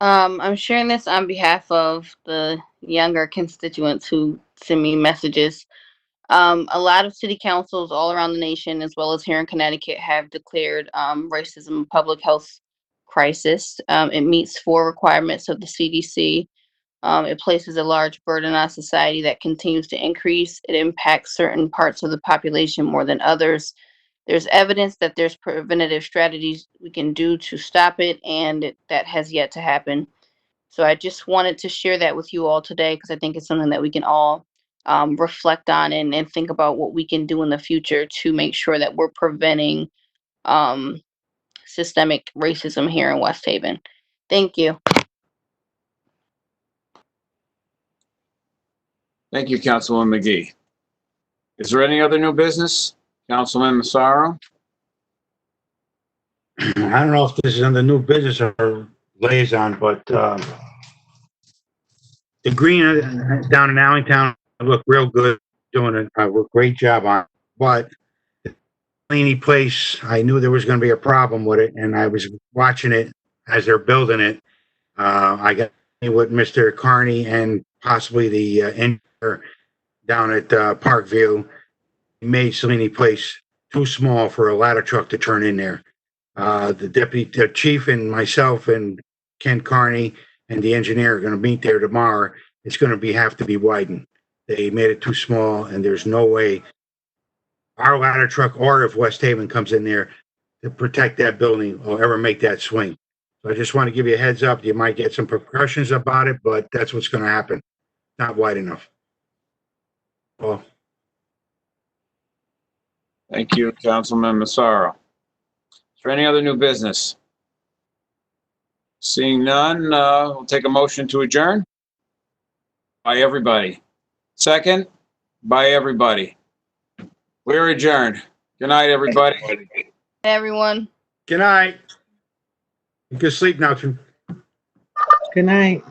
I'm sharing this on behalf of the younger constituents who send me messages. A lot of city councils all around the nation, as well as here in Connecticut, have declared racism a public health crisis. It meets 4 requirements of the CDC. It places a large burden on society that continues to increase. It impacts certain parts of the population more than others. There's evidence that there's preventative strategies we can do to stop it, and that has yet to happen. So I just wanted to share that with you all today because I think it's something that we can all reflect on and think about what we can do in the future to make sure that we're preventing um, systemic racism here in West Haven. Thank you. Thank you, Councilwoman McGee. Is there any other new business? Councilman Massaro? I don't know if this is under new business or liaison, but the green down in Allentown look real good, doing a great job on it. But the Laney place, I knew there was going to be a problem with it, and I was watching it as they're building it. I got with Mr. Carney and possibly the engineer down at Parkview. He made Selene Place too small for a ladder truck to turn in there. The chief and myself and Ken Carney and the engineer are going to meet there tomorrow. It's going to have to be widened. They made it too small, and there's no way our ladder truck, or if West Haven comes in there to protect that building, will ever make that swing. So I just want to give you a heads up. You might get some repercussions about it, but that's what's going to happen. Not wide enough. Well, Thank you, Councilman Massaro. Is there any other new business? Seeing none, we'll take a motion to adjourn. By everybody. Second, by everybody. We're adjourned. Good night, everybody. Hey, everyone. good night. You can sleep now, too. Good night.